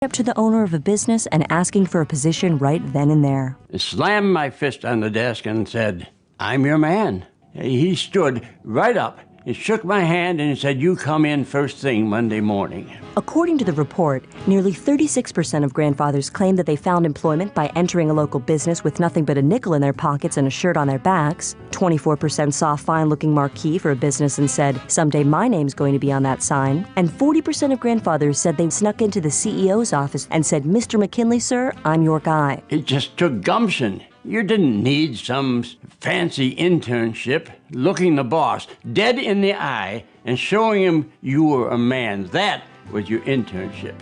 up to the owner of a business and asking for a position right then and there. I slammed my fist on the desk and said, "I'm your man." He stood right up and shook my hand and said, "You come in first thing Monday morning." According to the report, nearly 36% of grandfathers claimed that they found employment by entering a local business with nothing but a nickel in their pockets and a shirt on their backs. 24% saw a fine-looking marquee for a business and said, "Someday my name's going to be on that sign." And 40% of grandfathers said they snuck into the CEO's office and said, "Mr. McKinley, sir, I'm your guy." It just took gumption. You didn't need some fancy internship. Looking the boss dead in the eye and showing him you were a man. That was your internship.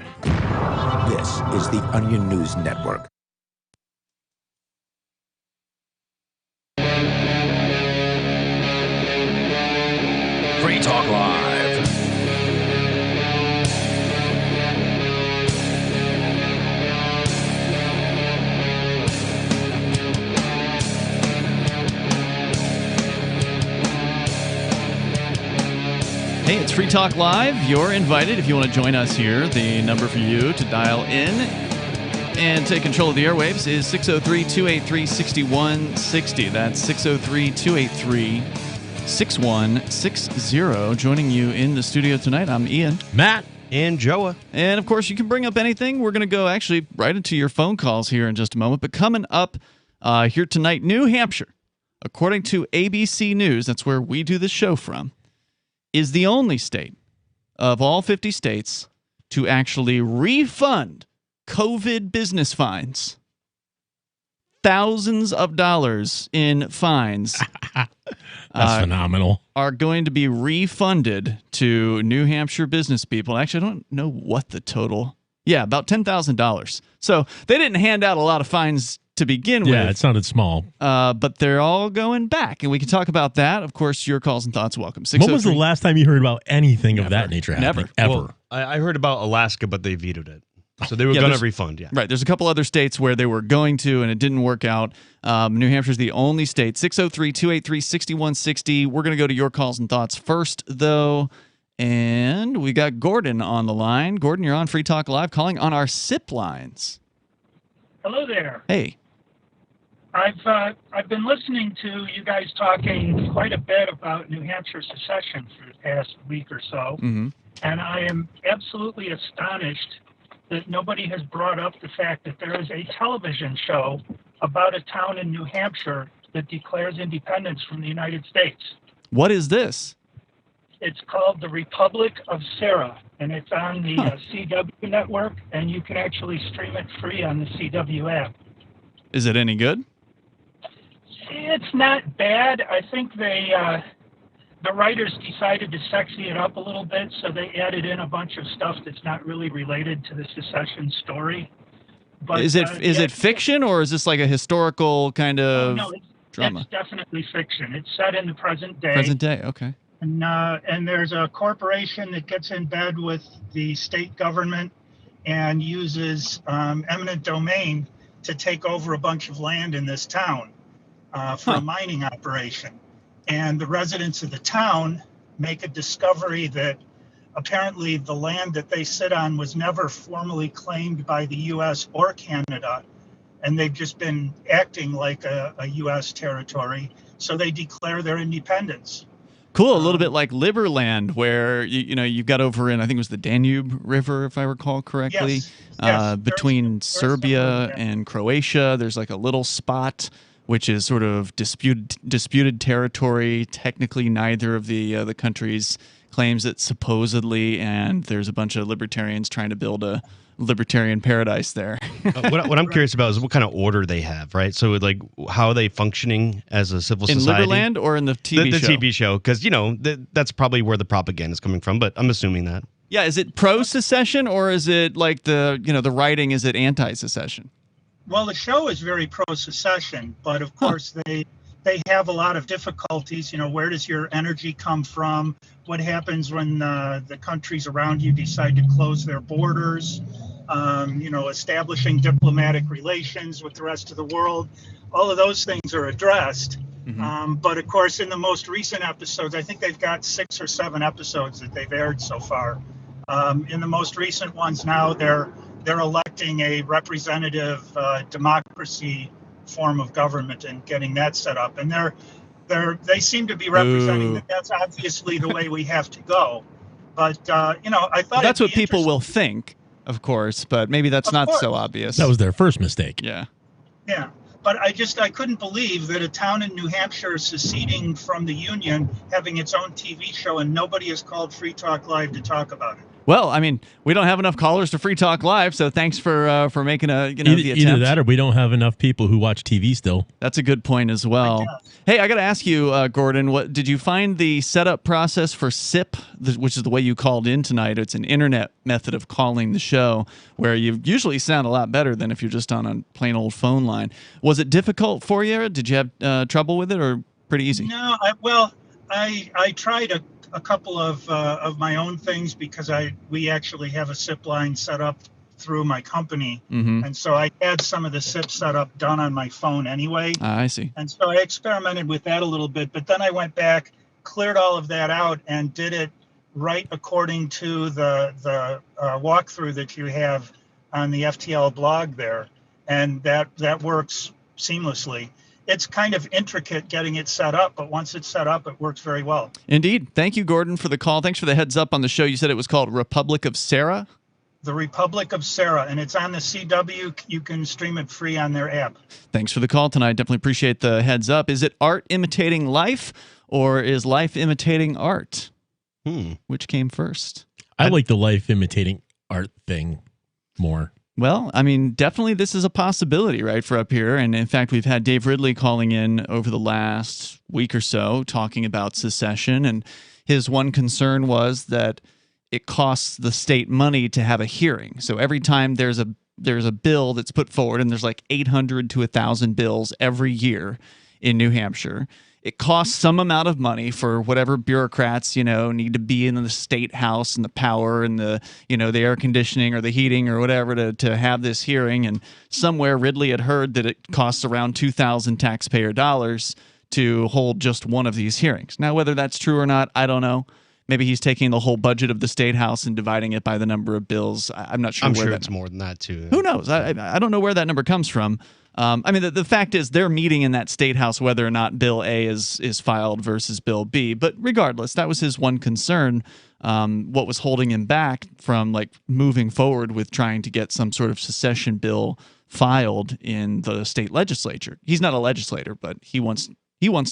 This is the Onion News Network. Free Talk Live. Hey, it's Free Talk Live. You're invited if you want to join us here. The number for you to dial in and take control of the airwaves is 603-283-6160. That's 603-283-6160. Joining you in the studio tonight, I'm Ian. Matt. And Joa. And, of course, you can bring up anything. We're going to go actually right into your phone calls here in just a moment. But coming up here tonight, New Hampshire, according to ABC News, that's where we do the show from, is the only state of all 50 states to actually refund COVID business fines. Thousands of dollars in fines That's phenomenal. Are going to be refunded to New Hampshire business people. Actually, I don't know what the total. Yeah, about $10,000. So they didn't hand out a lot of fines to begin with. Yeah, it sounded small. But they're all going back, and we can talk about that. Of course, your calls and thoughts welcome. When was the last time you heard about anything of that nature happening? Never. Ever. Well, I heard about Alaska, but they vetoed it. So they were going to refund, yeah. Right. There's a couple other states where they were going to, and it didn't work out. New Hampshire's the only state. 603-283-6160. We're going to go to your calls and thoughts first, though. And we got Gordon on the line. Gordon, you're on Free Talk Live, calling on our SIP lines. Hello there. Hey. I've been listening to you guys talking quite a bit about New Hampshire secession for the past week or so, and I am absolutely astonished that nobody has brought up the fact that there is a television show about a town in New Hampshire that declares independence from the United States. What is this? It's called The Republic of Sarah, and it's on the CW network, and you can actually stream it free on the CW app. Is it any good? It's not bad. I think the writers decided to sexy it up a little bit, so they added in a bunch of stuff that's not really related to the secession story. But is it fiction, or is this like a historical kind of drama? It's definitely fiction. It's set in the present day. Present day, okay. And there's a corporation that gets in bed with the state government and uses eminent domain to take over a bunch of land in this town for a mining operation. And the residents of the town make a discovery that apparently the land that they sit on was never formally claimed by the U.S. or Canada, and they've just been acting like a U.S. territory, so they declare their independence. Cool, a little bit like Liberland, where you've got over in, I think it was the Danube River, if I recall correctly, yes, between Serbia and Croatia. There's like a little spot which is sort of disputed territory. Technically, neither of the countries claims it supposedly, and there's a bunch of libertarians trying to build a libertarian paradise there. What I'm curious about is what kind of order they have, right? So, like, how are they functioning as a civil society? In Liberland or in the TV show? The TV show, because, that's probably where the propaganda is coming from, but I'm assuming that. Yeah, is it pro-secession, or is it like the writing, is it anti-secession? Well, the show is very pro-secession, but of course they have a lot of difficulties. Where does your energy come from? What happens when the countries around you decide to close their borders? Establishing diplomatic relations with the rest of the world. All of those things are addressed. But of course, in the most recent episodes, I think they've got 6 or 7 episodes that they've aired so far. In the most recent ones now, they're they're electing a representative democracy form of government and getting that set up. And they seem to be representing that that's obviously the way we have to go. But, I thought that's what people will think, of course, but maybe that's not so obvious. That was their first mistake. Yeah. Yeah. But I couldn't believe that a town in New Hampshire seceding from the Union, having its own TV show, and nobody has called Free Talk Live to talk about it. Well, I mean, we don't have enough callers to Free Talk Live, so thanks for making the attempt. Either that, or we don't have enough people who watch TV still. That's a good point as well. Hey, I got to ask you, Gordon, what did you find the setup process for SIP, which is the way you called in tonight? It's an internet method of calling the show, where you usually sound a lot better than if you're just on a plain old phone line. Was it difficult for you? Did you have trouble with it, or pretty easy? No, I tried a couple of my own things because we actually have a SIP line set up through my company, and so I had some of the SIP setup done on my phone anyway. I see. And so I experimented with that a little bit, but then I went back, cleared all of that out, and did it right according to the walkthrough that you have on the FTL blog there, and that works seamlessly. It's kind of intricate getting it set up, but once it's set up, it works very well. Indeed. Thank you, Gordon, for the call. Thanks for the heads up on the show. You said it was called Republic of Sarah? The Republic of Sarah, and it's on the CW. You can stream it free on their app. Thanks for the call tonight. Definitely appreciate the heads up. Is it art imitating life, or is life imitating art? Which came first? I like the life imitating art thing more. Well, I mean, definitely this is a possibility, right, for up here. And in fact, we've had Dave Ridley calling in over the last week or so talking about secession. And his one concern was that it costs the state money to have a hearing. So every time there's a bill that's put forward, and there's like 800 to 1,000 bills every year in New Hampshire, it costs some amount of money for whatever bureaucrats, need to be in the state house and the power and the air conditioning or the heating or whatever to have this hearing. And somewhere Ridley had heard that it costs around 2,000 taxpayer dollars to hold just one of these hearings. Now, whether that's true or not, I don't know. Maybe he's taking the whole budget of the state house and dividing it by the number of bills. I'm not sure. I'm sure it's more than that too. Who knows? I don't know where that number comes from. I mean, the fact is they're meeting in that state house whether or not Bill A is filed versus Bill B. But regardless, that was his one concern. What was holding him back from moving forward with trying to get some sort of secession bill filed in the state legislature. He's not a legislator, but he wants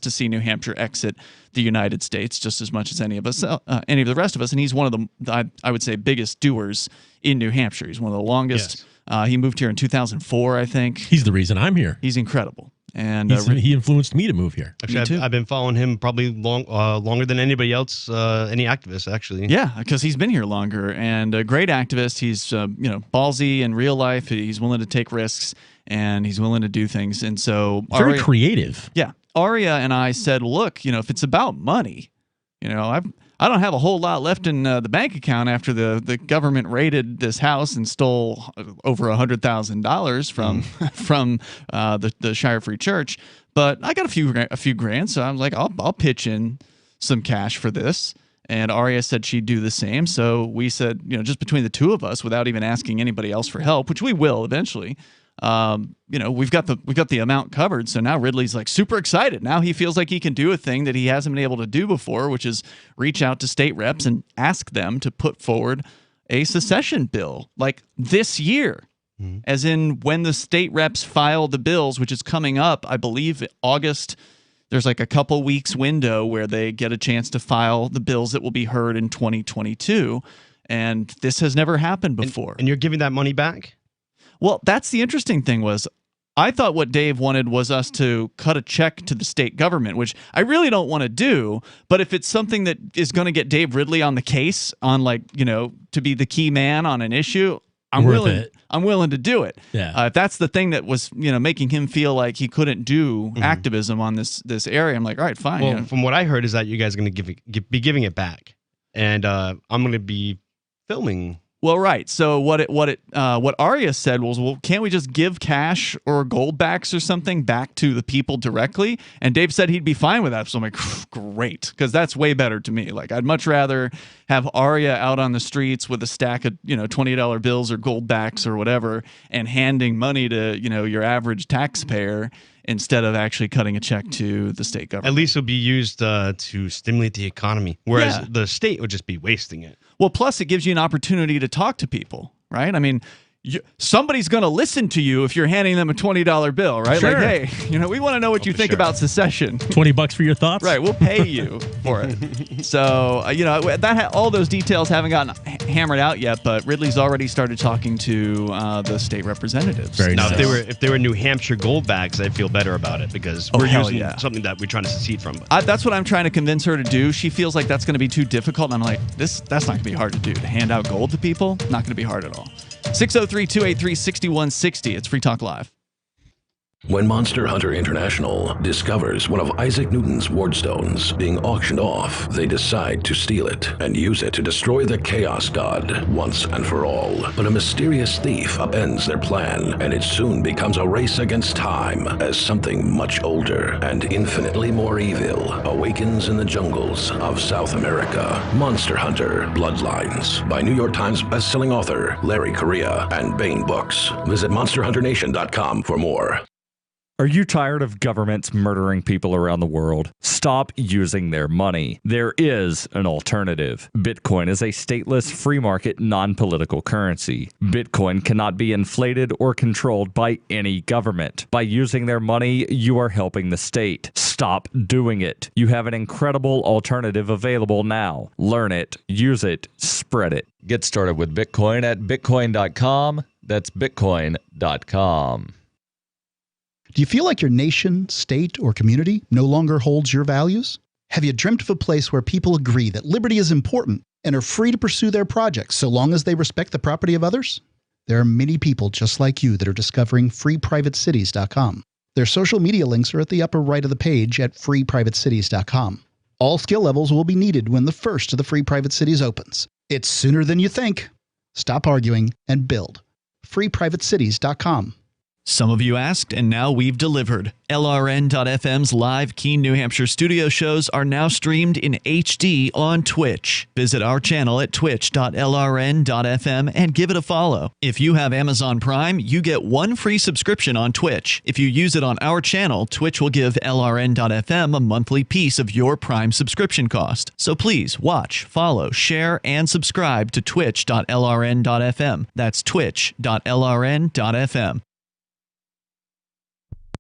to see New Hampshire exit the United States just as much as any of us, any of the rest of us. And he's one of the, I would say, biggest doers in New Hampshire. He's one of the longest. Yes. He moved here in 2004, I think. He's the reason I'm here. He's incredible. And he influenced me to move here. Actually, I've been following him probably longer than anybody else, any activist, actually. Yeah, because he's been here longer, and a great activist. He's ballsy in real life. He's willing to take risks, and he's willing to do things. And so very creative. Yeah. Aria and I said, look, if it's about money, I don't have a whole lot left in the bank account after the government raided this house and stole over $100,000 from the Shire Free Church. But I got a few grand, so I was like, I'll pitch in some cash for this. And Aria said she'd do the same. So we said, just between the two of us, without even asking anybody else for help, which we will eventually. We've got the amount covered. So now Ridley's super excited. Now he feels like he can do a thing that he hasn't been able to do before, which is reach out to state reps and ask them to put forward a secession bill this year. As in when the state reps file the bills, which is coming up, I believe August. There's a couple weeks window where they get a chance to file the bills that will be heard in 2022. And this has never happened before. And you're giving that money back? Well, that's the interesting thing was I thought what Dave wanted was us to cut a check to the state government, which I really don't want to do. But if it's something that is going to get Dave Ridley on the case on to be the key man on an issue, I'm willing to do it. Yeah. If that's the thing that was, making him feel like he couldn't do activism on this area, I'm like, all right, fine. Well, from what I heard is that you guys are going to be giving it back. And I'm going to be filming Well, right. So what Arya said was, well, can't we just give cash or gold backs or something back to the people directly? And Dave said he'd be fine with that. So I'm like, great, because that's way better to me. Like, I'd much rather have Arya out on the streets with a stack of $20 bills or gold backs or whatever, and handing money to your average taxpayer, instead of actually cutting a check to the state government. At least it'll be used to stimulate the economy, whereas the state would just be wasting it. Well, plus it gives you an opportunity to talk to people, right? I mean, somebody's going to listen to you if you're handing them a $20 bill, right? Sure. Like, hey, we want to know what you think about secession. $20 for your thoughts? Right, we'll pay you for it. So, all those details haven't gotten hammered out yet, but Ridley's already started talking to the state representatives. Very Now, nice. if they were New Hampshire gold bags, I'd feel better about it, because we're using something that we're trying to secede from. That's what I'm trying to convince her to do. She feels like that's going to be too difficult, and I'm like, that's not going to be hard to do. To hand out gold to people, not going to be hard at all. 603-283-6160. It's Free Talk Live. When Monster Hunter International discovers one of Isaac Newton's wardstones being auctioned off, they decide to steal it and use it to destroy the Chaos God once and for all. But a mysterious thief upends their plan, and it soon becomes a race against time as something much older and infinitely more evil awakens in the jungles of South America. Monster Hunter Bloodlines by New York Times bestselling author Larry Correia and Baen Books. Visit monsterhunternation.com for more. Are you tired of governments murdering people around the world? Stop using their money. There is an alternative. Bitcoin is a stateless, free market, non-political currency. Bitcoin cannot be inflated or controlled by any government. By using their money, you are helping the state. Stop doing it. You have an incredible alternative available now. Learn it, use it, spread it. Get started with Bitcoin at bitcoin.com. That's bitcoin.com. Do you feel like your nation, state, or community no longer holds your values? Have you dreamt of a place where people agree that liberty is important and are free to pursue their projects so long as they respect the property of others? There are many people just like you that are discovering freeprivatecities.com. Their social media links are at the upper right of the page at freeprivatecities.com. All skill levels will be needed when the first of the Free Private Cities opens. It's sooner than you think. Stop arguing and build. freeprivatecities.com. Some of you asked, and now we've delivered. LRN.FM's live Keene, New Hampshire studio shows are now streamed in HD on Twitch. Visit our channel at twitch.lrn.fm and give it a follow. If you have Amazon Prime, you get one free subscription on Twitch. If you use it on our channel, Twitch will give LRN.FM a monthly piece of your Prime subscription cost. So please watch, follow, share, and subscribe to twitch.lrn.fm. That's twitch.lrn.fm.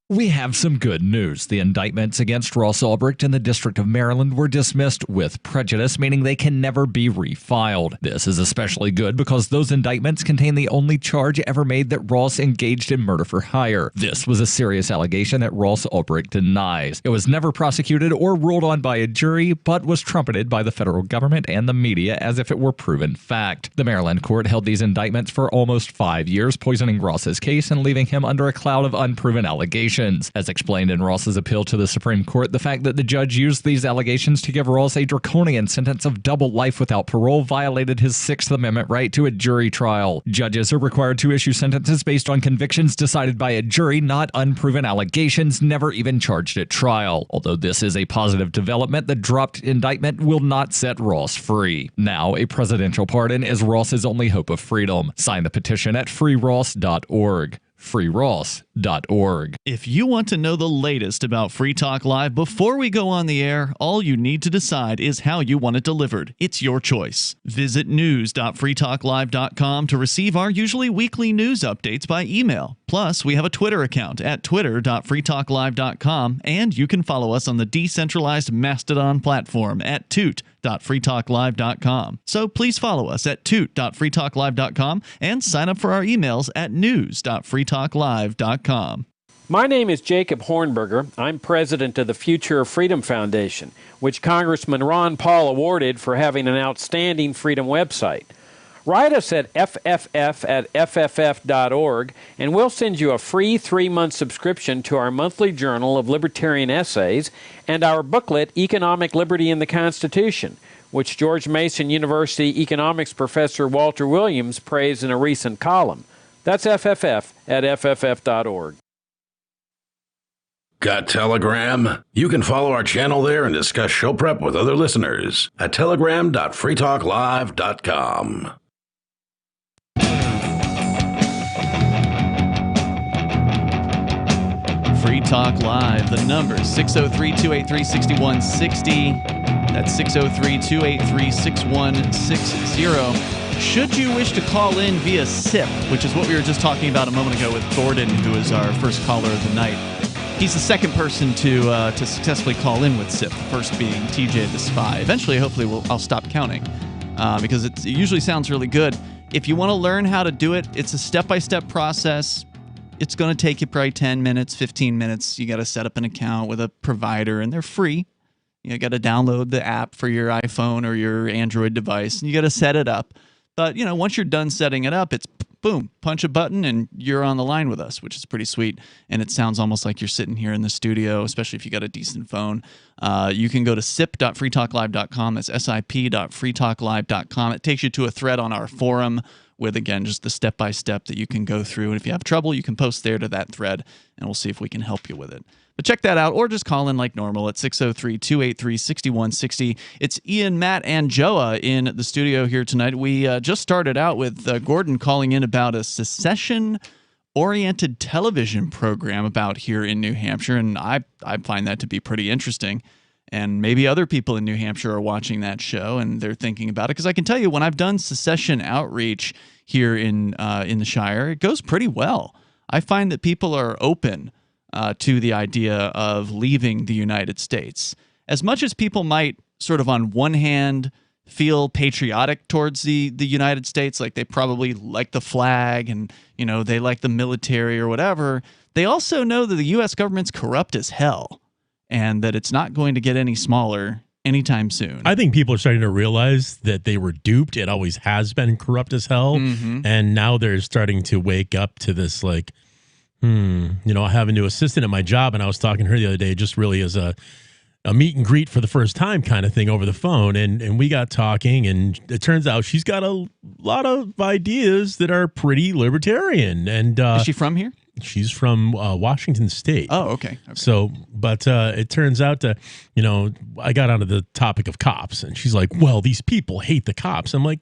We have some good news. The indictments against Ross Ulbricht in the District of Maryland were dismissed with prejudice, meaning they can never be refiled. This is especially good because those indictments contain the only charge ever made that Ross engaged in murder for hire. This was a serious allegation that Ross Ulbricht denies. It was never prosecuted or ruled on by a jury, but was trumpeted by the federal government and the media as if it were proven fact. The Maryland court held these indictments for almost 5 years, poisoning Ross's case and leaving him under a cloud of unproven allegations. As explained in Ross's appeal to the Supreme Court, the fact that the judge used these allegations to give Ross a draconian sentence of double life without parole violated his Sixth Amendment right to a jury trial. Judges are required to issue sentences based on convictions decided by a jury, not unproven allegations never even charged at trial. Although this is a positive development, the dropped indictment will not set Ross free. Now, a presidential pardon is Ross's only hope of freedom. Sign the petition at freeross.org. freeross.org. If you want to know the latest about Free Talk Live before we go on the air, all you need to decide is how you want it delivered. It's your choice. Visit news.freetalklive.com to receive our usually weekly news updates by email. Plus, we have a Twitter account at twitter.freetalklive.com, and you can follow us on the decentralized Mastodon platform at toot.freetalklive.com. So please follow us at toot.freetalklive.com and sign up for our emails at news.freetalklive.com. My name is Jacob Hornberger. I'm president of the Future of Freedom Foundation, which Congressman Ron Paul awarded for having an outstanding freedom website. Write us at fff@fff.org, and we'll send you a free 3-month subscription to our monthly journal of libertarian essays and our booklet, Economic Liberty in the Constitution, which George Mason University economics professor Walter Williams praised in a recent column. That's FFF at FFF.org. Got Telegram? You can follow our channel there and discuss show prep with other listeners at telegram.freetalklive.com. Free Talk Live. The number 603-283-6160. That's 603-283-6160. Should you wish to call in via SIP, which is what we were just talking about a moment ago with Gordon, who is our first caller of the night. He's the second person to successfully call in with SIP, the first being TJ the Spy. Eventually, hopefully, I'll stop counting because it usually sounds really good. If you want to learn how to do it, it's a step-by-step process. It's going to take you probably 10 minutes, 15 minutes. You got to set up an account with a provider, and they're free. You got to download the app for your iPhone or your Android device, and you got to set it up. But, once you're done setting it up, it's boom, punch a button, and you're on the line with us, which is pretty sweet. And it sounds almost like you're sitting here in the studio, especially if you got a decent phone. You can go to sip.freetalklive.com. That's sip.freetalklive.com. It takes you to a thread on our forum with, again, just the step-by-step that you can go through. And if you have trouble, you can post there to that thread, and we'll see if we can help you with it. But check that out, or just call in like normal at 603-283-6160. It's Ian, Matt, and Joa in the studio here tonight. We just started out with Gordon calling in about a secession-oriented television program about here in New Hampshire, and I find that to be pretty interesting. And maybe other people in New Hampshire are watching that show, and they're thinking about it. Because I can tell you, when I've done secession outreach here in the Shire, it goes pretty well. I find that people are open to the idea of leaving the United States. As much as people might sort of on one hand feel patriotic towards the United States, like they probably like the flag and, they like the military or whatever, they also know that the U.S. government's corrupt as hell and that it's not going to get any smaller anytime soon. I think people are starting to realize that they were duped. It always has been corrupt as hell. Mm-hmm. And now they're starting to wake up to this like, I have a new assistant at my job, and I was talking to her the other day, just really as a meet and greet for the first time kind of thing over the phone. And we got talking, and it turns out she's got a lot of ideas that are pretty libertarian. And is she from here? She's from Washington State. Oh, okay. So, but it turns out that, I got onto the topic of cops, and she's like, well, these people hate the cops. I'm like,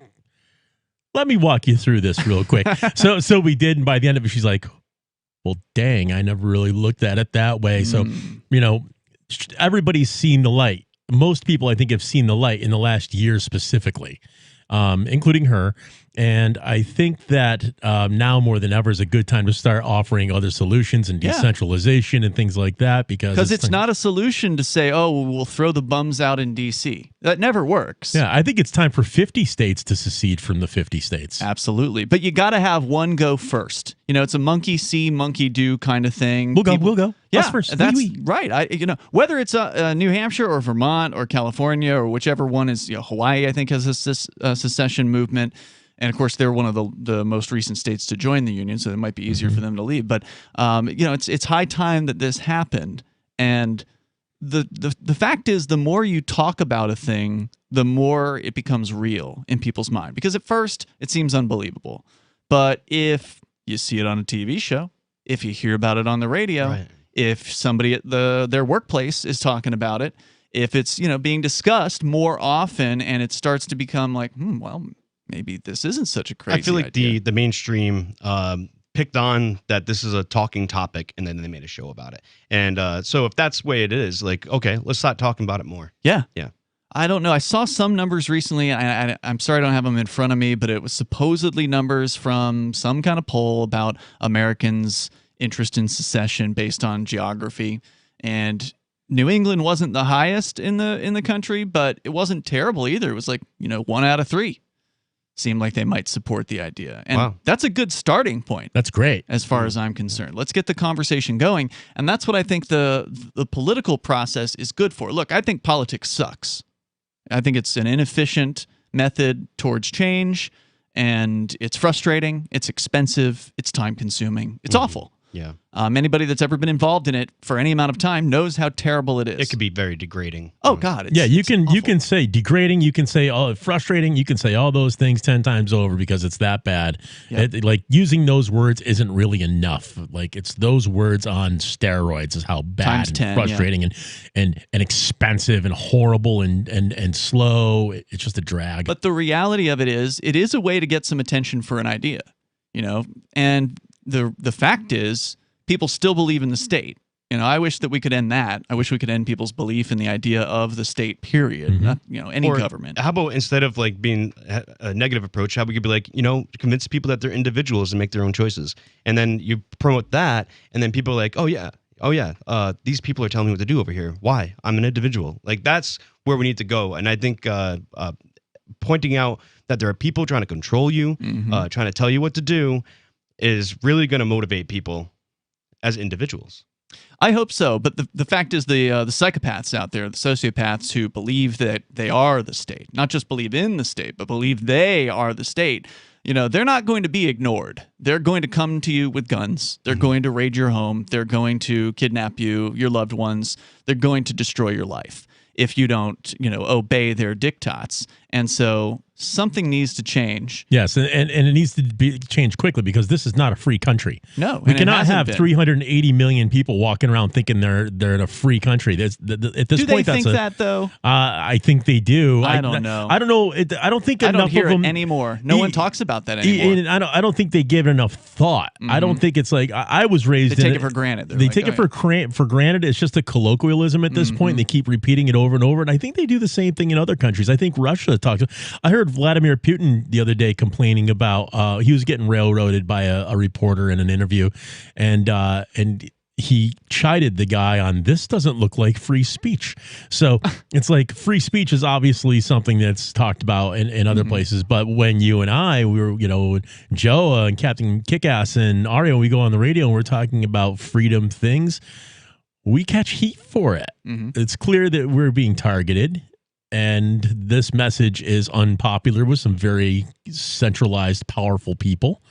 let me walk you through this real quick. So we did, and by the end of it, she's like, well, dang, I never really looked at it that way. So, everybody's seen the light. Most people, I think, have seen the light in the last year specifically, including her. And I think that now more than ever is a good time to start offering other solutions and decentralization and things like that. Because it's not a solution to say, oh, we'll throw the bums out in D.C. That never works. Yeah, I think it's time for 50 states to secede from the 50 states. Absolutely. But you got to have one go first. It's a monkey see, monkey do kind of thing. We'll go. Yeah, us first. That's right. Whether it's New Hampshire or Vermont or California or whichever one is, Hawaii, I think, has a secession movement. And, of course, they're one of the most recent states to join the union, so it might be easier for them to leave. But, it's high time that this happened. And the fact is, the more you talk about a thing, the more it becomes real in people's mind. Because at first, it seems unbelievable. But if you see it on a TV show, if you hear about it on the radio, right, if somebody at their workplace is talking about it, if it's being discussed more often and it starts to become like, well, maybe this isn't such a crazy I feel like idea. the mainstream picked on that this is a talking topic, and then they made a show about it. And so if that's the way it is, like, okay, let's start talking about it more. Yeah. Yeah. I don't know. I saw some numbers recently. I'm sorry I don't have them in front of me, but it was supposedly numbers from some kind of poll about Americans' interest in secession based on geography. And New England wasn't the highest in the country, but it wasn't terrible either. It was like, 1 out of 3 seemed like they might support the idea. And that's a good starting point. That's great. As far as I'm concerned. Let's get the conversation going. And that's what I think the political process is good for. Look, I think politics sucks. I think it's an inefficient method towards change, and it's frustrating, it's expensive, it's time-consuming, it's awful. Yeah. Anybody that's ever been involved in it for any amount of time knows how terrible it is. It could be very degrading. Oh God! You can say degrading, you can say frustrating, you can say all those things 10 times over because it's that bad. Yeah. Like using those words isn't really enough. Like it's those words on steroids is how bad Times and 10, frustrating and expensive and horrible and slow. It's just a drag. But the reality of it is a way to get some attention for an idea, and the fact is, people still believe in the state. I wish that we could end that. I wish we could end people's belief in the idea of the state, period. Not, any government. How about instead of like being a negative approach, how we could be like, convince people that they're individuals and make their own choices. And then you promote that, and then people are like, oh yeah, these people are telling me what to do over here. Why? I'm an individual. Like that's where we need to go. And I think pointing out that there are people trying to control you, trying to tell you what to do, is really going to motivate people as individuals. I hope so, but the fact is the psychopaths out there, the sociopaths who believe that they are the state, not just believe in the state, but believe they are the state, they're not going to be ignored. They're going to come to you with guns. They're going to raid your home. They're going to kidnap you, your loved ones. They're going to destroy your life if you don't, obey their diktats. And so something needs to change. Yes, and it needs to be changed quickly because this is not a free country. No, we cannot have 380 million people walking around thinking they're in a free country. At this do point, they think that though? I think they do. I don't know. I don't know. I don't think enough hear of them it anymore. No one talks about that anymore. I don't think they give it enough thought. I don't think it's like I was raised. They take it for granted. They take it for granted. It's just a colloquialism at this point. And they keep repeating it over and over. And I think they do the same thing in other countries. I think Russia talks. I heard Vladimir Putin the other day complaining about he was getting railroaded by a reporter in an interview, and he chided the guy on this doesn't look like free speech. So it's like free speech is obviously something that's talked about in other places. But when you and I, we were, Joe and Captain Kickass and Ario, we go on the radio and we're talking about freedom things, we catch heat for it. It's clear that we're being targeted. And this message is unpopular with some very centralized, powerful people.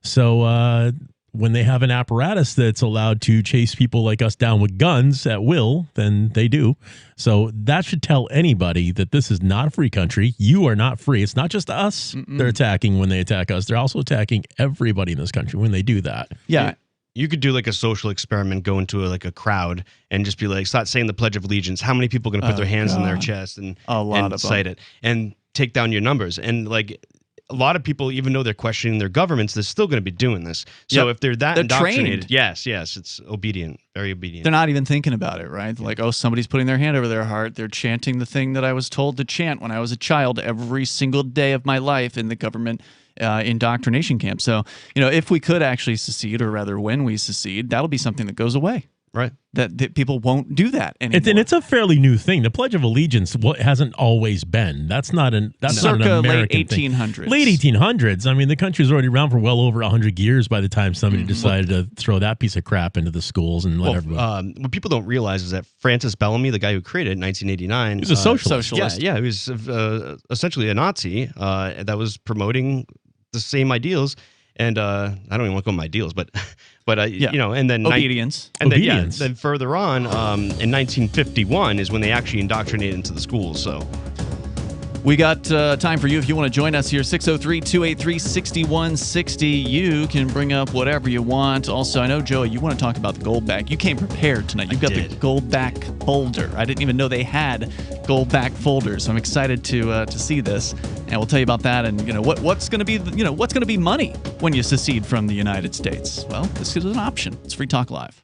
So when they have an apparatus that's allowed to chase people like us down with guns at will, then they do. So that should tell anybody that this is not a free country. You are not free. It's not just us they're attacking when they attack us. They're also attacking everybody in this country when they do that. Yeah. You could do like a social experiment, go into a crowd and just be like, start saying the Pledge of Allegiance. How many people are going to put their hands in their chest and cite it and take down your numbers? And like a lot of people, even though they're questioning their governments, they're still going to be doing this. So if they're indoctrinated, trained. yes, it's obedient, very obedient. They're not even thinking about it, right? Like, oh, somebody's putting their hand over their heart. They're chanting the thing that I was told to chant when I was a child every single day of my life in the government indoctrination camp. So, if we could actually secede, or rather when we secede, that'll be something that goes away. Right. That people won't do that anymore. And it's a fairly new thing. The Pledge of Allegiance hasn't always been. That's not an American late 1800s. Thing. Late 1800s. I mean, the country's already around for well over 100 years by the time somebody decided to throw that piece of crap into the schools and let everyone. What people don't realize is that Francis Bellamy, the guy who created it in 1989, he was a socialist. Yeah, he was essentially a Nazi that was promoting the same ideals. And I don't even want to go on my deals, but and then obedience, then further on, in 1951 is when they actually indoctrinated into the schools. So we got time for you if you want to join us here. 603-283-6160. You can bring up whatever you want. Also, I know, Joey, you want to talk about the gold back. You came prepared tonight. You've got the gold back folder. I didn't even know they had gold back folders, so I'm excited to see this. And we'll tell you about that, and what's going to be what's going to be money when you secede from the United States. Well, this is an option. It's Free Talk Live.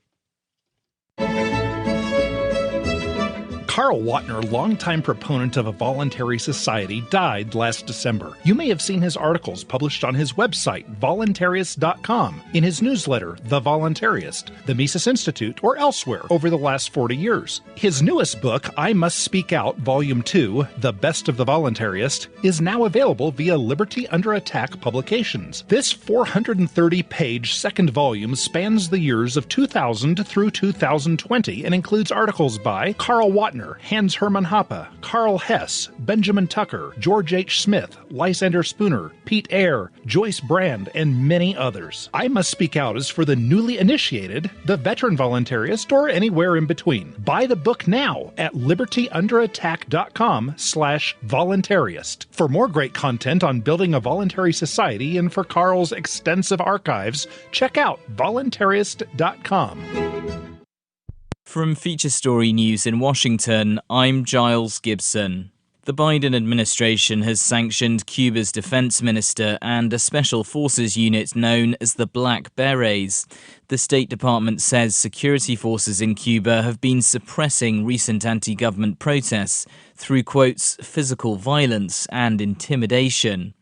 Carl Watner, longtime proponent of a voluntary society, died last December. You may have seen his articles published on his website, voluntarist.com, in his newsletter, The Voluntarist, the Mises Institute, or elsewhere over the last 40 years. His newest book, I Must Speak Out, Volume 2, The Best of the Voluntarist, is now available via Liberty Under Attack Publications. This 430-page second volume spans the years of 2000 through 2020 and includes articles by Carl Watner, Ratner, Hans Hermann Hoppe, Carl Hess, Benjamin Tucker, George H. Smith, Lysander Spooner, Pete Eyre, Joyce Brand, and many others. I Must Speak Out is for the newly initiated, the veteran voluntarist, or anywhere in between. Buy the book now at libertyunderattack.com/voluntarist. For more great content on building a voluntary society and for Carl's extensive archives, check out voluntarist.com. From Feature Story News in Washington, I'm Giles Gibson. The Biden administration has sanctioned Cuba's defense minister and a special forces unit known as the Black Berets. The State Department says security forces in Cuba have been suppressing recent anti-government protests through, quotes, physical violence and intimidation.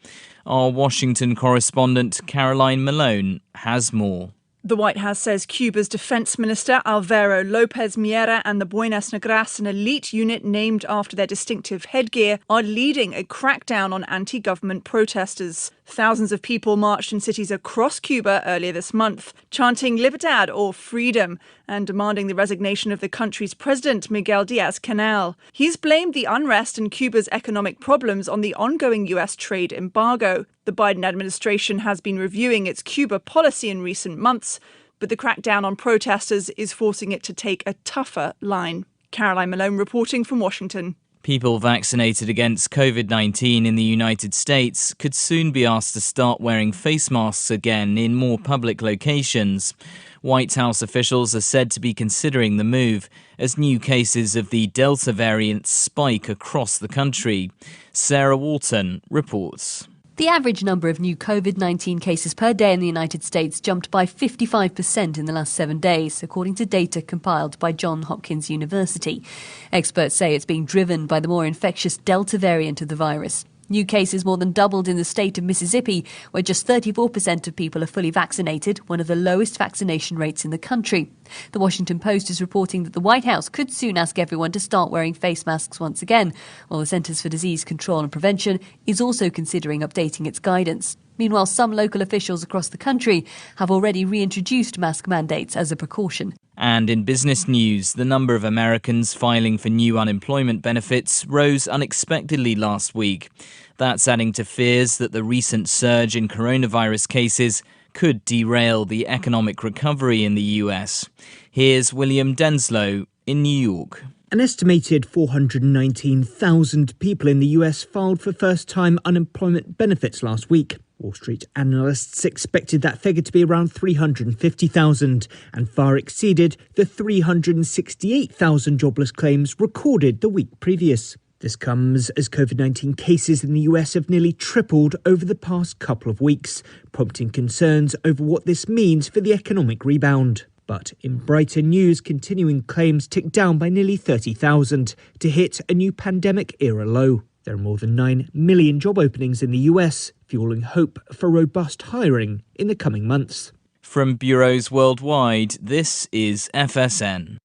Our Washington correspondent Caroline Malone has more. The White House says Cuba's defense minister Alvaro Lopez Miera and the Buenas Negras, an elite unit named after their distinctive headgear, are leading a crackdown on anti-government protesters. Thousands of people marched in cities across Cuba earlier this month, chanting Libertad or freedom and demanding the resignation of the country's president, Miguel Diaz-Canel. He's blamed the unrest and Cuba's economic problems on the ongoing U.S. trade embargo. The Biden administration has been reviewing its Cuba policy in recent months, but the crackdown on protesters is forcing it to take a tougher line. Caroline Malone reporting from Washington. People vaccinated against COVID-19 in the United States could soon be asked to start wearing face masks again in more public locations. White House officials are said to be considering the move as new cases of the Delta variant spike across the country. Sarah Walton reports. The average number of new COVID-19 cases per day in the United States jumped by 55% in the last 7 days, according to data compiled by Johns Hopkins University. Experts say it's being driven by the more infectious Delta variant of the virus. New cases more than doubled in the state of Mississippi, where just 34% of people are fully vaccinated, one of the lowest vaccination rates in the country. The Washington Post is reporting that the White House could soon ask everyone to start wearing face masks once again, while the Centers for Disease Control and Prevention is also considering updating its guidance. Meanwhile, some local officials across the country have already reintroduced mask mandates as a precaution. And in business news, the number of Americans filing for new unemployment benefits rose unexpectedly last week. That's adding to fears that the recent surge in coronavirus cases could derail the economic recovery in the US. Here's William Denslow in New York. An estimated 419,000 people in the US filed for first-time unemployment benefits last week. Wall Street analysts expected that figure to be around 350,000 and far exceeded the 368,000 jobless claims recorded the week previous. This comes as COVID-19 cases in the US have nearly tripled over the past couple of weeks, prompting concerns over what this means for the economic rebound. But in brighter news, continuing claims ticked down by nearly 30,000 to hit a new pandemic-era low. There are more than 9 million job openings in the US, fueling hope for robust hiring in the coming months. From bureaus worldwide, this is FSN.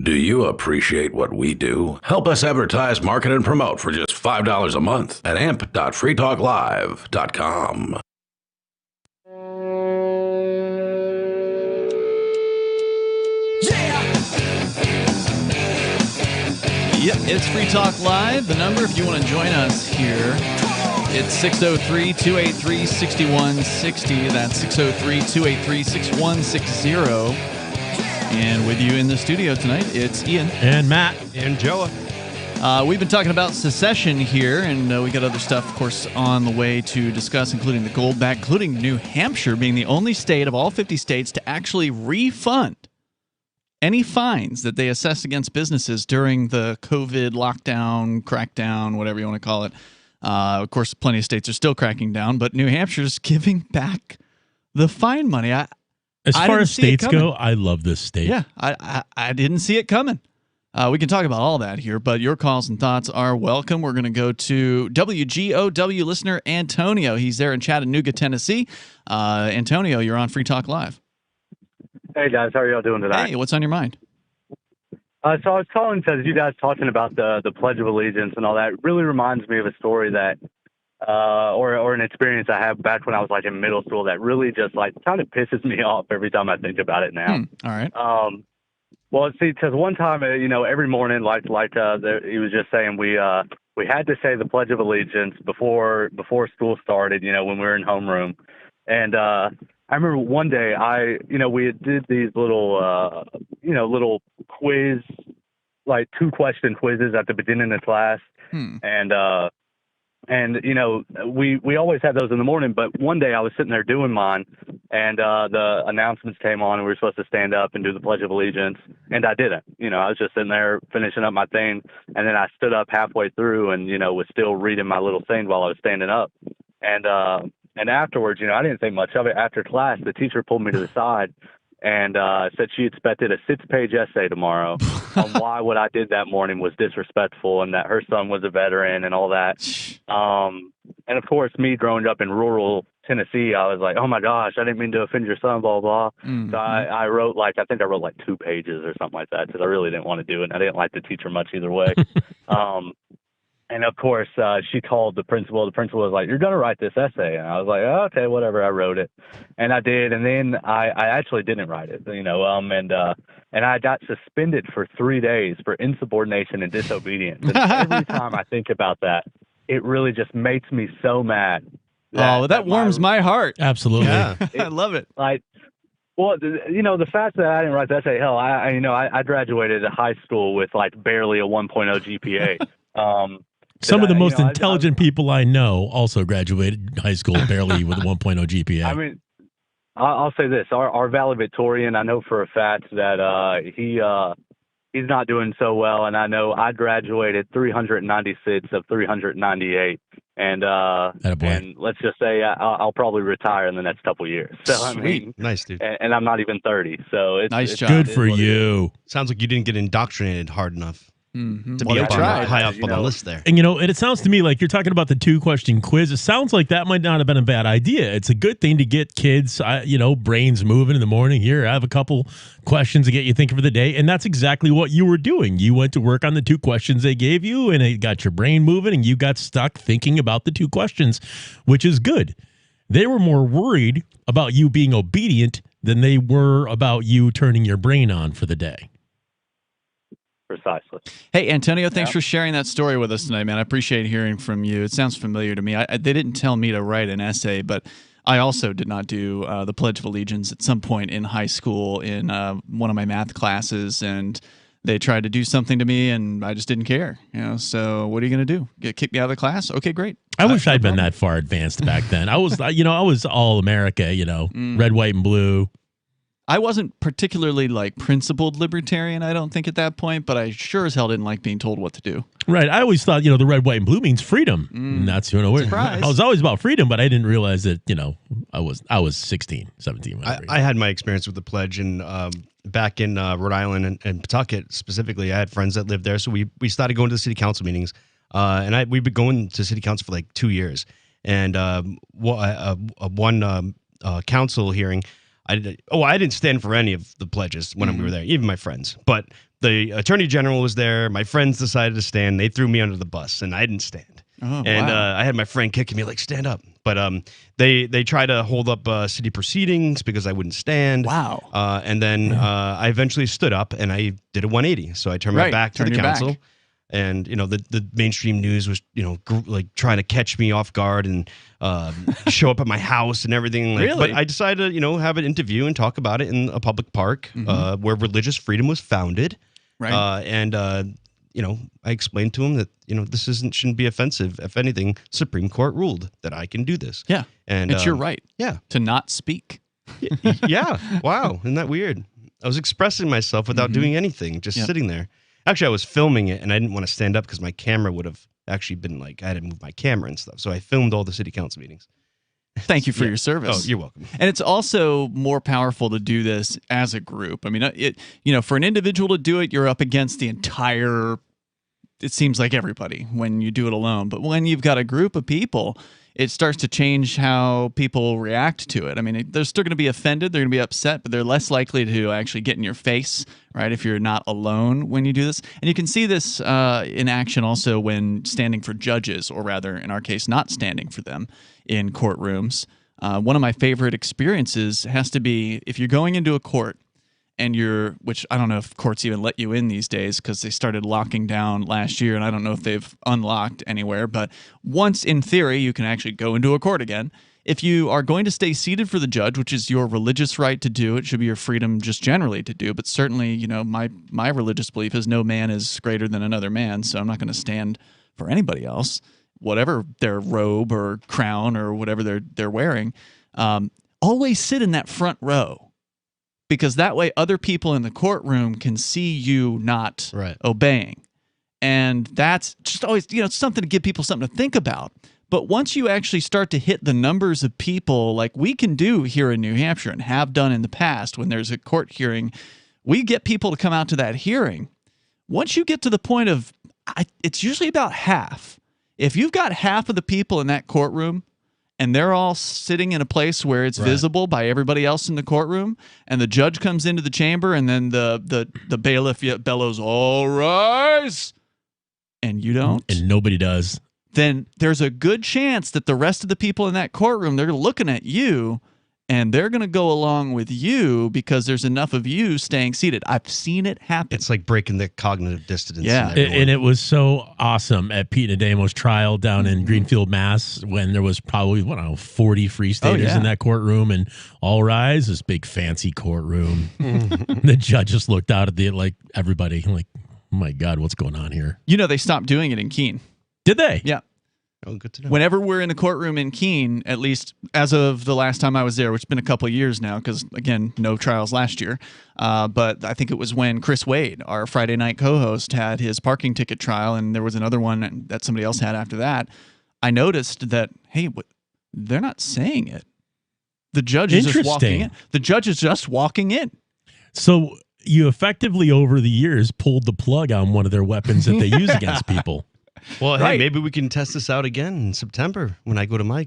Do you appreciate what we do? Help us advertise, market, and promote for just $5 a month at amp.freetalklive.com. Yep, it's Free Talk Live. The number, if you want to join us here, it's 603-283-6160. That's 603-283-6160. And with you in the studio tonight, it's Ian. And Matt. And Joa. We've been talking about secession here, and we got other stuff, of course, on the way to discuss, including the Gold Bag, including New Hampshire being the only state of all 50 states to actually refund any fines that they assess against businesses during the COVID lockdown, crackdown, whatever you want to call it. Of course, plenty of states are still cracking down, but New Hampshire's giving back the fine money. As far as states go, I love this state. Yeah, I didn't see it coming. We can talk about all that here, but your calls and thoughts are welcome. We're going to go to WGOW listener Antonio. He's there in Chattanooga, Tennessee. Antonio, you're on Free Talk Live. Hey, guys. How are y'all doing today? Hey, what's on your mind? So I was calling because you guys talking about the Pledge of Allegiance and all that. It really reminds me of a story that, or an experience I had back when I was like in middle school that really just like kind of pisses me off every time I think about it now. All right. Well, see, because one time, every morning, he was just saying, we had to say the Pledge of Allegiance before school started, when we were in homeroom. And I remember one day we did these little, little quiz, like 2-question quizzes at the beginning of class. And we always had those in the morning, but one day I was sitting there doing mine, and the announcements came on, and we were supposed to stand up and do the Pledge of Allegiance, and I didn't. I was just sitting there finishing up my thing, and then I stood up halfway through and, was still reading my little thing while I was standing up. And afterwards, I didn't think much of it. After class, the teacher pulled me to the side and said she expected a 6-page essay tomorrow on why what I did that morning was disrespectful and that her son was a veteran and all that. And of course, me growing up in rural Tennessee, I was like, oh my gosh, I didn't mean to offend your son, blah, blah. So I wrote I think I wrote 2 pages or something like that because I really didn't want to do it. And I didn't like the teacher much either way. And of course, she called the principal. The principal was like, you're going to write this essay. And I was like, oh, okay, whatever. I wrote it. And I did. And then I actually didn't write it, and I got suspended for 3 days for insubordination and disobedience. And every time I think about that, it really just makes me so mad. That warms my heart. Absolutely. Yeah. I love it. Well, the fact that I didn't write the essay, hell, I graduated high school with barely a 1.0 GPA. Some of the most intelligent people I know also graduated high school barely with a 1.0 GPA. I mean, I'll say this: our valedictorian, I know for a fact that he's not doing so well, and I know I graduated 396 of 398, and let's just say I'll probably retire in the next couple of years. So I mean, nice dude, and I'm not even 30, so it's nice job. Good for you. Sounds like you didn't get indoctrinated hard enough. To Well, be they tried. high up on the list there. And it sounds to me like you're talking about the 2-question quiz. It sounds like that might not have been a bad idea. It's a good thing to get kids, brains moving in the morning. Here, I have a couple questions to get you thinking for the day. And that's exactly what you were doing. You went to work on the 2 questions they gave you, and it got your brain moving, and you got stuck thinking about the 2 questions, which is good. They were more worried about you being obedient than they were about you turning your brain on for the day. Precisely. Hey, Antonio, thanks for sharing that story with us tonight, man. I appreciate hearing from you. It sounds familiar to me. They didn't tell me to write an essay, but I also did not do the Pledge of Allegiance at some point in high school in one of my math classes, and they tried to do something to me, and I just didn't care. So what are you going to do? Kick me out of the class? Okay, great. I wish I'd been that far advanced back then. I was, I was all America, red, white, and blue. I wasn't particularly principled libertarian, I don't think, at that point, but I sure as hell didn't like being told what to do. Right. I always thought, the red, white, and blue means freedom. And that's, Surprise. I was always about freedom, but I didn't realize that, I was 16, 17. I had my experience with the pledge, and back in Rhode Island and Pawtucket specifically, I had friends that lived there. So we started going to the city council meetings, and we've been going to city council for 2 years. And one council hearing, I didn't stand for any of the pledges when we were there, even my friends. But the attorney general was there. My friends decided to stand. They threw me under the bus, and I didn't stand. I had my friend kicking me stand up. But they tried to hold up city proceedings because I wouldn't stand. Wow. And then I eventually stood up, and I did a 180. So I turned my back to the council. And, the mainstream news was, trying to catch me off guard and show up at my house and everything. Really? But I decided to, have an interview and talk about it in a public park where religious freedom was founded. Right. I explained to him that, this shouldn't be offensive. If anything, Supreme Court ruled that I can do this. Yeah. And it's your right. Yeah. To not speak. Yeah. Wow. Isn't that weird? I was expressing myself without doing anything, just sitting there. Actually, I was filming it, and I didn't want to stand up because my camera would have actually been I had to move my camera and stuff. So I filmed all the city council meetings. Thank you for your service. Oh, you're welcome. And it's also more powerful to do this as a group. I mean, for an individual to do it, you're up against the entire, it seems like everybody when you do it alone. But when you've got a group of people, it starts to change how people react to it. I mean, they're still going to be offended. They're going to be upset, but they're less likely to actually get in your face, right, if you're not alone when you do this. And you can see this in action also when standing for judges, or rather, in our case, not standing for them in courtrooms. One of my favorite experiences has to be if you're going into a court and which I don't know if courts even let you in these days because they started locking down last year, and I don't know if they've unlocked anywhere, but once in theory you can actually go into a court again. If you are going to stay seated for the judge, which is your religious right to do, it should be your freedom just generally to do, but certainly, my religious belief is no man is greater than another man, so I'm not going to stand for anybody else, whatever their robe or crown or whatever they're wearing. Always sit in that front row, because that way other people in the courtroom can see you not obeying. And that's just always, it's something to give people something to think about. But once you actually start to hit the numbers of people like we can do here in New Hampshire and have done in the past when there's a court hearing, we get people to come out to that hearing. Once you get to the point of, it's usually about half. If you've got half of the people in that courtroom and they're all sitting in a place where it's visible by everybody else in the courtroom, and the judge comes into the chamber and then the bailiff bellows, "All rise," and you don't. And nobody does. Then there's a good chance that the rest of the people in that courtroom, they're looking at you and they're going to go along with you because there's enough of you staying seated. I've seen it happen. It's like breaking the cognitive dissonance. Yeah, and it was so awesome at Pete Nadamo's trial down in Greenfield, Mass, when there was probably, 40 Free Staters in that courtroom, and all rise, this big fancy courtroom. The judge just looked out at everybody, like, oh my God, what's going on here? They stopped doing it in Keene. Did they? Yeah. Oh, good to know. Whenever we're in the courtroom in Keene, at least as of the last time I was there, which has been a couple of years now, because, again, no trials last year, but I think it was when Chris Wade, our Friday night co-host, had his parking ticket trial, and there was another one that somebody else had after that. I noticed that, hey, they're not saying it. The judge is just walking in. The judge is just walking in. So you effectively, over the years, pulled the plug on one of their weapons that they use against people. Well, hey, maybe we can test this out again in September when I go to my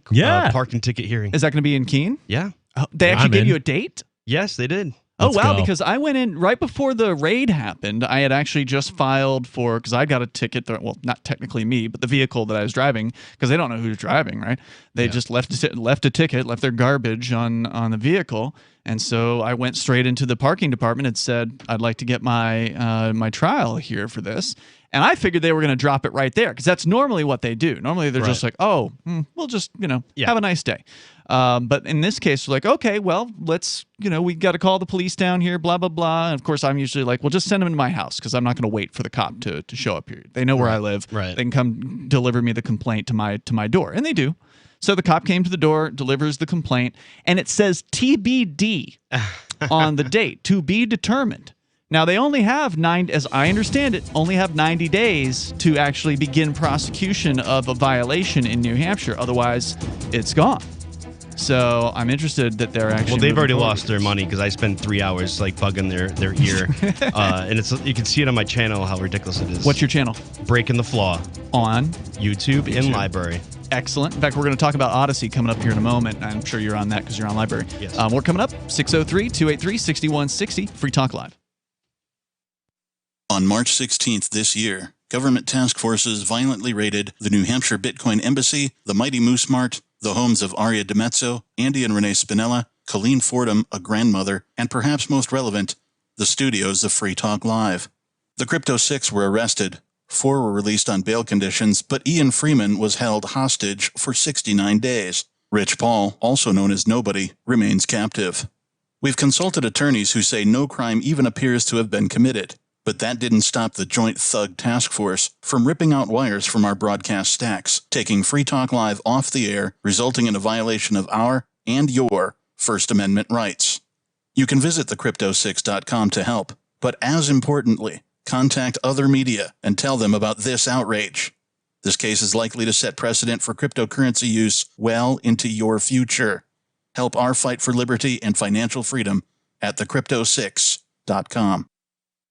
parking ticket hearing. Is that going to be in Keene? Yeah. Oh, they actually gave you a date? Yes, they did. Let's go. Because I went in right before the raid happened. I had actually just filed because I got a ticket. Well, not technically me, but the vehicle that I was driving, because they don't know who's driving, right? They just left a ticket, left their garbage on the vehicle. And so I went straight into the parking department and said, I'd like to get my trial here for this. And I figured they were going to drop it right there, because that's normally what they do. Normally they're just like, we'll just, have a nice day. But in this case, we're like, okay, well, let's, we got to call the police down here, blah, blah, blah. And of course, I'm usually like, well, just send them to my house, because I'm not going to wait for the cop to show up here. They know where I live. They can come deliver me the complaint to my door. And they do. So the cop came to the door, delivers the complaint, and it says TBD on the date, to be determined. Now, they only have as I understand it, only have 90 days to actually begin prosecution of a violation in New Hampshire. Otherwise, it's gone. So I'm interested that they're actually. Well, they've already lost their money, because I spent 3 hours bugging their ear, and you can see it on my channel how ridiculous it is. What's your channel? Breaking the Flaw on YouTube and Library. Excellent. In fact, we're going to talk about Odyssey coming up here in a moment. I'm sure you're on that because you're on Library. Yes. We're coming up 603-283-6160. Free Talk Live. On March 16th this year, government task forces violently raided the New Hampshire Bitcoin Embassy, the Mighty Moose Mart, the homes of Aria DiMezzo, Andy and Renee Spinella, Colleen Fordham, a grandmother, and perhaps most relevant, the studios of Free Talk Live. The Crypto Six were arrested. 4 were released on bail conditions, but Ian Freeman was held hostage for 69 days. Rich Paul, also known as Nobody, remains captive. We've consulted attorneys who say no crime even appears to have been committed. But that didn't stop the Joint Thug Task Force from ripping out wires from our broadcast stacks, taking Free Talk Live off the air, resulting in a violation of our and your First Amendment rights. You can visit thecrypto6.com to help, but as importantly, contact other media and tell them about this outrage. This case is likely to set precedent for cryptocurrency use well into your future. Help our fight for liberty and financial freedom at thecrypto6.com.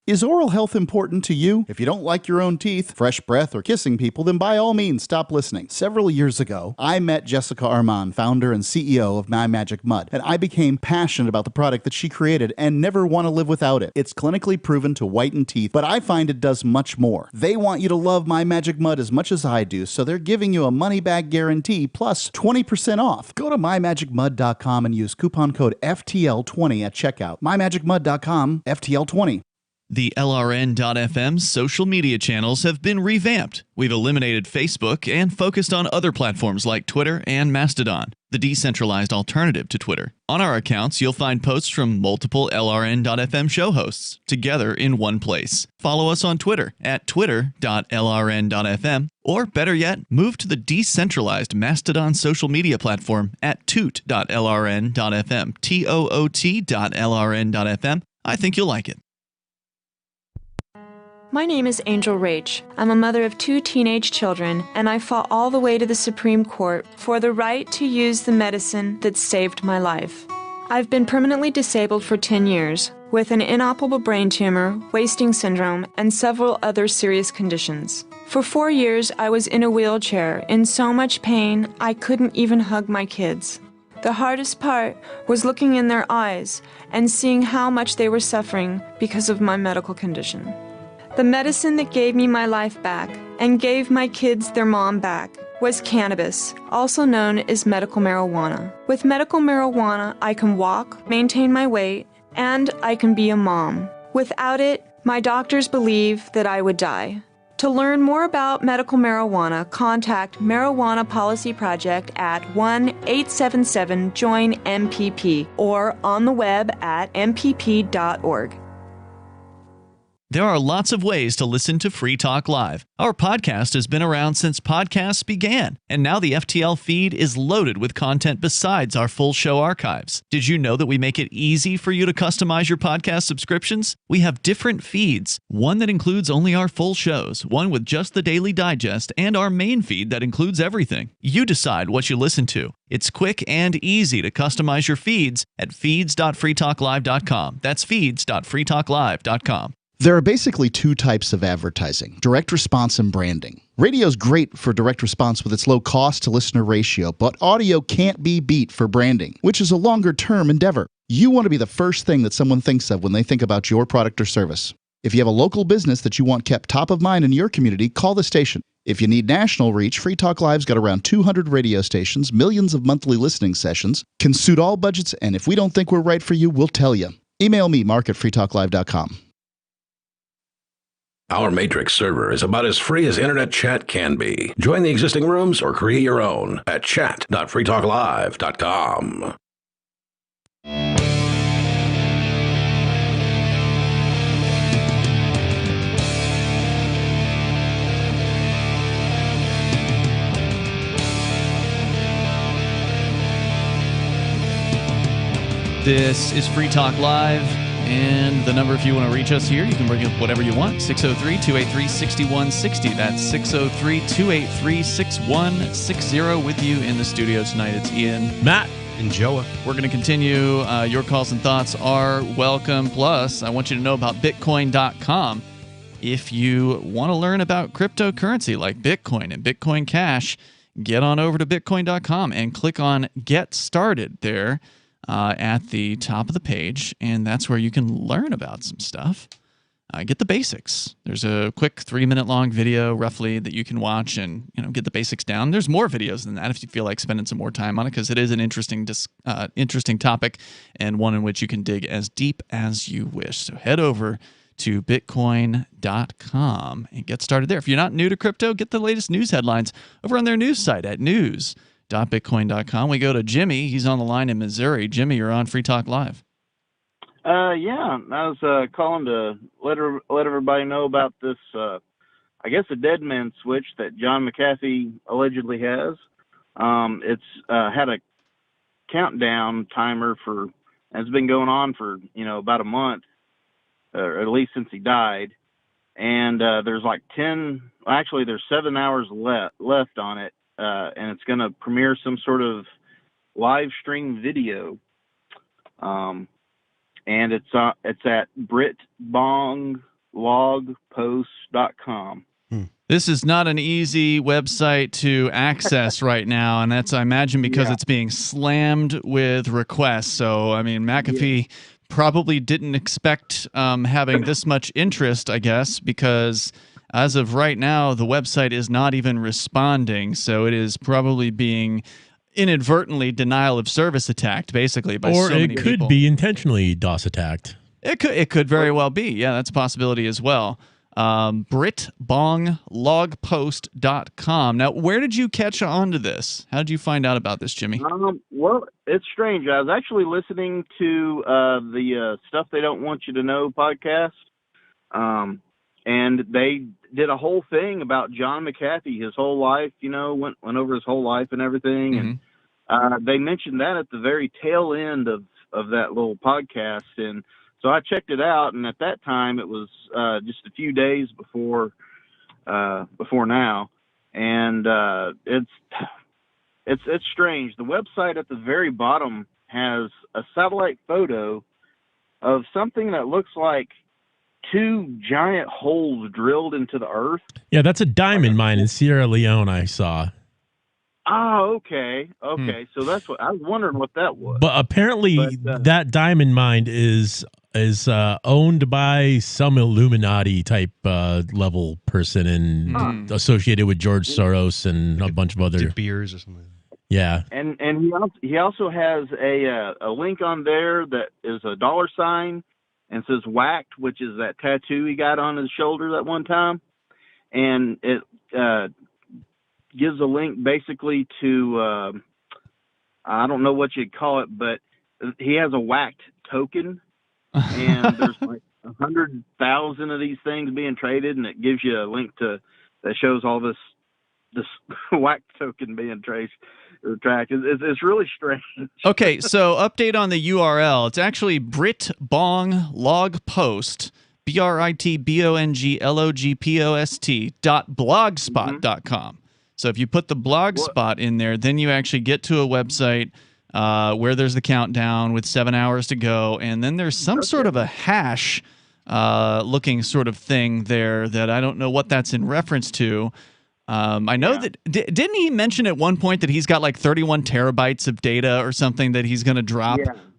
Is oral health important to you? If you don't like your own teeth, fresh breath, or kissing people, then by all means stop listening. Several years ago, I met Jessica Armand, founder and CEO of My Magic Mud, and I became passionate about the product that she created and never want to live without it. It's clinically proven to whiten teeth, but I find it does much more. They want you to love My Magic Mud as much as I do, so they're giving you a money-back guarantee plus 20% off. Go to mymagicmud.com and use coupon code FTL20 at checkout. mymagicmud.com, FTL20. The LRN.FM social media channels have been revamped. We've eliminated Facebook and focused on other platforms like Twitter and Mastodon, the decentralized alternative to Twitter. On our accounts, you'll find posts from multiple LRN.FM show hosts together in one place. Follow us on Twitter at twitter.lrn.fm, or better yet, move to the decentralized Mastodon social media platform at toot.lrn.fm, toot.lrn.fm. I think you'll like it. My name is Angel Rach. I'm a mother of 2 teenage children, and I fought all the way to the Supreme Court for the right to use the medicine that saved my life. I've been permanently disabled for 10 years, with an inoperable brain tumor, wasting syndrome, and several other serious conditions. For 4 years, I was in a wheelchair, in so much pain I couldn't even hug my kids. The hardest part was looking in their eyes and seeing how much they were suffering because of my medical condition. The medicine that gave me my life back and gave my kids their mom back was cannabis, also known as medical marijuana. With medical marijuana, I can walk, maintain my weight, and I can be a mom. Without it, my doctors believe that I would die. To learn more about medical marijuana, contact Marijuana Policy Project at 1-877-JOIN-MPP or on the web at mpp.org. There are lots of ways to listen to Free Talk Live. Our podcast has been around since podcasts began, and now the FTL feed is loaded with content besides our full show archives. Did you know that we make it easy for you to customize your podcast subscriptions? We have different feeds, one that includes only our full shows, one with just the Daily Digest, and our main feed that includes everything. You decide what you listen to. It's quick and easy to customize your feeds at feeds.freetalklive.com. That's feeds.freetalklive.com. There are basically 2 types of advertising, direct response and branding. Radio's great for direct response with its low cost to listener ratio, but audio can't be beat for branding, which is a longer-term endeavor. You want to be the first thing that someone thinks of when they think about your product or service. If you have a local business that you want kept top of mind in your community, call the station. If you need national reach, Free Talk Live's got around 200 radio stations, millions of monthly listening sessions, can suit all budgets, and if we don't think we're right for you, we'll tell you. Email me, mark@freetalklive.com. Our Matrix server is about as free as internet chat can be. Join the existing rooms or create your own at chat.freetalklive.com. This is Free Talk Live, and the number if you want to reach us here, you can bring up whatever you want, 603-283-6160. That's 603-283-6160. With you in the studio tonight, it's Ian, Matt, and Joa. We're going to continue. Your calls and thoughts are welcome. Plus, I want you to know about Bitcoin.com. If you want to learn about cryptocurrency like Bitcoin and Bitcoin Cash, get on over to Bitcoin.com and click on Get Started there. At the top of the page, and that's where you can learn about some stuff. Get the basics. There's a quick 3-minute long video roughly that you can watch and get the basics down. There's more videos than that if you feel like spending some more time on it, because it is an interesting topic and one in which you can dig as deep as you wish. So head over to bitcoin.com and get started there. If you're not new to crypto, get the latest news headlines over on their news site at news.bitcoin.com. We go to Jimmy. He's on the line in Missouri. Jimmy, you're on Free Talk Live. Yeah, I was calling to let everybody know about this, I guess, a dead man switch that John McAfee allegedly has. It's had a countdown timer and it's been going on for, about a month, or at least since he died. And there's like there's 7 hours left on it. And it's going to premiere some sort of live stream video. And it's at BritBong brit-logpost.com. This is not an easy website to access right now, and that's, I imagine, because it's being slammed with requests. So, I mean, McAfee probably didn't expect having this much interest, I guess, because as of right now, the website is not even responding. So it is probably being inadvertently denial of service attacked, basically, by so many people. Or it could be intentionally DOS attacked. It could very well be. Yeah, that's a possibility as well. BritBongLogPost.com. Now, where did you catch on to this? How did you find out about this, Jimmy? Well, it's strange. I was actually listening to the Stuff They Don't Want You to Know podcast, and they did a whole thing about John McAfee, his whole life, went over his whole life and everything. And they mentioned that at the very tail end of that little podcast. And so I checked it out, and at that time it was just a few days before now, and it's strange. The website at the very bottom has a satellite photo of something that looks like two giant holes drilled into the earth. Yeah, that's a diamond mine in Sierra Leone I saw. Oh, okay. So that's what I was wondering what that was. But apparently that diamond mine is owned by some Illuminati type level person and associated with George Soros and a bunch of other beers or something. Yeah. And he also has a link on there that is a $sign and says whacked, which is that tattoo he got on his shoulder that one time. And it gives a link basically to I don't know what you'd call it, but he has a whacked token. And there's like 100,000 of these things being traded, and it gives you a link that shows all this whack token being tracked. It's really strange. Okay, so update on the URL. It's actually BritBongLogPost, BritBongLogPost.blogspot.com. So if you put the blogspot in there, then you actually get to a website where there's the countdown with 7 hours to go, and then there's some sort of a hash looking sort of thing there that I don't know what that's in reference to. I know that didn't he mention at one point that he's got like 31 terabytes of data or something that he's going to drop?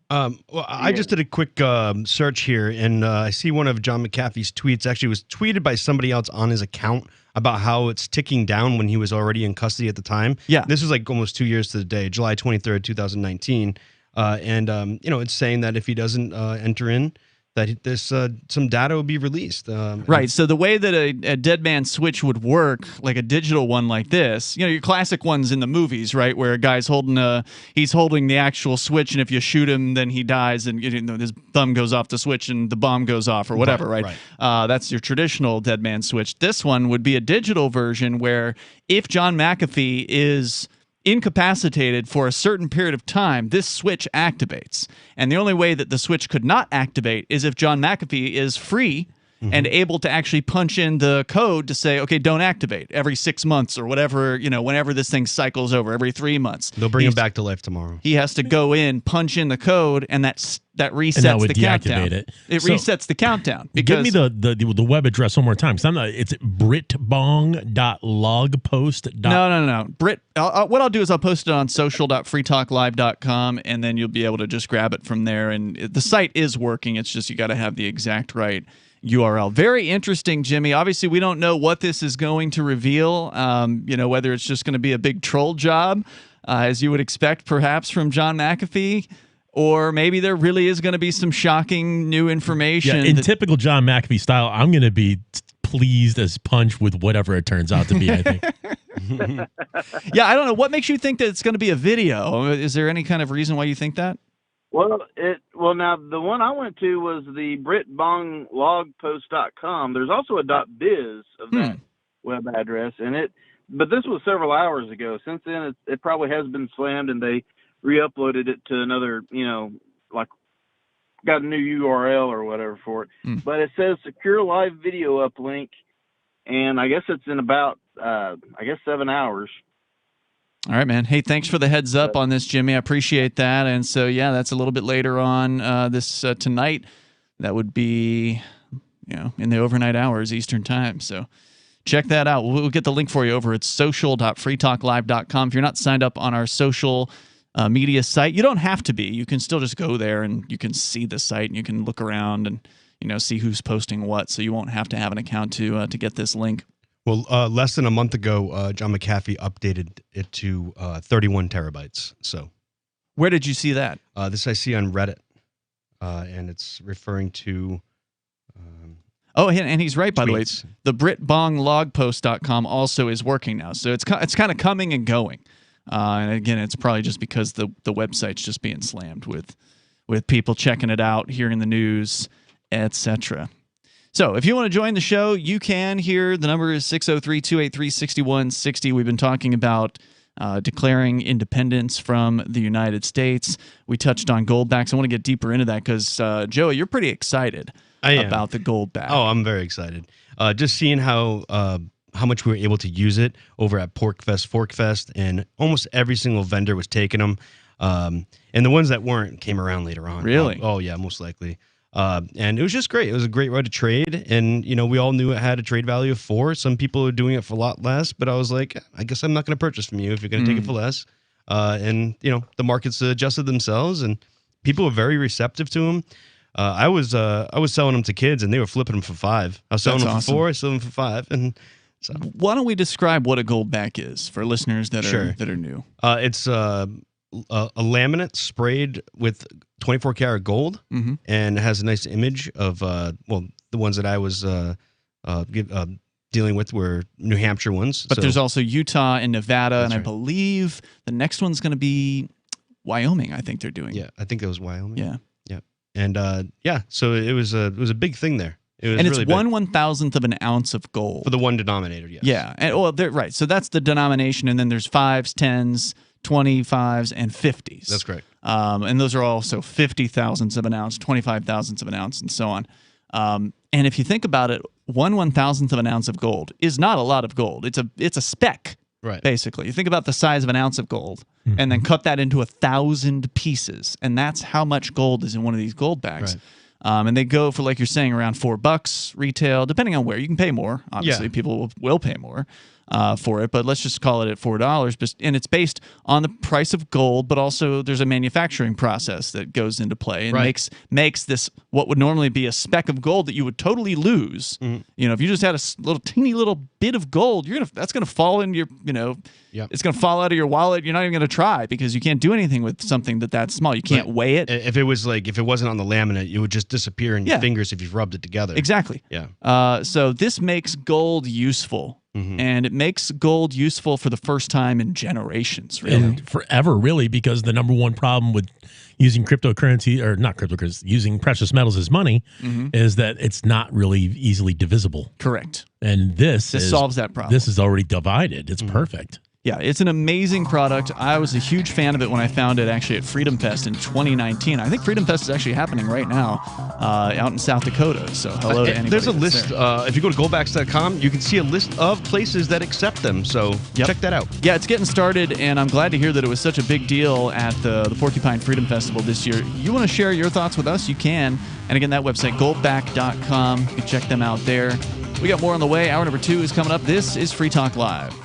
I just did a quick search here, and I see one of John McAfee's tweets actually was tweeted by somebody else on his account about how it's ticking down when he was already in custody at the time. Yeah. This was like almost 2 years to the day, July 23rd, 2019. It's saying that if he doesn't enter in, that there's some data will be released. Right. So the way that a dead man switch would work, like a digital one like this, your classic ones in the movies, right, where a guy's holding the actual switch, and if you shoot him, then he dies, and his thumb goes off the switch, and the bomb goes off, or whatever, right? That's your traditional dead man switch. This one would be a digital version where if John McAfee is incapacitated for a certain period of time, this switch activates. And the only way that the switch could not activate is if John McAfee is free and able to actually punch in the code to say, okay, don't activate every 6 months or whatever, whenever this thing cycles over, every 3 months. They'll bring him back to life tomorrow. He has to go in, punch in the code, and that resets the countdown. It resets the countdown. Give me the web address one more time. It's britbong.logpost. No. What I'll do is I'll post it on social.freetalklive.com, and then you'll be able to just grab it from there. And the site is working. It's just you got to have the exact right URL. Very interesting, Jimmy. Obviously, we don't know what this is going to reveal, whether it's just going to be a big troll job, as you would expect perhaps from John McAfee, or maybe there really is going to be some shocking new information. Yeah, in typical John McAfee style, I'm going to be pleased as punch with whatever it turns out to be, I think. Yeah, I don't know. What makes you think that it's going to be a video? Is there any kind of reason why you think that? Well, now the one I went to was the BritBongLogPost.com. There's also a .biz of that web address, but this was several hours ago. Since then, it probably has been slammed, and they re-uploaded it to another, like got a new URL or whatever for it. But it says secure live video uplink, and I guess it's in about 7 hours. All right, man. Hey, thanks for the heads up on this, Jimmy. I appreciate that. And so, yeah, that's a little bit later on this tonight. That would be in the overnight hours Eastern time. So check that out. We'll get the link for you over at social.freetalklive.com. If you're not signed up on our social media site, you don't have to be. You can still just go there and you can see the site and you can look around and see who's posting what. So you won't have to have an account to get this link. Well, less than a month ago, John McAfee updated it to 31 terabytes. So, where did you see that? This I see on Reddit, and it's referring to. And he's right, by the way. The BritBongLogPost.com also is working now, so it's kind of coming and going. And again, it's probably just because the website's just being slammed with people checking it out, hearing the news, etc. So if you want to join the show, you can. Here, the number is 603-283-6160. We've been talking about declaring independence from the United States. We touched on gold backs. I want to get deeper into that because, Joey, you're pretty excited about the gold back. Oh, I'm very excited. Just seeing how much we were able to use it over at PorkFest, ForkFest, and almost every single vendor was taking them. And the ones that weren't came around later on. Really? Oh, yeah, most likely. And it was just great. It was a great way to trade. And, we all knew it had a trade value of 4. Some people are doing it for a lot less, but I was like, I guess I'm not going to purchase from you if you're going to take it for less. And, the markets adjusted themselves and people were very receptive to them. I was selling them to kids and they were flipping them for 5. I was selling them for 4, selling them for 5. And so why don't we describe what a gold back is for listeners that are new? It's a laminate sprayed with 24 karat gold, and it has a nice image of the ones that I was dealing with were New Hampshire ones. But there's also Utah and Nevada, and I believe the next one's going to be Wyoming. I think they're doing. Yeah, I think it was Wyoming. Yeah. And so it was a big thing there. It was and really it's 1/1000th of an ounce of gold for the one denominator. Yes. Yeah, and right. So that's the denomination, and then there's 5s, 10s, 25s, and 50s. That's correct. And those are also 50 thousandths of an ounce, 25 thousandths of an ounce, and so on. And if you think about it, 1/1000th of an ounce of gold is not a lot of gold. It's a speck. Right. Basically, you think about the size of an ounce of gold and then cut that into 1,000 pieces. And that's how much gold is in one of these gold bags. Right. And they go for, like you're saying, around $4 retail, depending on where. You can pay more. Obviously, people will pay more for it. But let's just call it at $4. And it's based on the price of gold, but also there's a manufacturing process that goes into play and makes this what would normally be a speck of gold that you would totally lose. If you just had a teeny little bit of gold, that's gonna fall in your, it's gonna fall out of your wallet. You're not even gonna try because you can't do anything with something that's small. You can't weigh it. If it wasn't on the laminate, it would just disappear in your fingers if you rubbed it together. Exactly. Yeah. So this makes gold useful. And it makes gold useful for the first time in generations, really. And forever, really, because the number one problem with using cryptocurrency, or not cryptocurrency, using precious metals as money, is that it's not really easily divisible. Correct. And this solves that problem. This is already divided. It's perfect. Yeah, it's an amazing product. I was a huge fan of it when I found it actually at Freedom Fest in 2019. I think Freedom Fest is actually happening right now out in South Dakota. So hello to anybody. There's a list. If you go to goldbacks.com, you can see a list of places that accept them. So check that out. Yeah, it's getting started, and I'm glad to hear that it was such a big deal at the Porcupine Freedom Festival this year. You want to share your thoughts with us? You can. And again, that website, goldback.com. You can check them out there. We got more on the way. Hour number 2 is coming up. This is Free Talk Live.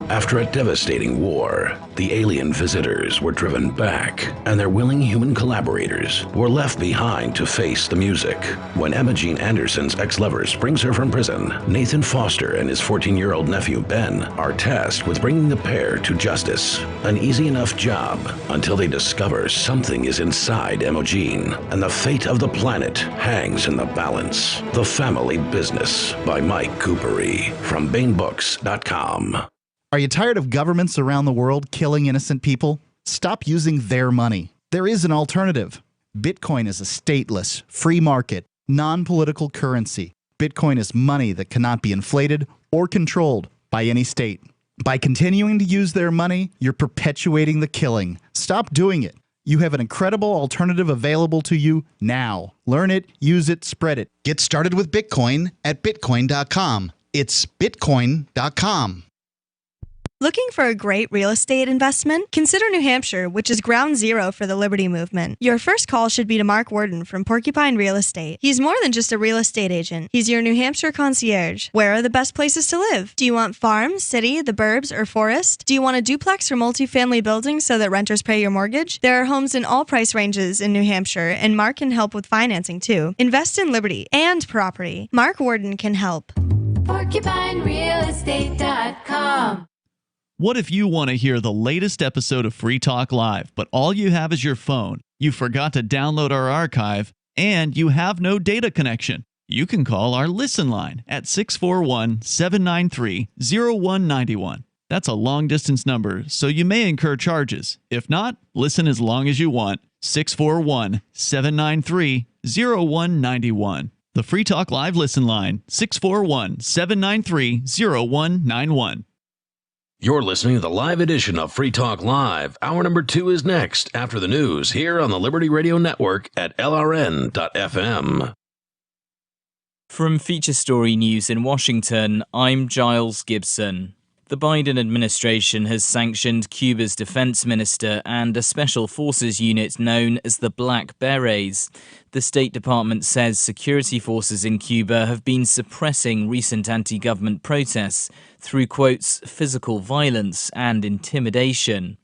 After a devastating war, the alien visitors were driven back, and their willing human collaborators were left behind to face the music. When Emma Jean Anderson's ex-lover brings her from prison, Nathan Foster and his 14-year-old nephew Ben are tasked with bringing the pair to justice. An easy enough job until they discover something is inside Emma Jean, and the fate of the planet hangs in the balance. The Family Business by Mike Coopery from BaneBooks.com. Are you tired of governments around the world killing innocent people? Stop using their money. There is an alternative. Bitcoin is a stateless, free market, non-political currency. Bitcoin is money that cannot be inflated or controlled by any state. By continuing to use their money, you're perpetuating the killing. Stop doing it. You have an incredible alternative available to you now. Learn it, use it, spread it. Get started with Bitcoin at Bitcoin.com. It's Bitcoin.com. Looking for a great real estate investment? Consider New Hampshire, which is ground zero for the Liberty Movement. Your first call should be to Mark Worden from Porcupine Real Estate. He's more than just a real estate agent. He's your New Hampshire concierge. Where are the best places to live? Do you want farm, city, the burbs, or forest? Do you want a duplex or multifamily building so that renters pay your mortgage? There are homes in all price ranges in New Hampshire, and Mark can help with financing too. Invest in Liberty and property. Mark Worden can help. PorcupineRealEstate.com. What if you want to hear the latest episode of Free Talk Live, but all you have is your phone, you forgot to download our archive, and you have no data connection? You can call our Listen line at 641-793-0191. That's a long-distance number, so you may incur charges. If not, listen as long as you want. 641-793-0191. The Free Talk Live Listen line, 641-793-0191. You're listening to the live edition of Free Talk Live. Hour number 2 is next after the news here on the Liberty Radio Network at LRN.FM. From Feature Story News in Washington, I'm Giles Gibson. The Biden administration has sanctioned Cuba's defense minister and a special forces unit known as the Black Berets. The State Department says security forces in Cuba have been suppressing recent anti-government protests through, quotes, physical violence and intimidation.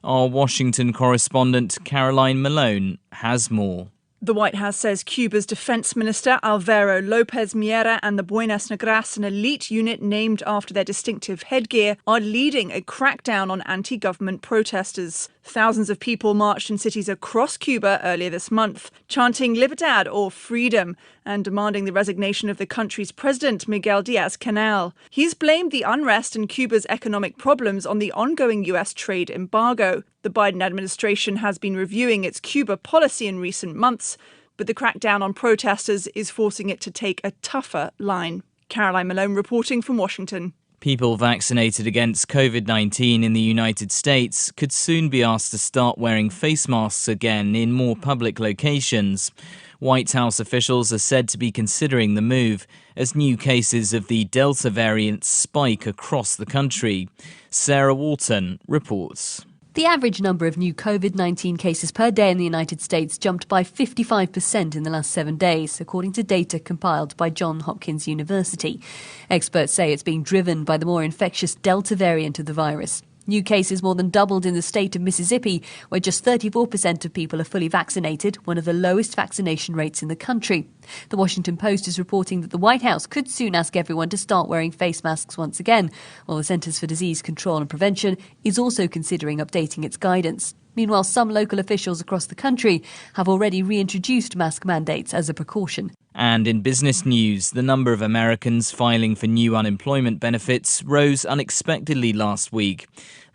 Our Washington correspondent Caroline Malone has more. The White House says Cuba's defense minister, Alvaro Lopez Miera, and the Buenas Negras, an elite unit named after their distinctive headgear, are leading a crackdown on anti-government protesters. Thousands of people marched in cities across Cuba earlier this month, chanting Libertad or freedom and demanding the resignation of the country's president, Miguel Diaz-Canel. He's blamed the unrest and Cuba's economic problems on the ongoing U.S. trade embargo. The Biden administration has been reviewing its Cuba policy in recent months, but the crackdown on protesters is forcing it to take a tougher line. Caroline Malone reporting from Washington. People vaccinated against COVID-19 in the United States could soon be asked to start wearing face masks again in more public locations. White House officials are said to be considering the move as new cases of the Delta variant spike across the country. Sarah Walton reports. The average number of new COVID-19 cases per day in the United States jumped by 55% in the last 7 days, according to data compiled by Johns Hopkins University. Experts say it's being driven by the more infectious Delta variant of the virus. New cases more than doubled in the state of Mississippi, where just 34% of people are fully vaccinated, one of the lowest vaccination rates in the country. The Washington Post is reporting that the White House could soon ask everyone to start wearing face masks once again, while the Centers for Disease Control and Prevention is also considering updating its guidance. Meanwhile, some local officials across the country have already reintroduced mask mandates as a precaution. And in business news, the number of Americans filing for new unemployment benefits rose unexpectedly last week.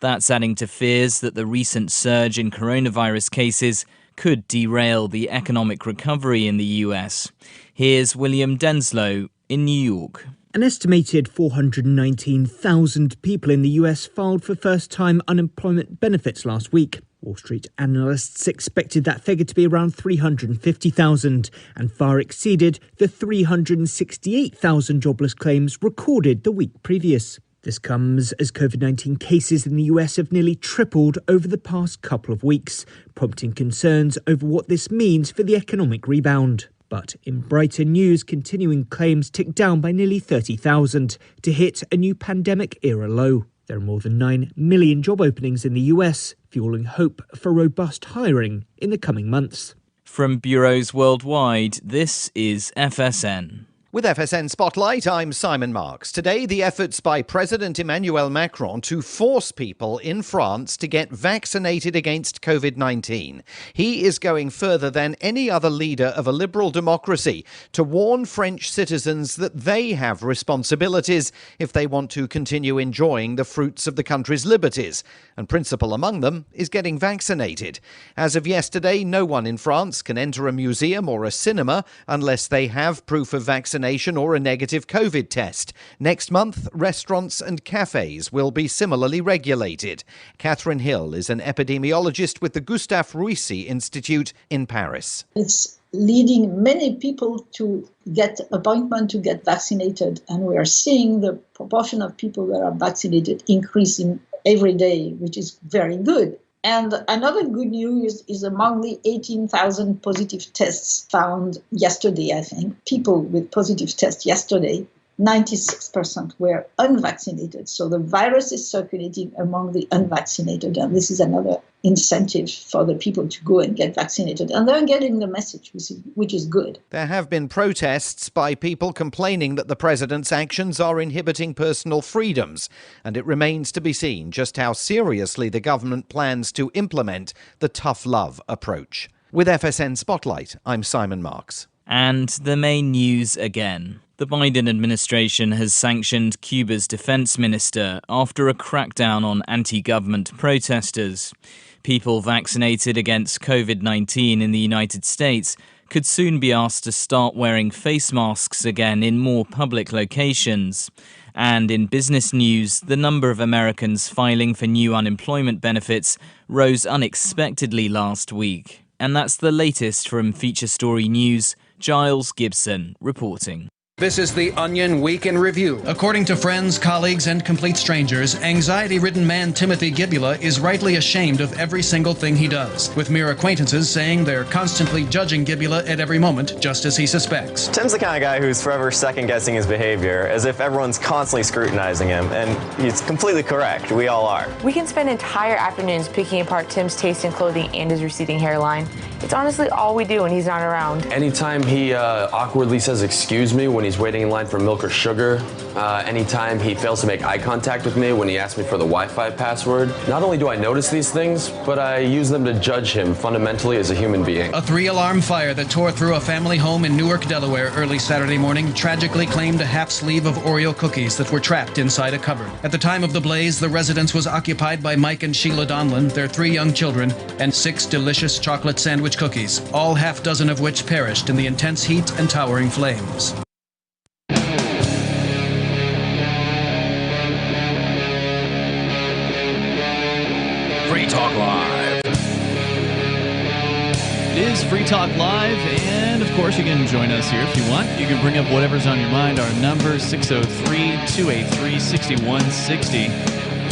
That's adding to fears that the recent surge in coronavirus cases could derail the economic recovery in the US. Here's William Denslow in New York. An estimated 419,000 people in the US filed for first-time unemployment benefits last week. Wall Street analysts expected that figure to be around 350,000 and far exceeded the 368,000 jobless claims recorded the week previous. This comes as COVID-19 cases in the US have nearly tripled over the past couple of weeks, prompting concerns over what this means for the economic rebound. But in brighter news, continuing claims ticked down by nearly 30,000 to hit a new pandemic-era low. There are more than 9 million job openings in the US, fueling hope for robust hiring in the coming months. From bureaus worldwide, this is FSN. With FSN Spotlight, I'm Simon Marks. Today, the efforts by President Emmanuel Macron to force people in France to get vaccinated against COVID-19. He is going further than any other leader of a liberal democracy to warn French citizens that they have responsibilities if they want to continue enjoying the fruits of the country's liberties. And principal among them is getting vaccinated. As of yesterday, no one in France can enter a museum or a cinema unless they have proof of vaccination or a negative COVID test. Next month, restaurants and cafes will be similarly regulated. Catherine Hill is an epidemiologist with the Gustave Roussy Institute in Paris. It's leading many people to get appointment to get vaccinated, and we are seeing the proportion of people that are vaccinated increasing every day, which is very good. And another good news is among the 18,000 positive tests found yesterday, I think, people with positive tests yesterday, 96% were unvaccinated. So the virus is circulating among the unvaccinated. And this is another incentive for the people to go and get vaccinated. And they're getting the message, which is good. There have been protests by people complaining that the president's actions are inhibiting personal freedoms. And it remains to be seen just how seriously the government plans to implement the tough love approach. With FSN Spotlight, I'm Simon Marks. And the main news again. The Biden administration has sanctioned Cuba's defense minister after a crackdown on anti-government protesters. People vaccinated against COVID-19 in the United States could soon be asked to start wearing face masks again in more public locations. And in business news, the number of Americans filing for new unemployment benefits rose unexpectedly last week. And that's the latest from Feature Story News. Giles Gibson reporting. This is the Onion Week in Review. According to friends, colleagues, and complete strangers, anxiety-ridden man Timothy Gibula is rightly ashamed of every single thing he does, with mere acquaintances saying they're constantly judging Gibula at every moment, just as he suspects. Tim's the kind of guy who's forever second-guessing his behavior, as if everyone's constantly scrutinizing him, and he's completely correct. We all are. We can spend entire afternoons picking apart Tim's taste in clothing and his receding hairline. It's honestly all we do when he's not around. Anytime he awkwardly says excuse me when he's waiting in line for milk or sugar, anytime he fails to make eye contact with me when he asks me for the Wi-Fi password. Not only do I notice these things, but I use them to judge him fundamentally as a human being. A 3-alarm fire that tore through a family home in Newark, Delaware early Saturday morning tragically claimed a half sleeve of Oreo cookies that were trapped inside a cupboard. At the time of the blaze, the residence was occupied by Mike and Sheila Donlan, their 3 young children, and 6 delicious chocolate sandwich cookies, all half dozen of which perished in the intense heat and towering flames. Free Talk Live. It is Free Talk Live, and of course you can join us here if you want. You can bring up whatever's on your mind. Our number, 603-283-6160.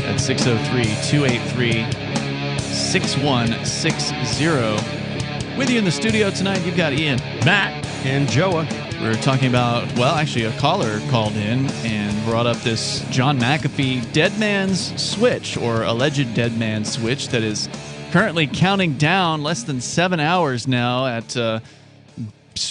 That's 603-283-6160. With you in the studio tonight, you've got Ian, Matt, and Joa. We're talking about, well, actually a caller called in and brought up this John McAfee dead man's switch, or alleged dead man's switch, that is currently counting down less than 7 hours now at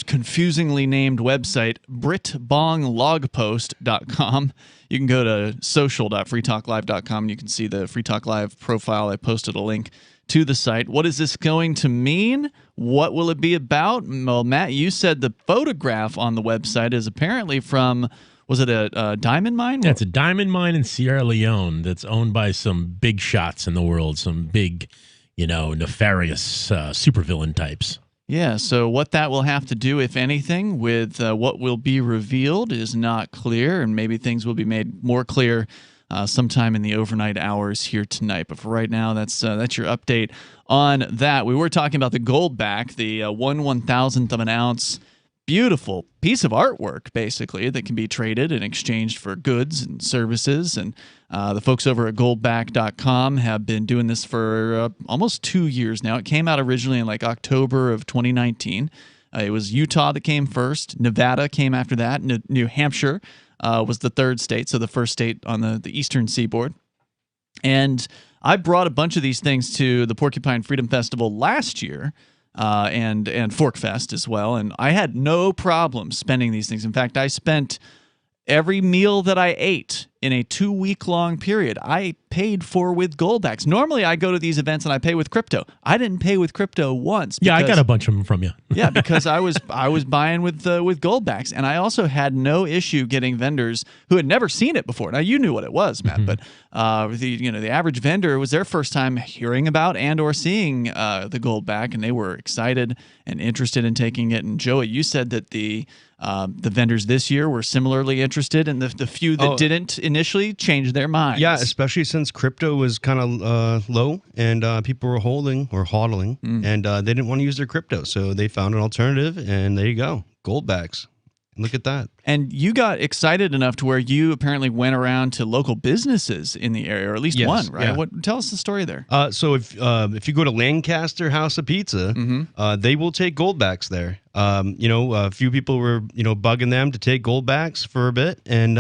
confusingly named website britbonglogpost.com. You can go to social.freetalklive.com and you can see the Free Talk Live profile. I posted a link to the site. What is this going to mean? What will it be about? Well, Matt, you said the photograph on the website is apparently from, was it a diamond mine? Yeah, it's a diamond mine in Sierra Leone that's owned by some big shots in the world, some big, nefarious supervillain types. Yeah, so what that will have to do, if anything, with what will be revealed is not clear, and maybe things will be made more clear sometime in the overnight hours here tonight. But for right now, that's your update on that. We were talking about the Goldback, the 1/1000th of an ounce, beautiful piece of artwork, basically, that can be traded and exchanged for goods and services. And the folks over at Goldback.com have been doing this for almost 2 years now. It came out originally in like October of 2019. It was Utah that came first. Nevada came after that. New Hampshire was the third state, so the first state on the eastern seaboard. And I brought a bunch of these things to the Porcupine Freedom Festival last year, and Fork Fest as well, and I had no problem spending these things. In fact, I spent every meal that I ate in a 2-week-long period, I paid for with Goldbacks. Normally, I go to these events and I pay with crypto. I didn't pay with crypto once. Yeah, I got a bunch of them from you. Yeah, because I was buying with Goldbacks, and I also had no issue getting vendors who had never seen it before. Now, you knew what it was, Matt, but the average vendor, was their first time hearing about and or seeing the Goldback, and they were excited and interested in taking it. And Joey, you said that the vendors this year were similarly interested, and the few that didn't initially changed their minds. Yeah, especially since crypto was kind of low and people were holding or hodling, and they didn't want to use their crypto. So they found an alternative, and there you go, Goldbacks. Look at that. And you got excited enough to where you apparently went around to local businesses in the area, or at least Yes, one, right? yeah. Tell us the story there. So if you go to Lancaster House of Pizza, they will take Goldbacks there. A few people were bugging them to take Goldbacks for a bit, and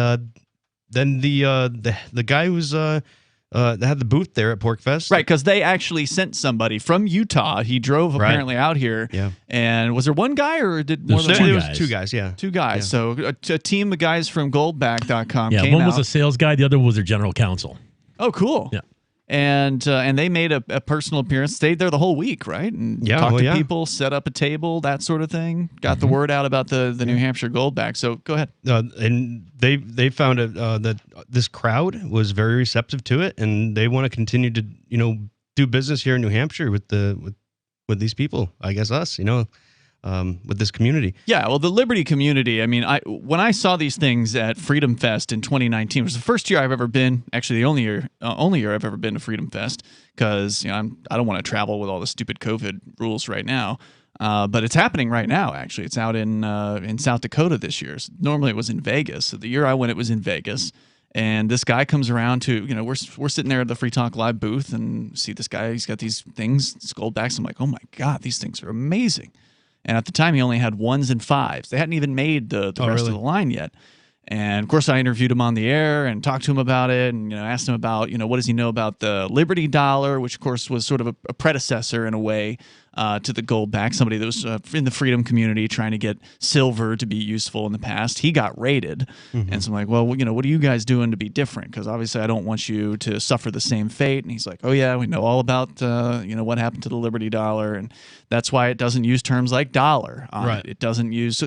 then the guy who's that had the booth there at PorkFest. Right, because they actually sent somebody from Utah. He drove apparently out here. Yeah. And was there one guy or did more than It one? was two guys, yeah. Two guys. Yeah. So a team of guys from Goldback.com Yeah, came one was out. a sales guy, the other was their general counsel. Oh, cool. Yeah. And they made a personal appearance, stayed there the whole week, right? And Yeah, talked well, to yeah. people, set up a table, that sort of thing. Got the word out about the New Hampshire Goldback. So go ahead. And they found that this crowd was very receptive to it, and they want to continue to do business here in New Hampshire with these people. I guess us, with this community. Yeah, well, the Liberty community. I mean, when I saw these things at Freedom Fest in 2019, it was the first year I've ever been. Actually, the only year I've ever been to Freedom Fest, because I don't want to travel with all the stupid COVID rules right now. But it's happening right now. Actually, it's out in South Dakota this year. Normally, it was in Vegas. So the year I went, it was in Vegas. And this guy comes around to, we're sitting there at the Free Talk Live booth and see this guy. He's got these things, these Goldbacks. I'm like, oh my God, these things are amazing. And at the time, he only had 1s and 5s. They hadn't even made the rest of the line yet. And of course, I interviewed him on the air and talked to him about it, and asked him about what does he know about the Liberty Dollar, which of course was sort of a predecessor in a way to the Goldback. Somebody that was in the freedom community trying to get silver to be useful in the past. He got raided, and so I'm like, well, what are you guys doing to be different? Because obviously, I don't want you to suffer the same fate. And he's like, oh yeah, we know all about what happened to the Liberty Dollar, and that's why it doesn't use terms like dollar. Right. It doesn't use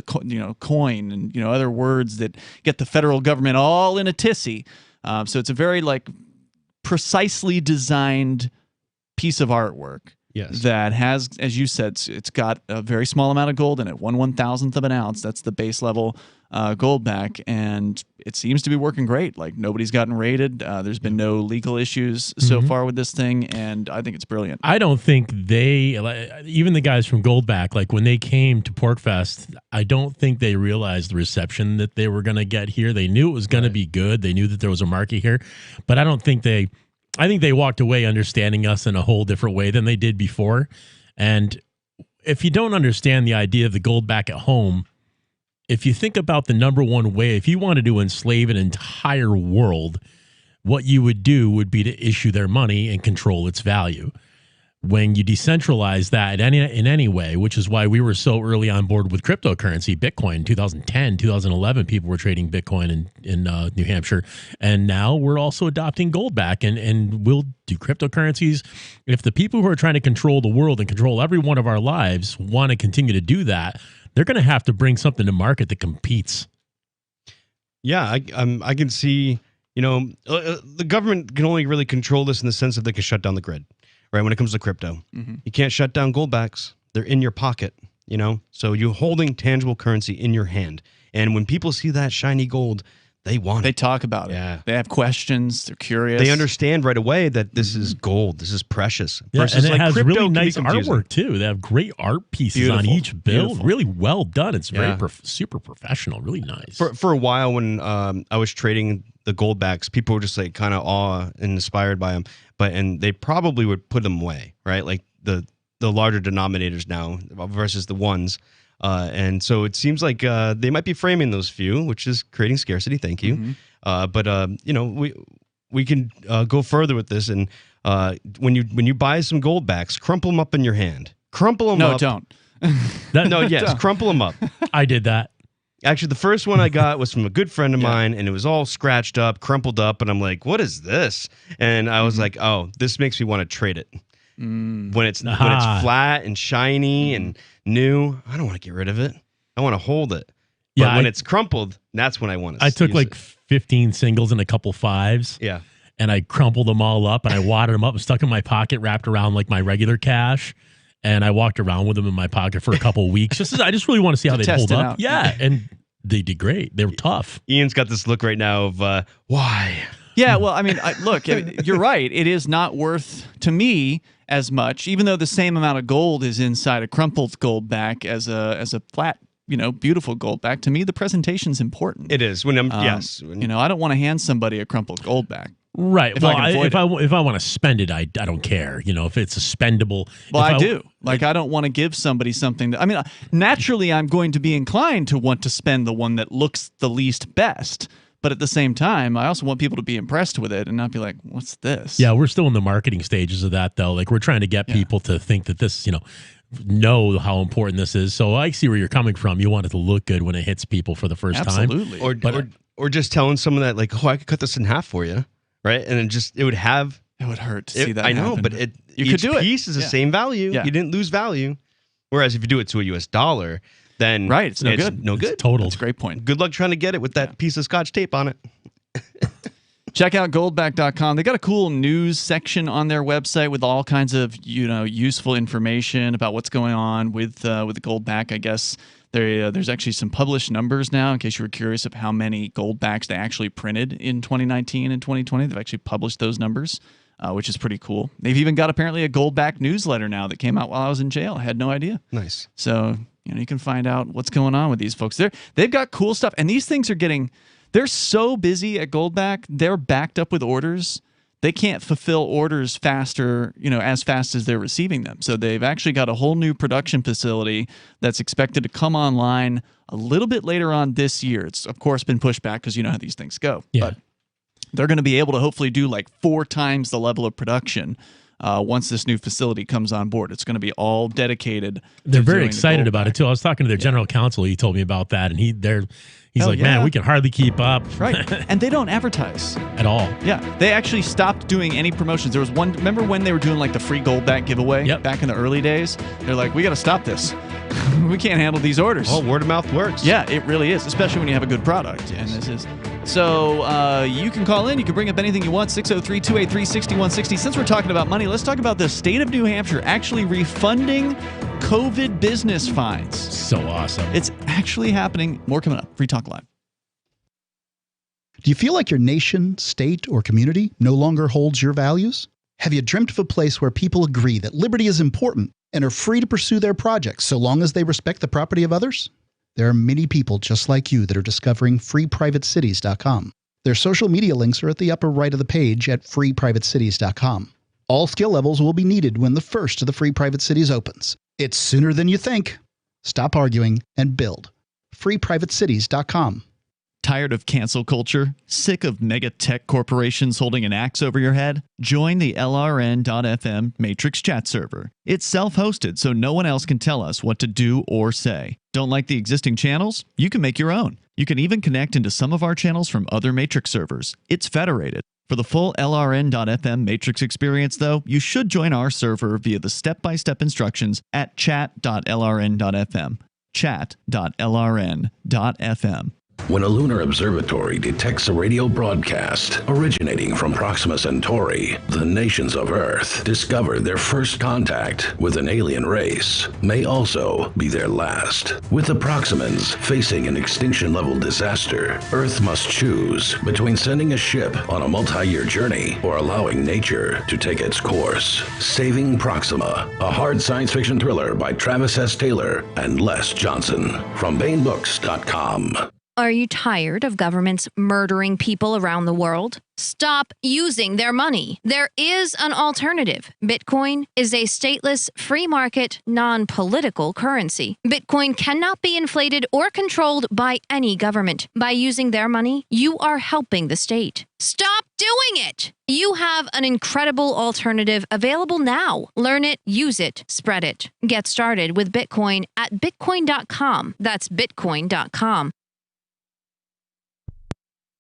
coin and other words that get the federal government all in a tizzy. So it's a very precisely designed piece of artwork. Yes. That has, as you said, it's got a very small amount of gold in it, 1/1000th of an ounce. That's the base level Goldback, and it seems to be working great. Like, nobody's gotten raided. There's been no legal issues so far with this thing, and I think it's brilliant. I don't think even the guys from Goldback, like when they came to PorkFest, I don't think they realized the reception that they were going to get here. They knew it was going to be good. They knew that there was a market here, but I think they walked away understanding us in a whole different way than they did before. And if you don't understand the idea of the Goldback at home, if you think about the number one way, if you wanted to enslave an entire world, what you would do would be to issue their money and control its value. When you decentralize that in any way, which is why we were so early on board with cryptocurrency, Bitcoin, 2010, 2011, people were trading Bitcoin in New Hampshire. And now we're also adopting Goldback, and we'll do cryptocurrencies. If the people who are trying to control the world and control every one of our lives want to continue to do that, they're going to have to bring something to market that competes. Yeah, I can see, the government can only really control this in the sense that they can shut down the grid. Right, when it comes to crypto, you can't shut down Goldbacks. They're in your pocket, So you're holding tangible currency in your hand, and when people see that shiny gold, they want it. They talk about it. Yeah, they have questions. They're curious. They understand right away that this is gold. This is precious. Yeah, Versus and it has crypto really can be nice confusing. artwork too. They have great art pieces on Beautiful. each bill. Beautiful. Really well done. It's very Yeah. super professional. Really nice. For a while, when I was trading the Goldbacks, people were just kind of awe and inspired by them, and they probably would put them away, right? Like the larger denominators now versus the ones, and so it seems like they might be framing those few, which is creating scarcity. Thank you, but we can go further with this, and when you buy some Goldbacks, crumple them up in your hand. Crumple them up. No, don't. Yes, crumple them up. I did that. Actually, the first one I got was from a good friend of mine, and it was all scratched up, crumpled up, and I'm like, what is this? And I was like, oh, this makes me want to trade it. When it's flat and shiny and new, I don't want to get rid of it. I want to hold it. But when it's crumpled, that's when I want to I took use like it. 15 singles and a couple fives. Yeah. And I crumpled them all up and I wadded them up and stuck in my pocket, wrapped around like my regular cash. And I walked around with them in my pocket for a couple of weeks. I just really want to see how they hold up. out. Yeah. And they did great. They were tough. Ian's got this look right now of why? Yeah, well, I mean, look, you're right. It is not worth, to me, as much, even though the same amount of gold is inside a crumpled Goldback as a flat beautiful Goldback. To me, the presentation's important. It is. When I'm I don't want to hand somebody a crumpled Goldback. Right. If Well, I can avoid if I want to spend it, I don't care. If it's a spendable. Well, I do. I don't want to give somebody something that, naturally, I'm going to be inclined to want to spend the one that looks the least best. But at the same time, I also want people to be impressed with it and not be like, what's this? Yeah, we're still in the marketing stages of that, though. Like, we're trying to get people to think that this, know how important this is. So I see where you're coming from. You want it to look good when it hits people for the first time. Absolutely. Or just telling someone that, like, I could cut this in half for you. Right, and it would have. It would hurt to see that. I know, happen. but you could do it. Piece is the same value. Yeah. You didn't lose value. Whereas if you do it to a US dollar, then it's no good. No good. Total. That's a great point. Good luck trying to get it with that piece of Scotch tape on it. Check out goldback.com. They got a cool news section on their website with all kinds of useful information about what's going on with the Goldback. I guess there's actually some published numbers now, in case you were curious of how many Goldbacks they actually printed in 2019 and 2020. They've actually published those numbers, which is pretty cool. They've even got apparently a Goldback newsletter now that came out while I was in jail. I had no idea. Nice. So you can find out what's going on with these folks. They've got cool stuff, and these things are getting. They're so busy at Goldback. They're backed up with orders. They can't fulfill orders faster, as fast as they're receiving them. So they've actually got a whole new production facility that's expected to come online a little bit later on this year. It's, of course, been pushed back because you know how these things go. Yeah. But they're going to be able to hopefully do like 4 times the level of production once this new facility comes on board. It's going to be all dedicated. They're very excited about it, too. I was talking to their general counsel. He told me about that, and he's like, man, we can hardly keep up. Right. And they don't advertise at all. Yeah. They actually stopped doing any promotions. There was one, remember when they were doing like the free Goldback giveaway back in the early days? They're like, we got to stop this. We can't handle these orders. Oh, word of mouth works. Yeah, it really is, especially when you have a good product. And this is. So you can call in. You can bring up anything you want, 603-283-6160. Since we're talking about money, let's talk about the state of New Hampshire actually refunding COVID business fines. So awesome. It's actually happening. More coming up. Free Talk Live. Do you feel like your nation, state, or community no longer holds your values? Have you dreamt of a place where people agree that liberty is important and are free to pursue their projects so long as they respect the property of others? There are many people just like you that are discovering freeprivatecities.com. Their social media links are at the upper right of the page at freeprivatecities.com. All skill levels will be needed when the first of the Free Private Cities opens. It's sooner than you think. Stop arguing and build. freeprivatecities.com. Tired of cancel culture? Sick of mega tech corporations holding an axe over your head? Join the LRN.FM Matrix chat server. It's self-hosted, so no one else can tell us what to do or say. Don't like the existing channels? You can make your own. You can even connect into some of our channels from other Matrix servers. It's federated. For the full LRN.FM Matrix experience, though, you should join our server via the step-by-step instructions at chat.lrn.fm. Chat.lrn.fm. When a lunar observatory detects a radio broadcast originating from Proxima Centauri, the nations of Earth discover their first contact with an alien race may also be their last. With the Proximans facing an extinction-level disaster, Earth must choose between sending a ship on a multi-year journey or allowing nature to take its course. Saving Proxima, a hard science fiction thriller by Travis S. Taylor and Les Johnson from BaneBooks.com. Are you tired of governments murdering people around the world? Stop using their money. There is an alternative. Bitcoin is a stateless, free market, non-political currency. Bitcoin cannot be inflated or controlled by any government. By using their money, you are helping the state. Stop doing it! You have an incredible alternative available now. Learn it, use it, spread it. Get started with Bitcoin at bitcoin.com. That's bitcoin.com.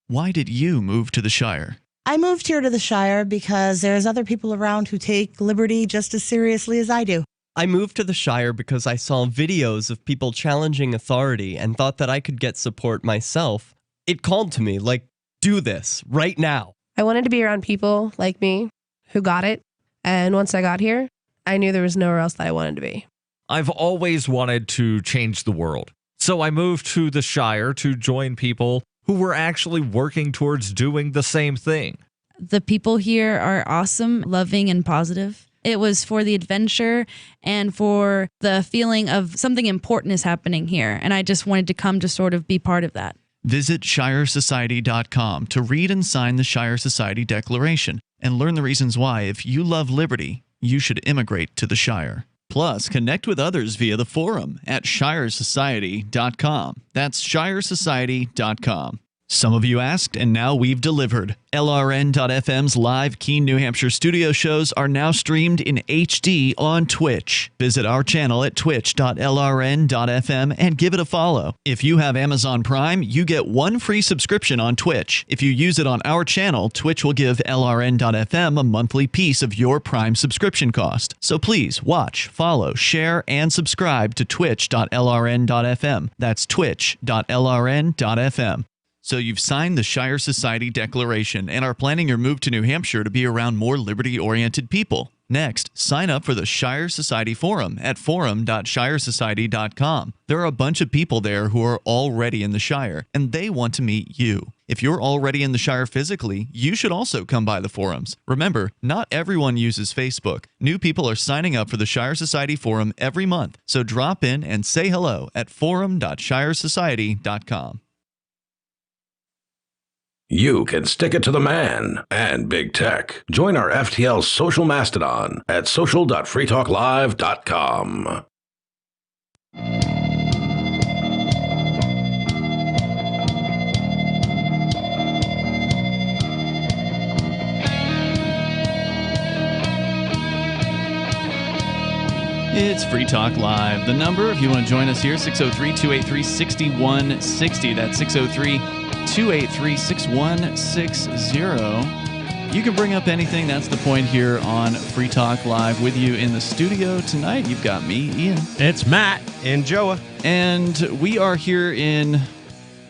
Why did you move to the Shire? I moved here to the Shire because there's other people around who take liberty just as seriously as I do. I moved to the Shire because I saw videos of people challenging authority and thought that I could get support myself. It called to me, like, do this, right now. I wanted to be around people like me who got it, and once I got here, I knew there was nowhere else that I wanted to be. I've always wanted to change the world, so I moved to the Shire to join people who were actually working towards doing the same thing. The people here are awesome, loving, and positive. It was for the adventure and for the feeling of something important is happening here. And I just wanted to come to sort of be part of that. Visit ShireSociety.com to read and sign the Shire Society Declaration and learn the reasons why, if you love liberty, you should immigrate to the Shire. Plus, connect with others via the forum at ShireSociety.com. That's ShireSociety.com. Some of you asked, and now we've delivered. LRN.FM's live Keene, New Hampshire studio shows are now streamed in HD on Twitch. Visit our channel at twitch.lrn.fm and give it a follow. If you have Amazon Prime, you get 1 free subscription on Twitch. If you use it on our channel, Twitch will give LRN.FM a monthly piece of your Prime subscription cost. So please watch, follow, share, and subscribe to twitch.lrn.fm. That's twitch.lrn.fm. So you've signed the Shire Society Declaration and are planning your move to New Hampshire to be around more liberty-oriented people. Next, sign up for the Shire Society Forum at forum.shiresociety.com. There are a bunch of people there who are already in the Shire, and they want to meet you. If you're already in the Shire physically, you should also come by the forums. Remember, not everyone uses Facebook. New people are signing up for the Shire Society Forum every month, so drop in and say hello at forum.shiresociety.com. You can stick it to the man and big tech. Join our FTL social mastodon at social.freetalklive.com. It's Free Talk Live. The number, if you want to join us here, 603-283-6160. That's 603-283-6160. You can bring up anything. That's the point here on Free Talk Live. With you in the studio tonight, you've got me, Ian. It's Matt. And Joa. And we are here in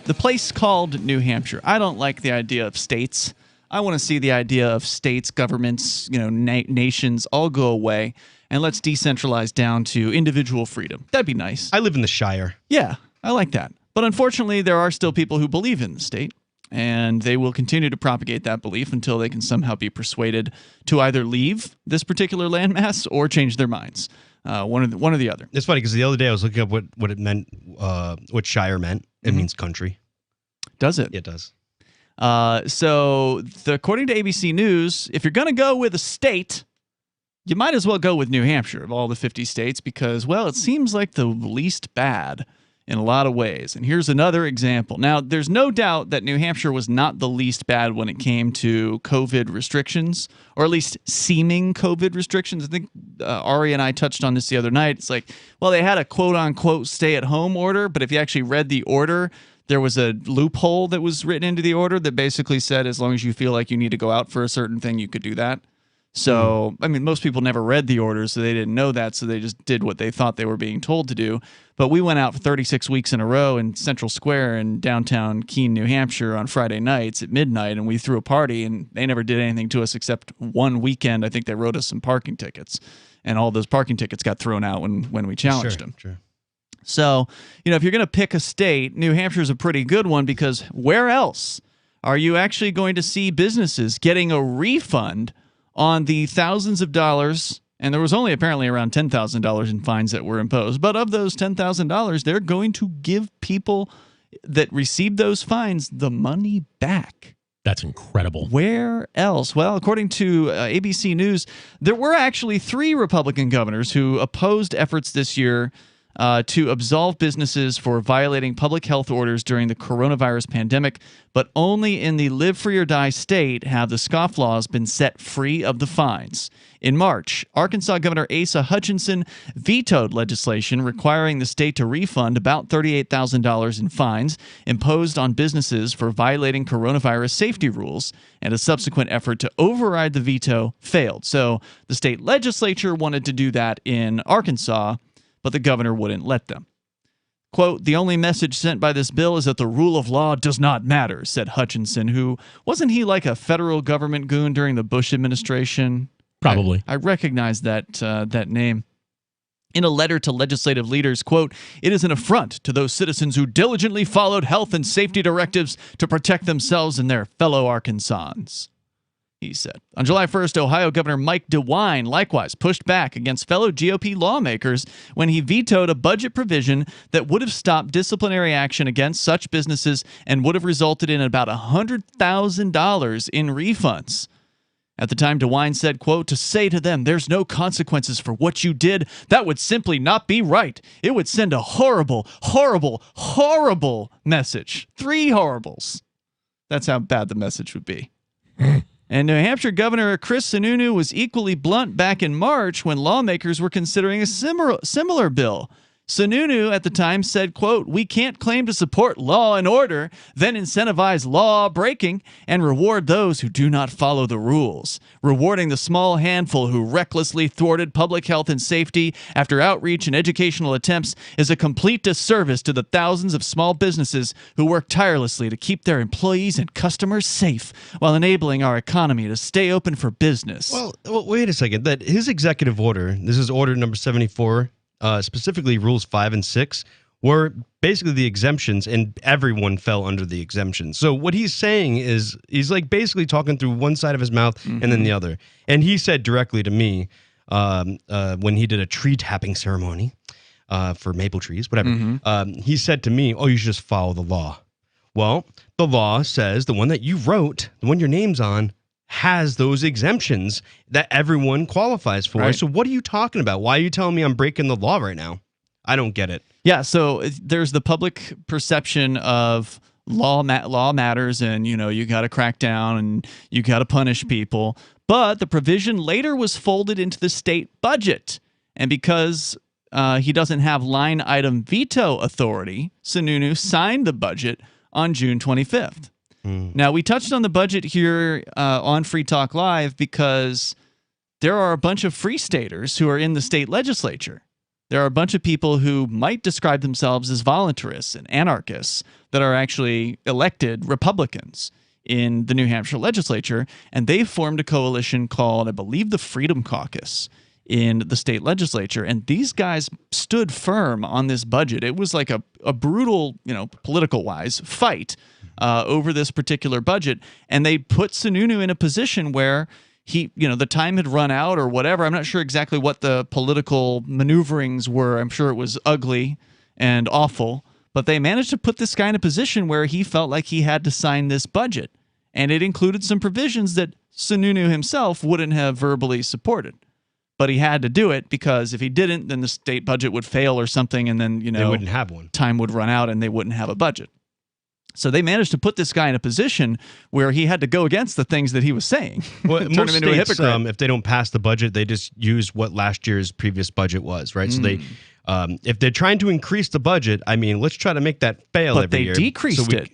the place called New Hampshire. I don't like the idea of states. I want to see the idea of states, governments, nations all go away. And let's decentralize down to individual freedom. That'd be nice. I live in the Shire. Yeah, I like that. But unfortunately, there are still people who believe in the state, and they will continue to propagate that belief until they can somehow be persuaded to either leave this particular landmass or change their minds. One or the other. It's funny because the other day I was looking up what it meant, what Shire meant. It means country. Does it? Yeah, it does. According to ABC News, if you're going to go with a state, you might as well go with New Hampshire of all the 50 states because, well, it seems like the least bad in a lot of ways. And here's another example. Now, there's no doubt that New Hampshire was not the least bad when it came to COVID restrictions, or at least seeming COVID restrictions. I think Ari and I touched on this the other night. It's like, well, they had a quote-unquote stay-at-home order, but if you actually read the order, there was a loophole that was written into the order that basically said as long as you feel like you need to go out for a certain thing, you could do that. So, I mean, most people never read the order, so they didn't know that, so they just did what they thought they were being told to do. But we went out for 36 weeks in a row in Central Square in downtown Keene, New Hampshire on Friday nights at midnight, and we threw a party, and they never did anything to us except one weekend. I think they wrote us some parking tickets, and all those parking tickets got thrown out when we challenged them. Sure. So, if you're going to pick a state, New Hampshire is a pretty good one because where else are you actually going to see businesses getting a refund on the thousands of dollars, and there was only apparently around $10,000 in fines that were imposed. But of those $10,000, they're going to give people that received those fines the money back. That's incredible. Where else? Well, according to ABC News, there were actually 3 Republican governors who opposed efforts this year to absolve businesses for violating public health orders during the coronavirus pandemic, but only in the live free or die state have the scofflaws been set free of the fines. In March, Arkansas Governor Asa Hutchinson vetoed legislation requiring the state to refund about $38,000 in fines imposed on businesses for violating coronavirus safety rules, and a subsequent effort to override the veto failed. So the state legislature wanted to do that in Arkansas, but the governor wouldn't let them. Quote, "The only message sent by this bill is that the rule of law does not matter," said Hutchinson, who, wasn't he like a federal government goon during the Bush administration? Probably. I recognize that name. In a letter to legislative leaders, quote, "It is an affront to those citizens who diligently followed health and safety directives to protect themselves and their fellow Arkansans." he said. On July 1st, Ohio Governor Mike DeWine likewise pushed back against fellow GOP lawmakers when he vetoed a budget provision that would have stopped disciplinary action against such businesses and would have resulted in about $100,000 in refunds. At the time, DeWine said, quote, "To say to them there's no consequences for what you did, that would simply not be right. It would send a horrible, horrible, horrible message. 3 horribles." That's how bad the message would be. And New Hampshire Governor Chris Sununu was equally blunt back in March when lawmakers were considering a similar bill. Sununu at the time said, quote, "We can't claim to support law and order, then incentivize law breaking and reward those who do not follow the rules. Rewarding the small handful who recklessly thwarted public health and safety after outreach and educational attempts is a complete disservice to the thousands of small businesses who work tirelessly to keep their employees and customers safe while enabling our economy to stay open for business." Well, wait a second. That his executive order, this is order number 74, specifically rules 5 and 6, were basically the exemptions, and everyone fell under the exemptions. So what he's saying is he's like basically talking through one side of his mouth and then the other. And he said directly to me when he did a tree tapping ceremony for maple trees, whatever, he said to me, "Oh, you should just follow the law." Well, the law says the one that you wrote, the one your name's on, has those exemptions that everyone qualifies for. Right. So what are you talking about? Why are you telling me I'm breaking the law right now? I don't get it. Yeah, so there's the public perception of law matters, and you got to crack down and you got to punish people. But the provision later was folded into the state budget, and because he doesn't have line item veto authority, Sununu signed the budget on June 25th. Now, we touched on the budget here on Free Talk Live because there are a bunch of free staters who are in the state legislature. There are a bunch of people who might describe themselves as voluntarists and anarchists that are actually elected Republicans in the New Hampshire legislature, and they've formed a coalition called, I believe, the Freedom Caucus in the state legislature, and these guys stood firm on this budget. It was like a brutal, political-wise fight over this particular budget, and they put Sununu in a position where he, the time had run out or whatever. I'm not sure exactly what the political maneuverings were. I'm sure it was ugly and awful, but they managed to put this guy in a position where he felt like he had to sign this budget, and it included some provisions that Sununu himself wouldn't have verbally supported. But he had to do it because if he didn't, then the state budget would fail or something, and then they wouldn't have one. Time would run out, and they wouldn't have a budget. So they managed to put this guy in a position where he had to go against the things that he was saying. Well, turn most him into a states, hypocrite. if they don't pass the budget, they just use what last year's previous budget was, right? So they, if they're trying to increase the budget, I mean, let's try to make that fail But every they year. decreased it.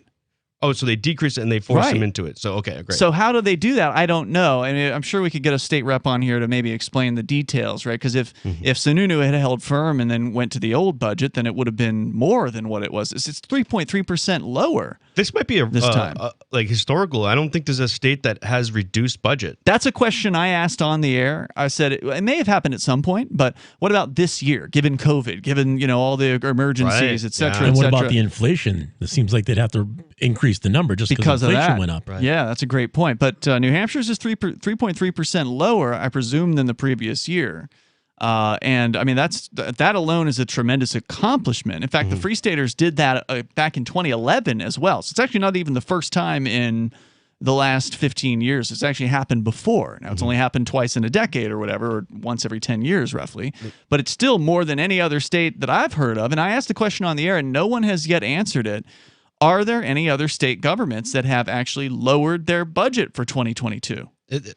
Oh, so they decreased it and they forced Right. him into it. So, okay, great. So how do they do that? I don't know. I mean, I'm sure we could get a state rep on here to maybe explain the details, right? Because if Sununu had held firm and then went to the old budget, then it would have been more than what it was. It's 3.3% lower. This might be this time. like historical. I don't think there's a state that has reduced budget. That's a question I asked on the air. I said it may have happened at some point, but what about this year, given COVID, given all the emergencies, et cetera, And et what cetera? about the inflation? It seems like they'd have to increase the number just because of inflation that. went up. Yeah, that's a great point. But New Hampshire's is 3.3% lower, I presume, than the previous year. And I mean, that alone is a tremendous accomplishment. In fact, the Free Staters did that back in 2011 as well. So it's actually not even the first time in the last 15 years. It's actually happened before. Now, it's only happened twice in a decade or whatever, or once every 10 years roughly. But it's still more than any other state that I've heard of. And I asked the question on the air, and no one has yet answered it. Are there any other state governments that have actually lowered their budget for 2022? This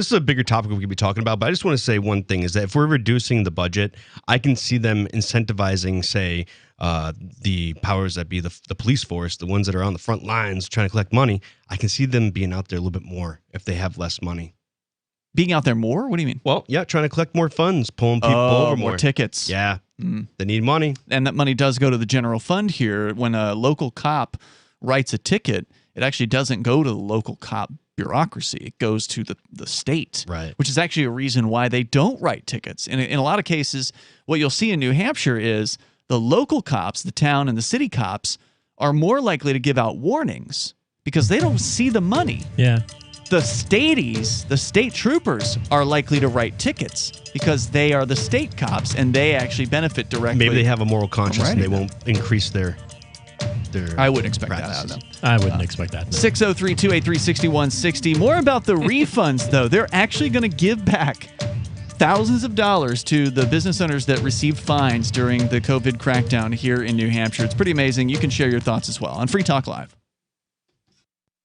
is a bigger topic we could be talking about, but I just want to say one thing is that if we're reducing the budget, I can see them incentivizing, say, the powers that be, the police force, the ones that are on the front lines trying to collect money. I can see them being out there a little bit more if they have less money. Being out there more? What do you mean? Well, yeah, trying to collect more funds, pulling people over more tickets. Yeah. They need money. And that money does go to the general fund here. When a local cop writes a ticket, it actually doesn't go to the local cop bureaucracy. It goes to the state, right? Which is actually a reason why they don't write tickets. And in a lot of cases, what you'll see in New Hampshire is the local cops, the town and the city cops, are more likely to give out warnings because they don't see the money. Yeah. the stateies, the state troopers, are likely to write tickets because they are the state cops and they actually benefit directly. Maybe they have a moral conscience and they writing won't increase their I wouldn't expect that out of them. I wouldn't expect that. 603-283-6160. More about the refunds, though. They're actually going to give back thousands of dollars to the business owners that received fines during the COVID crackdown here in New Hampshire. It's pretty amazing. You can share your thoughts as well on Free Talk Live.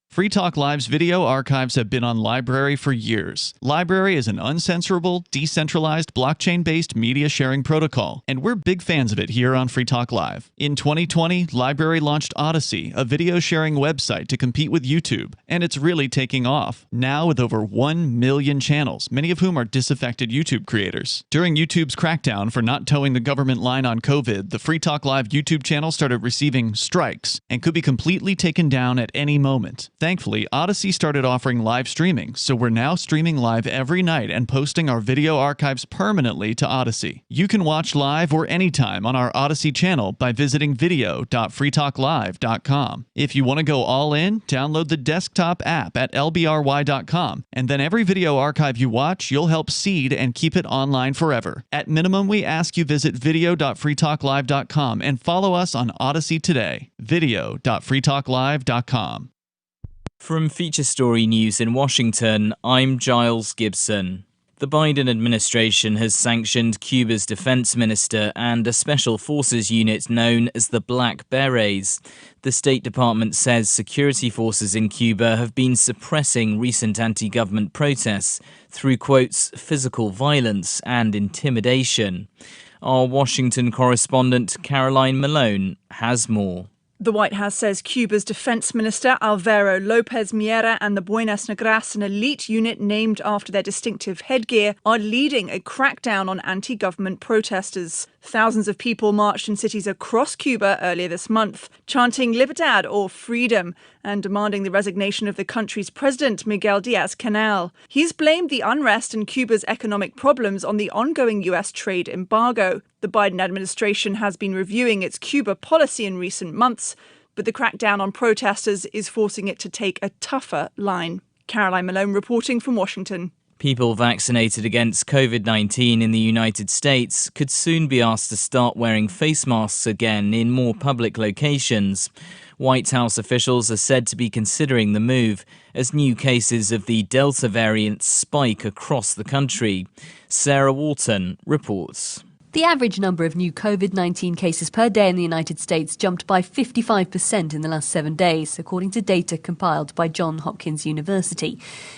Free Talk Live's video archives have been on LBRY for years. LBRY is an uncensorable, decentralized, blockchain-based media sharing protocol, and we're big fans of it here on Free Talk Live. In 2020, LBRY launched Odysee, a video sharing website to compete with YouTube, and it's really taking off. Now with over 1 million channels, many of whom are disaffected YouTube creators. During YouTube's crackdown for not towing the government line on COVID, the Free Talk Live YouTube channel started receiving strikes and could be completely taken down at any moment. Thankfully, Odysee started offering live streaming, so we're now streaming live every night and posting our video archives permanently to Odysee. You can watch live or anytime on our Odysee channel by visiting video.freetalklive.com. If you want to go all in, download the desktop app at lbry.com, and then every video archive you watch, you'll help seed and keep it online forever. At minimum, we ask you visit video.freetalklive.com and follow us on Odysee today. video.freetalklive.com. From Feature Story News in Washington, I'm Giles Gibson. The Biden administration has sanctioned Cuba's defense minister and a special forces unit known as the Black Berets. The State Department says security forces in Cuba have been suppressing recent anti-government protests through, quotes, physical violence and intimidation. Our Washington correspondent Caroline Malone has more. The White House says Cuba's defense minister, Alvaro Lopez Miera, and the Buenas Negras, an elite unit named after their distinctive headgear, are leading a crackdown on anti-government protesters. Thousands of people marched in cities across Cuba earlier this month, chanting Libertad or freedom, and demanding the resignation of the country's president, Miguel Diaz-Canel. He's blamed the unrest and Cuba's economic problems on the ongoing U.S. trade embargo. The Biden administration has been reviewing its Cuba policy in recent months, but the crackdown on protesters is forcing it to take a tougher line. Caroline Malone reporting from Washington. People vaccinated against COVID-19 in the United States could soon be asked to start wearing face masks again in more public locations. White House officials are said to be considering the move as new cases of the Delta variant spike across the country. Sarah Walton reports. The average number of new COVID-19 cases per day in the United States jumped by 55% in the last 7 days, according to data compiled by Johns Hopkins University.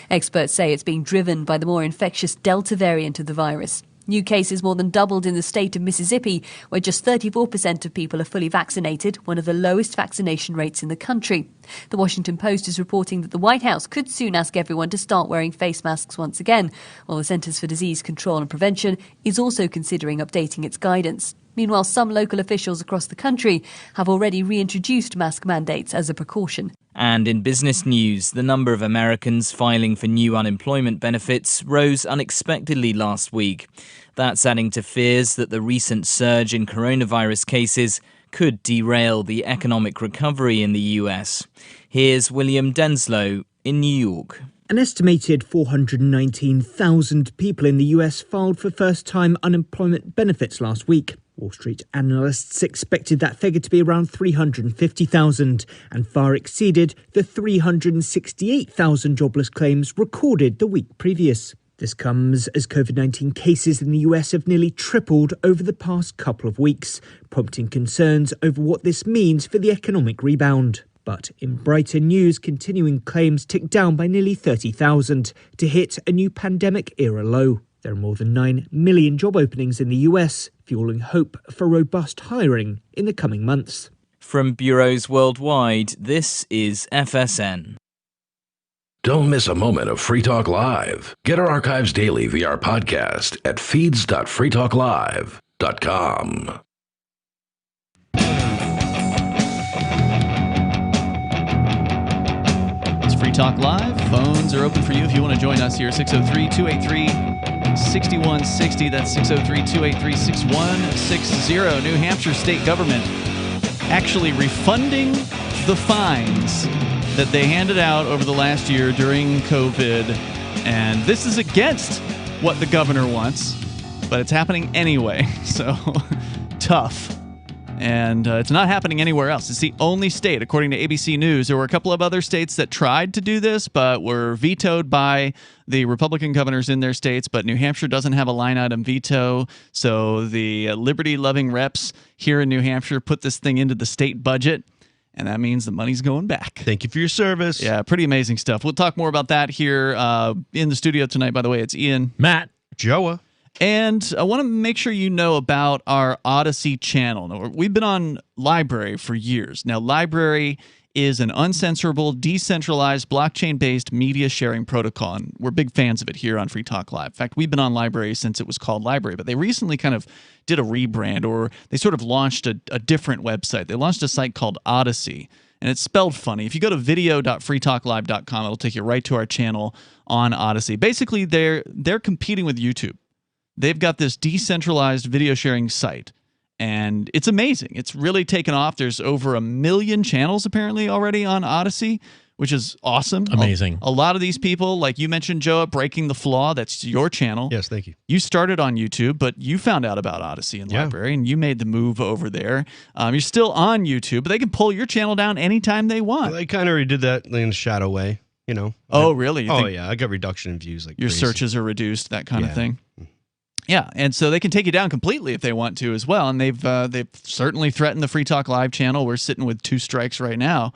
Experts say it's being driven by the more infectious Delta variant of the virus. New cases more than doubled in the state of Mississippi, where just 34% of people are fully vaccinated, one of the lowest vaccination rates in the country. The Washington Post is reporting that the White House could soon ask everyone to start wearing face masks once again, while the Centers for Disease Control and Prevention is also considering updating its guidance. Meanwhile, some local officials across the country have already reintroduced mask mandates as a precaution. And in business news, the number of Americans filing for new unemployment benefits rose unexpectedly last week. That's adding to fears that the recent surge in coronavirus cases could derail the economic recovery in the US. Here's William Denslow in New York. An estimated 419,000 people in the US filed for first-time unemployment benefits last week. Wall Street analysts expected that figure to be around 350,000 and far exceeded the 368,000 jobless claims recorded the week previous. This comes as COVID-19 cases in the US have nearly tripled over the past couple of weeks, prompting concerns over what this means for the economic rebound. But in brighter news, continuing claims ticked down by nearly 30,000 to hit a new pandemic-era low. There are more than 9 million job openings in the US, fueling hope for robust hiring in the coming months. From bureaus worldwide, this is FSN. Don't miss a moment of Free Talk Live. Get our archives daily via our podcast at feeds.freetalklive.com. It's Free Talk Live. Phones are open for you if you want to join us here. 603-283-6160. That's 603-283-6160. New Hampshire state government actually refunding the fines that they handed out over the last year during COVID. And this is against what the governor wants, but it's happening anyway. So tough. And it's not happening anywhere else. It's the only state, according to ABC News. There were a couple of other states that tried to do this, but were vetoed by the Republican governors in their states. But New Hampshire doesn't have a line item veto. So the liberty-loving reps here in New Hampshire put this thing into the state budget. And that means the money's going back. Thank you for your service. Yeah, pretty amazing stuff. We'll talk more about that here in the studio tonight. By the way, it's Ian, Matt, Joa. And I want to make sure you know about our Odyssey channel. Now, we've been on LBRY for years. Now, LBRY is an uncensorable, decentralized, blockchain-based media sharing protocol, and we're big fans of it here on Free Talk Live. In fact, we've been on LBRY since it was called LBRY, but they recently kind of did a rebrand, or they sort of launched a different website. They launched a site called Odyssey, and it's spelled funny. If you go to video.freetalklive.com, it'll take you right to our channel on Odyssey. Basically, they're competing with YouTube. They've got this decentralized video sharing site, and it's amazing. It's really taken off. There's over 1 million channels apparently already on Odyssey, which is awesome. Amazing. A lot of these people, like you mentioned, Joe, Breaking the Flaw, that's your channel. Yes, thank you. You started on YouTube, but you found out about Odyssey and LBRY, and you made the move over there. You're still on YouTube, but they can pull your channel down anytime they want. Well, they kind of already did that in a shadow way, you know. Oh, really? Yeah, I got reduction in views. Like your crazy. searches are reduced, that kind of thing. Yeah, and so they can take you down completely if they want to as well. And they've certainly threatened the Free Talk Live channel. We're sitting with 2 strikes right now,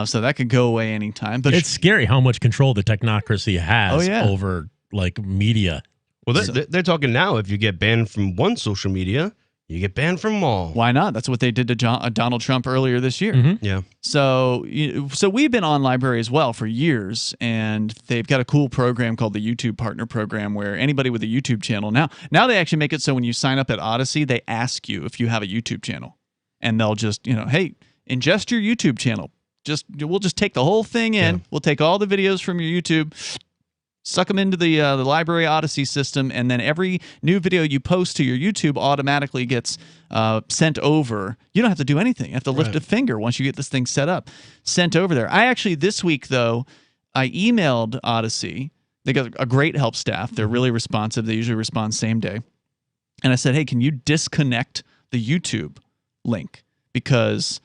so that could go away anytime. But it's scary how much control the technocracy has yeah. over like media. Well, they're talking now. If you get banned from one social media, you get banned from them all. Why not? That's what they did to Donald Trump earlier this year. Mm-hmm. Yeah. So we've been on LBRY as well for years, and they've got a cool program called the YouTube Partner Program, where anybody with a YouTube channel now they actually make it so when you sign up at Odyssey, they ask you if you have a YouTube channel, and they'll just hey, ingest your YouTube channel. We'll just take the whole thing in. Yeah. We'll take all the videos from your YouTube, suck them into the LBRY Odyssey system, and then every new video you post to your YouTube automatically gets sent over. You don't have to do anything. You have to lift a finger once you get this thing set up, sent over there. I actually, this week, though, I emailed Odyssey. They got a great help staff. They're really responsive. They usually respond same day. And I said, hey, can you disconnect the YouTube link? Because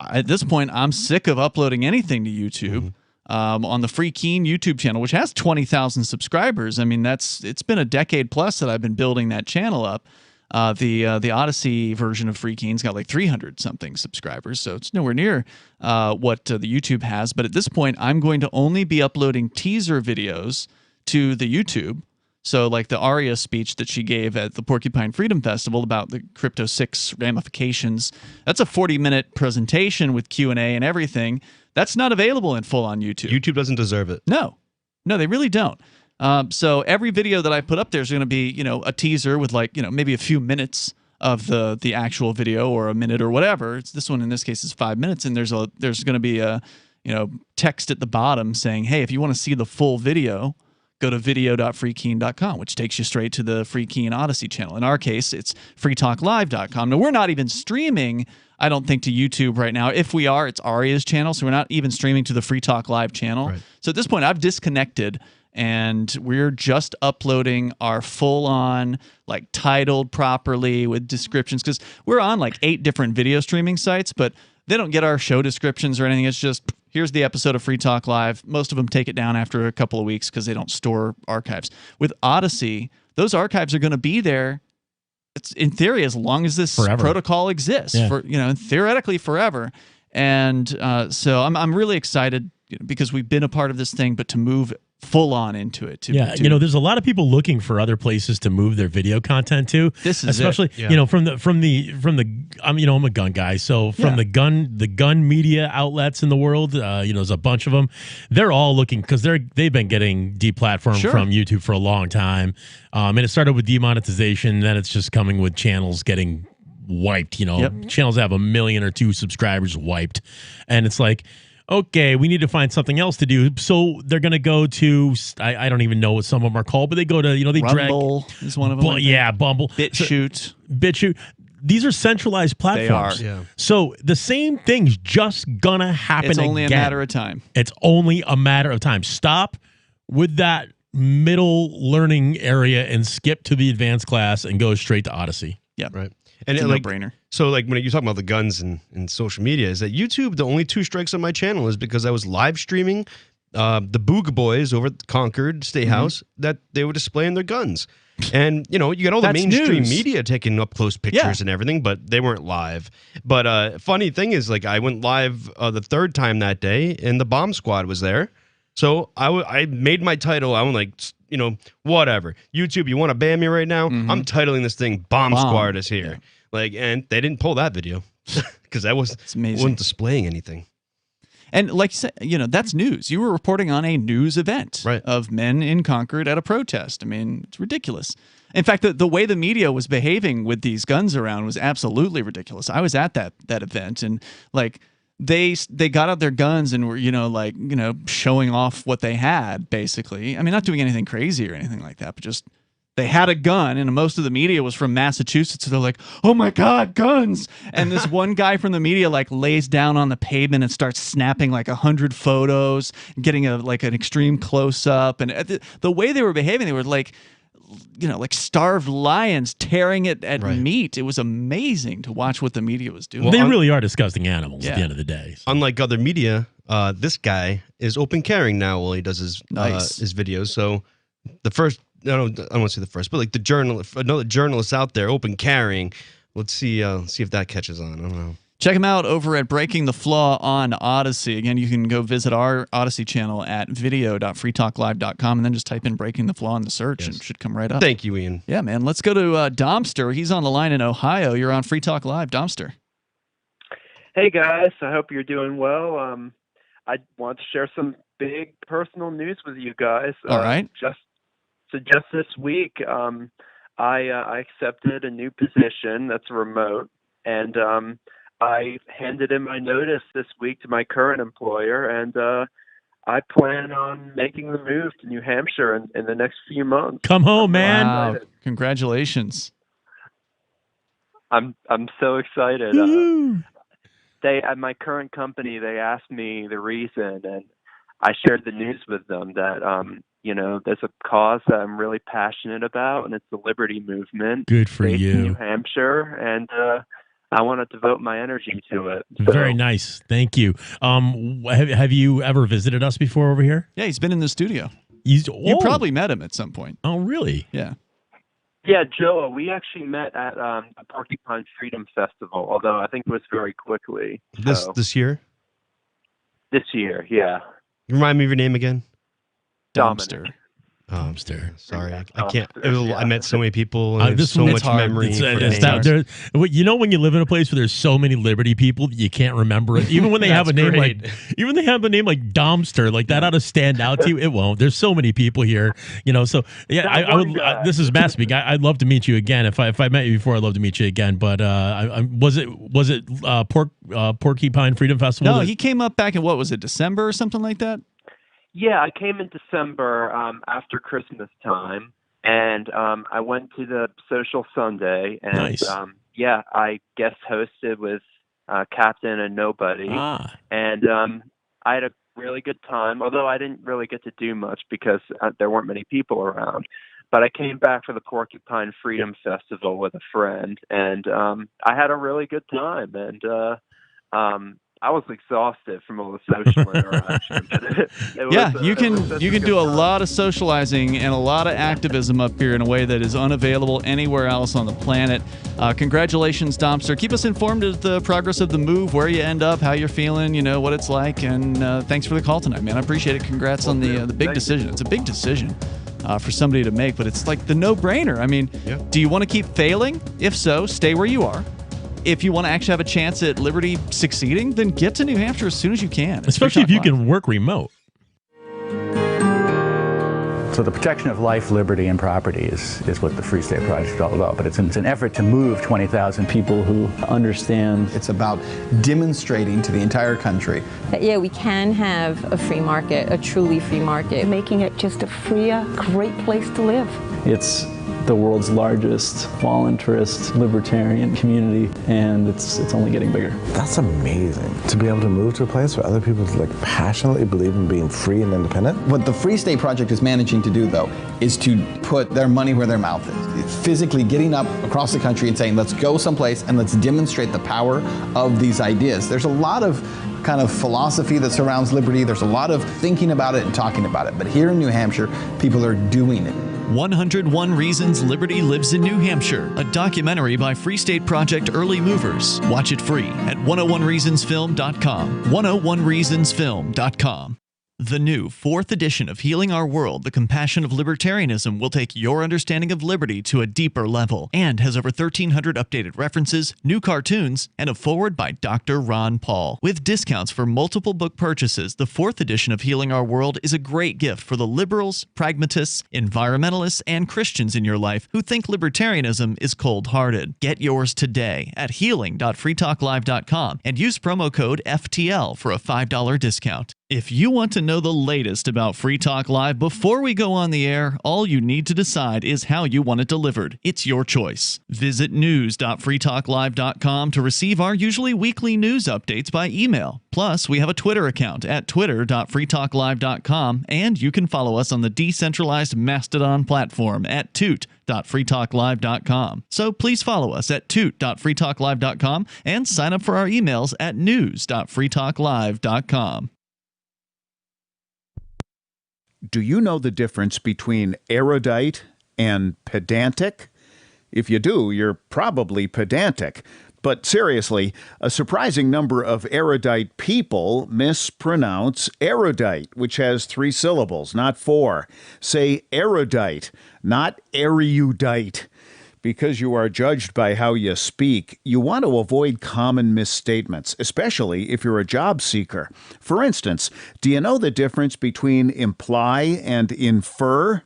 at this point, I'm sick of uploading anything to YouTube. On the Free Keen YouTube channel, which has 20,000 subscribers. I mean, it's been a decade plus that I've been building that channel up. The Odyssey version of Free Keen's got like 300 something subscribers, so it's nowhere near what the YouTube has. But at this point, I'm going to only be uploading teaser videos to the YouTube. So like the Aria speech that she gave at the Porcupine Freedom Festival about the Crypto 6 ramifications, that's a 40-minute presentation with Q&A and everything. That's not available in full on YouTube. YouTube doesn't deserve it. No, they really don't. So every video that I put up there is going to be, a teaser with like, maybe a few minutes of the actual video, or a minute or whatever. This one in this case is 5 minutes, and there's going to be a text at the bottom saying, hey, if you want to see the full video, go to video.freekeen.com, which takes you straight to the Free Keen Odyssey channel. In our case, it's freetalklive.com. Now, we're not even streaming, I don't think, to YouTube right now. If we are, it's Aria's channel, so we're not even streaming to the Free Talk Live channel. Right. So at this point, I've disconnected, and we're just uploading our full-on, like, titled properly with descriptions, because we're on, like, 8 different video streaming sites, but they don't get our show descriptions or anything. It's just, here's the episode of Free Talk Live. Most of them take it down after a couple of weeks because they don't store archives. With Odyssey, those archives are going to be there, it's in theory, as long as this protocol exists, for theoretically forever. And so I'm really excited because we've been a part of this thing, but to move full on into it. There's a lot of people looking for other places to move their video content to. This is especially from the I'm a gun guy, so from the gun media outlets in the world, there's a bunch of them. They're all looking because they've been getting deplatformed from YouTube for a long time, and it started with demonetization. Then it's just coming with channels getting wiped. Channels have 1 million or 2 subscribers wiped, and it's like, okay, we need to find something else to do. So they're going to go to, I don't even know what some of them are called, but they go to, they Rumble is one of them. Bumble. BitChute. BitChute. these are centralized platforms. They are. Yeah. So the same thing's just gonna happen. It's only again. a matter of time. It's only a matter of time. Stop with that middle learning area and skip to the advanced class and go straight to Odyssey. Yeah, right. And It's a like, no-brainer. So like when you're talking about the guns and social media, is that YouTube, the only 2 strikes on my channel is because I was live streaming the Booga Boys over at Concord Steakhouse that they were displaying their guns. And, you know, you got all the That's mainstream news. media taking up close pictures and everything, but they weren't live. But funny thing is, like, I went live the 3rd time that day, and the Bomb Squad was there. So I made my title. I'm like, you know, whatever. YouTube, you want to ban me right now? I'm titling this thing Bomb Squad is here. Like, and they didn't pull that video because that wasn't displaying anything. And like you said, you know, that's news. You were reporting on a news event of men in Concord at a protest. I mean, it's ridiculous. In fact, the way the media was behaving with these guns around was absolutely ridiculous. I was at that event, and like they got out their guns and were, showing off what they had, basically. I mean, not doing anything crazy or anything like that, but just they had a gun, and most of the media was from Massachusetts. So they're like, "Oh my God, guns!" And this one guy from the media like lays down on the pavement and starts snapping like 100 photos, getting an extreme close up. And the way they were behaving, they were like, like starved lions tearing it at meat. It was amazing to watch what the media was doing. Well, they really are disgusting animals at the end of the day. So. Unlike other media, this guy is open carrying now while he does his videos. So the first. I don't want to say the first, but like another journalist out there open carrying. Let's see if that catches on. I don't know. Check him out over at Breaking the Flaw on Odyssey. Again, you can go visit our Odyssey channel at video.freetalklive.com and then just type in Breaking the Flaw in the search and it should come right up. Thank you, Ian. Yeah, man. Let's go to Domster. He's on the line in Ohio. You're on Free Talk Live. Domster. Hey, guys. I hope you're doing well. I want to share some big personal news with you guys. All right. Just this week, I accepted a new position that's remote, and I handed in my notice this week to my current employer, and I plan on making the move to New Hampshire in the next few months. Come home, man! Wow. Congratulations! I'm so excited. They at my current company, they asked me the reason, and I shared the news with them that there's a cause that I'm really passionate about, and it's the liberty movement. Good for based you. in New Hampshire, and I want to devote my energy to it. So, Very nice. Thank you. Have you ever visited us before over here? Yeah, he's been in the studio. You probably met him at some point. Oh, really? Yeah. Yeah, Joe, we actually met at the Porcupine Freedom Festival, although I think it was very quickly. This year? This year, yeah. Remind me of your name again. Domster. Domster. Sorry, I can't. I met so many people. And this so one's much hard. memory. When you live in a place where there's so many Liberty people, you can't remember it. Even when they have a name like Domster, like that ought to stand out to you. It won't. There's so many people here, So yeah, I would. This is Matt speaking. I'd love to meet you again. If I met you before, I'd love to meet you again. But was it Porcupine Freedom Festival? No, he came up back in December or something like that. Yeah, I came in December after Christmas time, and I went to the Social Sunday, and nice. I guest hosted with Captain and Nobody, and I had a really good time, although I didn't really get to do much because there weren't many people around. But I came back for the Porcupine Freedom Festival with a friend, and I had a really good time, and I was exhausted from all the social interaction. You can do a lot of socializing and a lot of activism up here in a way that is unavailable anywhere else on the planet. Congratulations, Domster. Keep us informed of the progress of the move, where you end up, how you're feeling, what it's like, and thanks for the call tonight, man. I appreciate it. Congrats on the big decision. It's a big decision for somebody to make, but it's like the no-brainer. I mean, do you want to keep failing? If so, stay where you are. If you want to actually have a chance at Liberty succeeding, then get to New Hampshire as soon as you can. Especially if you can work remote. So the protection of life, liberty, and property is what the Free State Project is all about. But it's an effort to move 20,000 people who understand. It's about demonstrating to the entire country that, we can have a free market, a truly free market. Making it just a freer, great place to live. It's the world's largest voluntarist libertarian community, and it's only getting bigger. That's amazing. To be able to move to a place where other people passionately believe in being free and independent. What the Free State Project is managing to do, though, is to put their money where their mouth is. It's physically getting up across the country and saying, let's go someplace and let's demonstrate the power of these ideas. There's a lot of kind of philosophy that surrounds liberty. There's a lot of thinking about it and talking about it. But here in New Hampshire, people are doing it. 101 Reasons Liberty Lives in New Hampshire, a documentary by Free State Project Early Movers. Watch it free at 101reasonsfilm.com. 101reasonsfilm.com. The new 4th edition of Healing Our World, The Compassion of Libertarianism, will take your understanding of liberty to a deeper level and has over 1,300 updated references, new cartoons, and a foreword by Dr. Ron Paul. With discounts for multiple book purchases, the 4th edition of Healing Our World is a great gift for the liberals, pragmatists, environmentalists, and Christians in your life who think libertarianism is cold-hearted. Get yours today at healing.freetalklive.com and use promo code FTL for a $5 discount. If you want to know the latest about Free Talk Live before we go on the air, all you need to decide is how you want it delivered. It's your choice. Visit news.freetalklive.com to receive our usually weekly news updates by email. Plus, we have a Twitter account at twitter.freetalklive.com, and you can follow us on the decentralized Mastodon platform at toot.freetalklive.com. So please follow us at toot.freetalklive.com and sign up for our emails at news.freetalklive.com. Do you know the difference between erudite and pedantic? If you do, you're probably pedantic. But seriously, a surprising number of erudite people mispronounce erudite, which has 3 syllables, not 4. Say erudite, not erudite. Because you are judged by how you speak, you want to avoid common misstatements, especially if you're a job seeker. For instance, do you know the difference between imply and infer?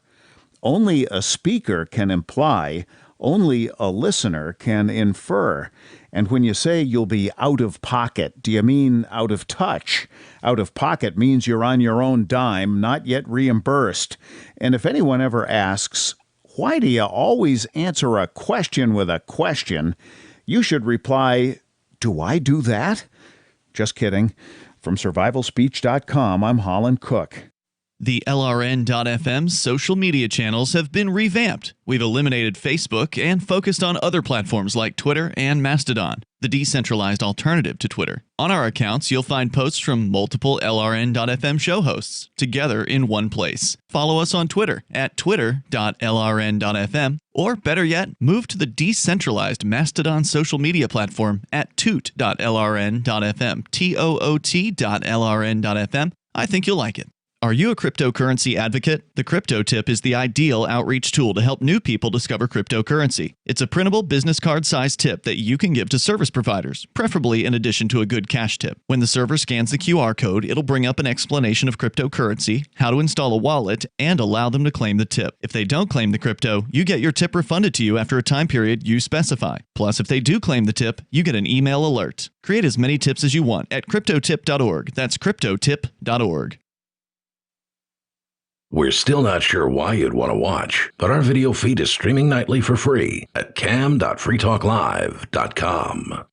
Only a speaker can imply, only a listener can infer. And when you say you'll be out of pocket, do you mean out of touch? Out of pocket means you're on your own dime, not yet reimbursed. And if anyone ever asks, why do you always answer a question with a question? You should reply, do I do that? Just kidding. From survivalspeech.com, I'm Holland Cook. The LRN.FM social media channels have been revamped. We've eliminated Facebook and focused on other platforms like Twitter and Mastodon, the decentralized alternative to Twitter. On our accounts, you'll find posts from multiple LRN.FM show hosts together in one place. Follow us on Twitter at twitter.lrn.fm, or better yet, move to the decentralized Mastodon social media platform at toot.lrn.fm, toot.lrn.fm. I think you'll like it. Are you a cryptocurrency advocate? The Crypto Tip is the ideal outreach tool to help new people discover cryptocurrency. It's a printable business card-sized tip that you can give to service providers, preferably in addition to a good cash tip. When the server scans the QR code, it'll bring up an explanation of cryptocurrency, how to install a wallet, and allow them to claim the tip. If they don't claim the crypto, you get your tip refunded to you after a time period you specify. Plus, if they do claim the tip, you get an email alert. Create as many tips as you want at cryptotip.org. That's cryptotip.org. We're still not sure why you'd want to watch, but our video feed is streaming nightly for free at cam.freetalklive.com.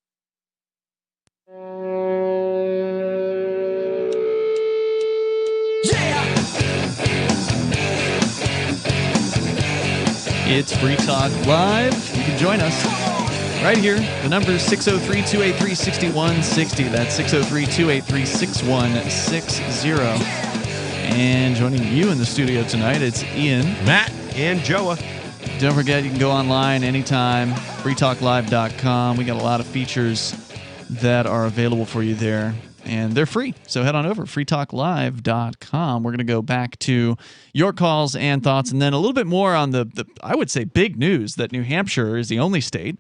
It's Free Talk Live. You can join us right here. The number is 603-283-6160. That's 603-283-6160. And joining you in the studio tonight, it's Ian, Matt, and Joa. Don't forget, you can go online anytime, freetalklive.com. We got a lot of features that are available for you there, and they're free. So head on over, freetalklive.com. We're going to go back to your calls and thoughts, and then a little bit more on the I would say, big news that New Hampshire is the only state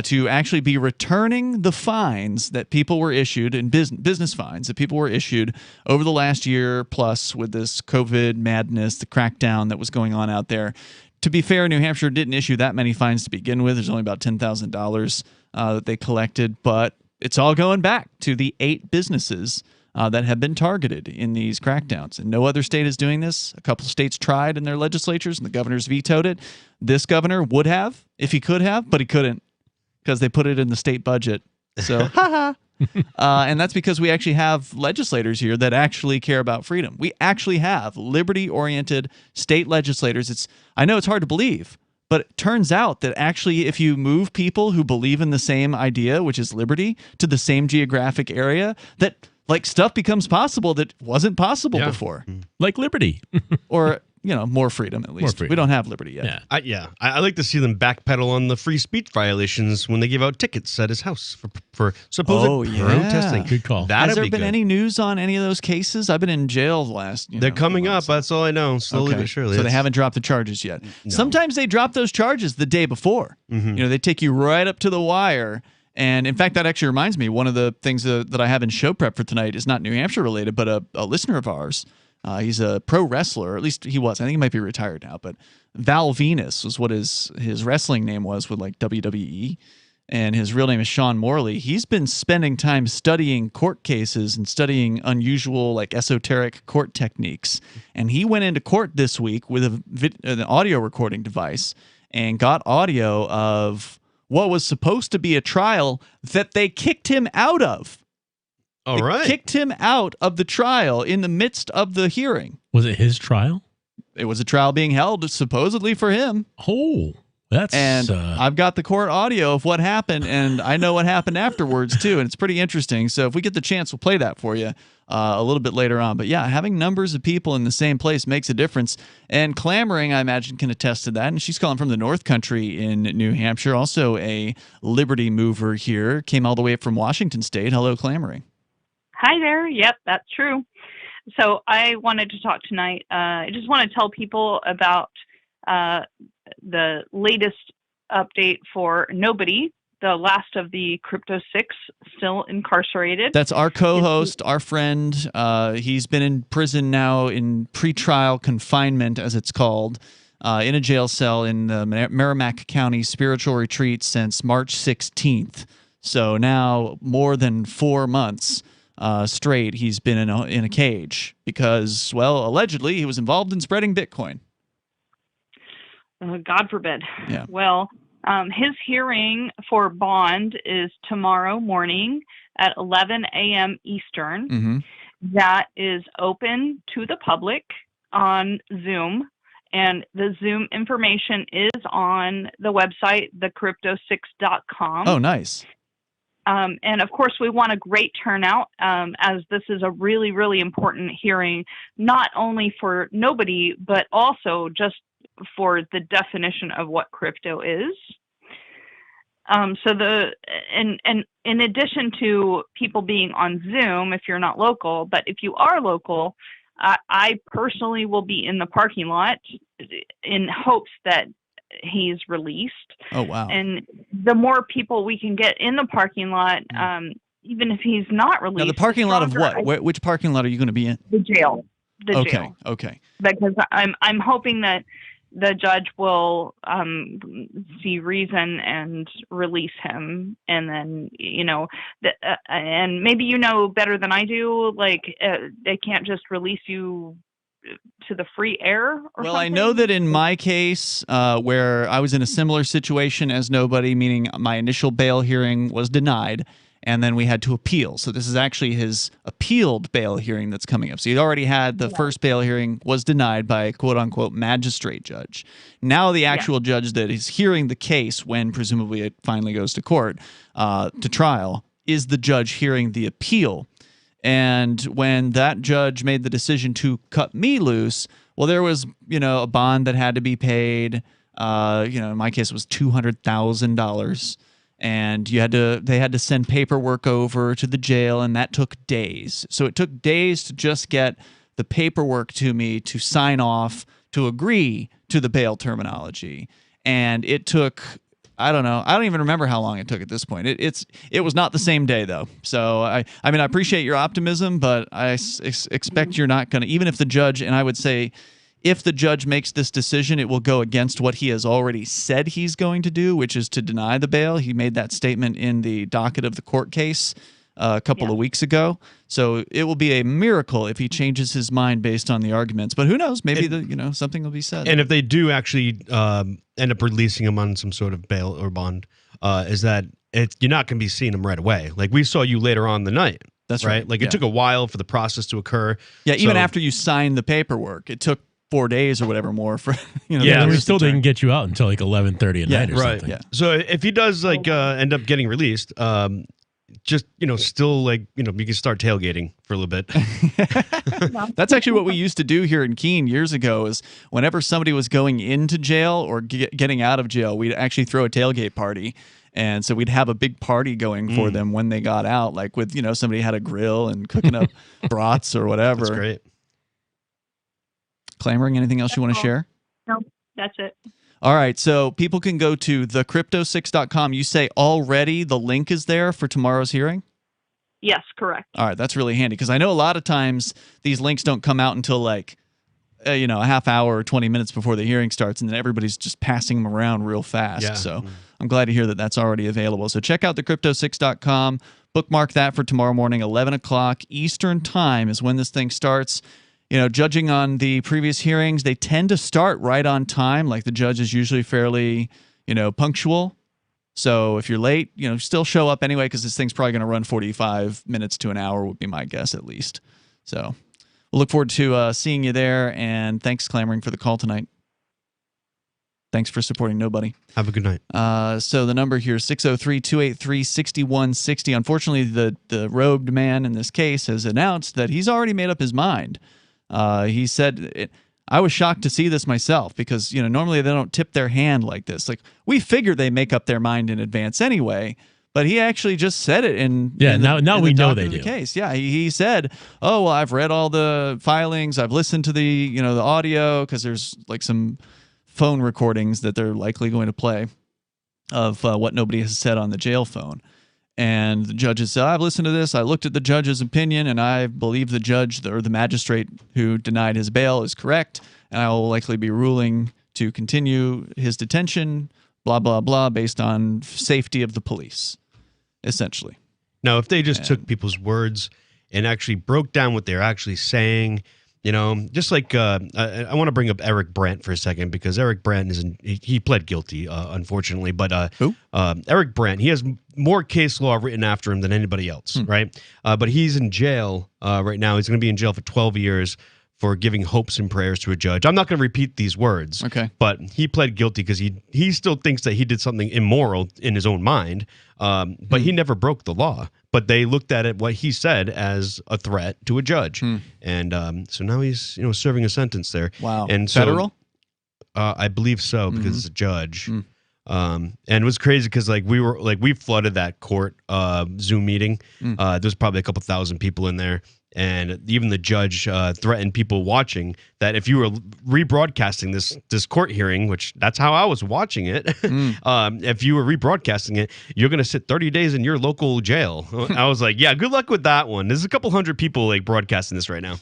to actually be returning the fines that people were issued, in business fines that people were issued over the last year plus with this COVID madness, the crackdown that was going on out there. To be fair, New Hampshire didn't issue that many fines to begin with. There's only about $10,000 that they collected, but it's all going back to the 8 businesses that have been targeted in these crackdowns. And no other state is doing this. A couple states tried in their legislatures, and the governors vetoed it. This governor would have, if he could have, but he couldn't because they put it in the state budget. So, haha. And that's because we actually have legislators here that actually care about freedom. We actually have liberty-oriented state legislators. I know it's hard to believe, but it turns out that actually if you move people who believe in the same idea, which is liberty, to the same geographic area, that like stuff becomes possible that wasn't possible before. Like liberty. Or, more freedom at least. We don't have liberty yet. I like to see them backpedal on the free speech violations when they give out tickets at his house for supposed protesting. Good call. Has there been any news on any of those cases? I've been in jail the last. They're coming up. That's all I know. Slowly but surely. So they haven't dropped the charges yet. No. Sometimes they drop those charges the day before. They take you right up to the wire. And in fact, that actually reminds me, one of the things that I have in show prep for tonight is not New Hampshire related, but a listener of ours. He's a pro wrestler, or at least he was. I think he might be retired now, but Val Venus was what his wrestling name was with like WWE, and his real name is Sean Morley. He's been spending time studying court cases and studying unusual, like esoteric court techniques. And he went into court this week with an audio recording device and got audio of what was supposed to be a trial that they kicked him out of. All right. Kicked him out of the trial in the midst of the hearing. Was it his trial? It was a trial being held supposedly for him. Oh, that's... And I've got the court audio of what happened, and I know what happened afterwards, too, and it's pretty interesting. So if we get the chance, we'll play that for you a little bit later on. But yeah, having numbers of people in the same place makes a difference. And Clamoring, I imagine, can attest to that. And she's calling from the North Country in New Hampshire, also a liberty mover here, came all the way from Washington State. Hello, Clamoring. Hi there. Yep, that's true. So I wanted to talk tonight. I just want to tell people about the latest update for Nobody, the last of the Crypto 6 still incarcerated. That's our co-host, our friend. He's been in prison now in pretrial confinement, as it's called, in a jail cell in the Merrimack County Spiritual Retreat since March 16th. So now more than 4 months straight he's been in a cage because, well, allegedly he was involved in spreading Bitcoin. God forbid. Yeah. Well, his hearing for bond is tomorrow morning at 11 a.m. Eastern. Mm-hmm. That is open to the public on Zoom. And the Zoom information is on the website, thecrypto6.com. Oh, nice. And of course, we want a great turnout as this is a really, really important hearing, not only for Nobody, but also just for the definition of what crypto is. And in addition to people being on Zoom, if you're not local, but if you are local, I personally will be in the parking lot in hopes that he's released. Oh, wow. And the more people we can get in the parking lot, even if he's not released. Now, the parking lot of what? Which parking lot are you going to be in? The jail. Jail. Okay. Because I'm hoping that the judge will see reason and release him, and then and maybe better than I do. Like they can't just release you to the free air. Or well, something? I know that in my case, where I was in a similar situation as Nobody, meaning my initial bail hearing was denied. And then we had to appeal. So this is actually his appealed bail hearing that's coming up. So he'd already had the first bail hearing was denied by a quote-unquote magistrate judge. Now the actual judge that is hearing the case when presumably it finally goes to court, to trial, is the judge hearing the appeal. And when that judge made the decision to cut me loose, well, there was, a bond that had to be paid. In my case, it was $200,000. And they had to send paperwork over to the jail, and that took days. So it took days to just get the paperwork to me to sign off to agree to the bail terminology. And it took, I don't know, I don't even remember how long it took at this point. It was not the same day though. So I appreciate your optimism, but I expect you're not going to, even if the judge, and I would say, if the judge makes this decision, it will go against what he has already said he's going to do, which is to deny the bail. He made that statement in the docket of the court case a couple of weeks ago. So it will be a miracle if he changes his mind based on the arguments. But who knows? Maybe something will be said. And if they do actually end up releasing him on some sort of bail or bond, is that you're not going to be seeing him right away. Like we saw you later on the night. That's right. right. Like it took a while for the process to occur. Yeah, even after you signed the paperwork, it took 4 days or whatever more for we still didn't get you out until like 11:30 at night or something. Yeah. So if he does end up getting released, just still you can start tailgating for a little bit. That's actually what we used to do here in Keene years ago. Is whenever somebody was going into jail or getting out of jail, we'd actually throw a tailgate party. And so we'd have a big party going for them when they got out, like with, somebody had a grill and cooking up brats or whatever. That's great. Clamoring, anything else you want to share? No, that's it. All right. So people can go to thecrypto6.com. You say already the link is there for tomorrow's hearing? Yes, correct. All right. That's really handy because I know a lot of times these links don't come out until a half hour or 20 minutes before the hearing starts, and then everybody's just passing them around real fast. Yeah. So I'm glad to hear that that's already available. So check out thecrypto6.com. Bookmark that for tomorrow morning, 11 o'clock Eastern time is when this thing starts. Judging on the previous hearings, they tend to start right on time. Like the judge is usually fairly, punctual. So if you're late, still show up anyway because this thing's probably going to run 45 minutes to an hour would be my guess at least. So we'll look forward to seeing you there. And thanks, Clamoring, for the call tonight. Thanks for supporting Nobody. Have a good night. So the number here is 603-283-6160. Unfortunately, the robed man in this case has announced that he's already made up his mind. He said, I was shocked to see this myself because, normally they don't tip their hand like this. Like, we figure they make up their mind in advance anyway, but he actually just said it now we know they do. Case. Yeah, he said, oh, well, I've read all the filings. I've listened to the, the audio because there's like some phone recordings that they're likely going to play of what nobody has said on the jail phone. And the judges said, I've listened to this. I looked at the judge's opinion, and I believe the judge or the magistrate who denied his bail is correct. And I will likely be ruling to continue his detention, blah, blah, blah, based on safety of the police, essentially. Now, if they just took people's words and actually broke down what they're actually saying, just like I want to bring up Eric Brandt for a second because Eric Brandt he pled guilty, unfortunately. But who? Eric Brandt, he has more case law written after him than anybody else, right? But he's in jail right now. He's going to be in jail for 12 years for giving hopes and prayers to a judge. I'm not going to repeat these words, okay? But he pled guilty because he still thinks that he did something immoral in his own mind, but he never broke the law. But they looked at it, what he said, as a threat to a judge, and so now he's serving a sentence there. Wow, and so, federal? I believe so because it's a judge. And it was crazy because we flooded that court Zoom meeting. There's probably a couple thousand people in there. And even the judge threatened people watching that if you were rebroadcasting this court hearing, which that's how I was watching it, if you were rebroadcasting it, you're going to sit 30 days in your local jail. I was like, yeah, good luck with that one. There's a couple hundred people broadcasting this right now.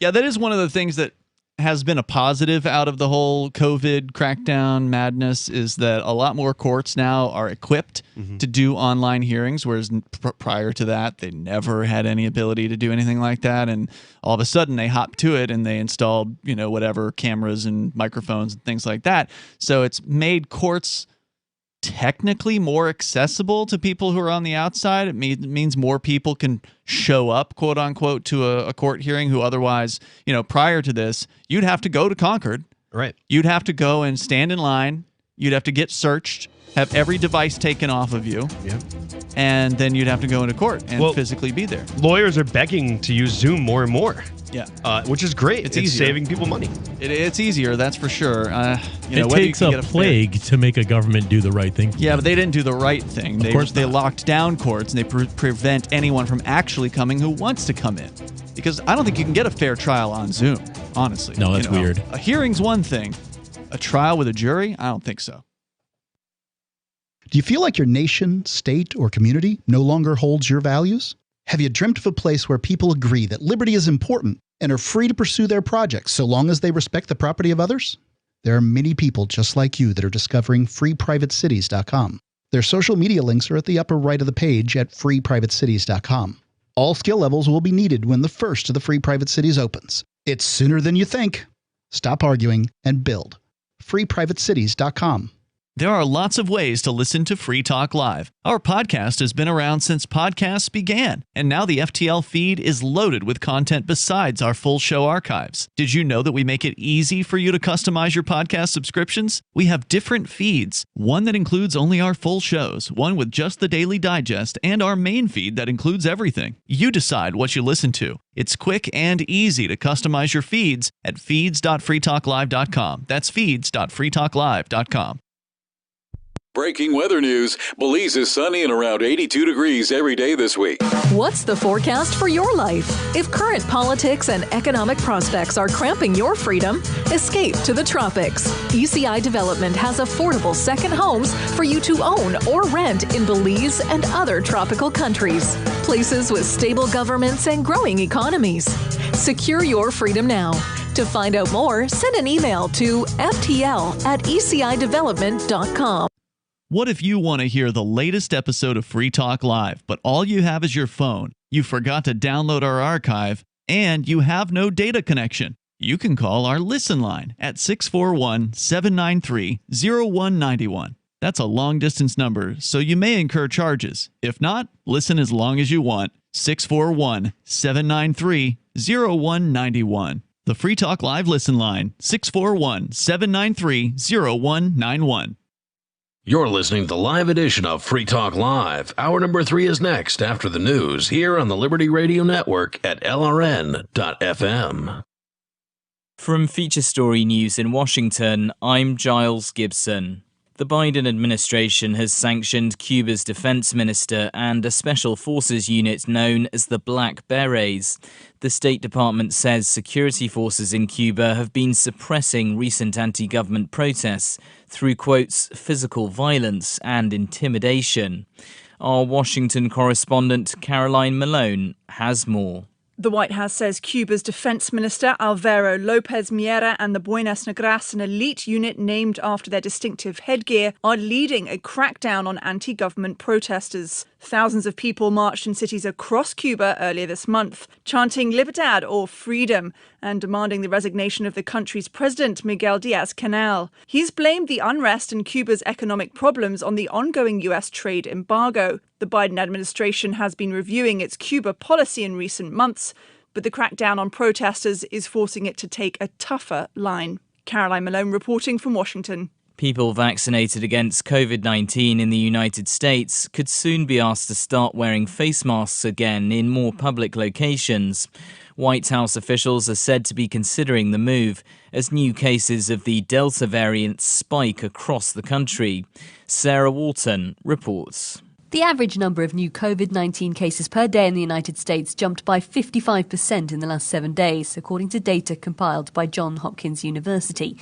Yeah, that is one of the things that has been a positive out of the whole COVID crackdown madness is that a lot more courts now are equipped to do online hearings, whereas prior to that, they never had any ability to do anything like that. And all of a sudden they hopped to it and they installed, whatever cameras and microphones and things like that. So it's made courts technically more accessible to people who are on the outside. It means more people can show up, quote unquote, to a court hearing who otherwise, prior to this, you'd have to go to Concord. Right. You'd have to go and stand in line. You'd have to get searched, have every device taken off of you. Yep. And then you'd have to go into court and physically be there. Lawyers are begging to use Zoom more and more. Yeah. Which is great. It's easier. Saving people money. It's easier, that's for sure. It takes a plague to make a government do the right thing. Yeah, but they didn't do the right thing. Of course they locked down courts and they prevent anyone from actually coming who wants to come in. Because I don't think you can get a fair trial on Zoom, honestly. No, that's weird. A hearing's one thing. A trial with a jury? I don't think so. Do you feel like your nation, state, or community no longer holds your values? Have you dreamt of a place where people agree that liberty is important and are free to pursue their projects so long as they respect the property of others? There are many people just like you that are discovering freeprivatecities.com. Their social media links are at the upper right of the page at freeprivatecities.com. All skill levels will be needed when the first of the Free Private Cities opens. It's sooner than you think. Stop arguing and build. freeprivatecities.com. There are lots of ways to listen to Free Talk Live. Our podcast has been around since podcasts began, and now the FTL feed is loaded with content besides our full show archives. Did you know that we make it easy for you to customize your podcast subscriptions? We have different feeds, one that includes only our full shows, one with just the Daily Digest, and our main feed that includes everything. You decide what you listen to. It's quick and easy to customize your feeds at feeds.freetalklive.com. That's feeds.freetalklive.com. Breaking weather news. Belize is sunny and around 82 degrees every day this week. What's the forecast for your life? If current politics and economic prospects are cramping your freedom, escape to the tropics. ECI Development has affordable second homes for you to own or rent in Belize and other tropical countries. Places with stable governments and growing economies. Secure your freedom now. To find out more, send an email to ftl@ecidevelopment.com. What if you want to hear the latest episode of Free Talk Live, but all you have is your phone, you forgot to download our archive, and you have no data connection? You can call our Listen line at 641-793-0191. That's a long-distance number, so you may incur charges. If not, listen as long as you want. 641-793-0191. The Free Talk Live Listen line, 641-793-0191. You're listening to the live edition of Free Talk Live. Hour number 3 is next after the news here on the Liberty Radio Network at LRN.FM. From Feature Story News in Washington, I'm Giles Gibson. The Biden administration has sanctioned Cuba's defense minister and a special forces unit known as the Black Berets. The State Department says security forces in Cuba have been suppressing recent anti-government protests through, quotes, physical violence and intimidation. Our Washington correspondent Caroline Malone has more. The White House says Cuba's defense minister, Alvaro Lopez Miera, and the Buenas Negras, an elite unit named after their distinctive headgear, are leading a crackdown on anti-government protesters. Thousands of people marched in cities across Cuba earlier this month, chanting Libertad or freedom and demanding the resignation of the country's president, Miguel Diaz-Canel. He's blamed the unrest and Cuba's economic problems on the ongoing U.S. trade embargo. The Biden administration has been reviewing its Cuba policy in recent months, but the crackdown on protesters is forcing it to take a tougher line. Caroline Malone reporting from Washington. People vaccinated against COVID-19 in the United States could soon be asked to start wearing face masks again in more public locations. White House officials are said to be considering the move as new cases of the Delta variant spike across the country. Sarah Walton reports. The average number of new COVID-19 cases per day in the United States jumped by 55% in the last 7 days, according to data compiled by Johns Hopkins University.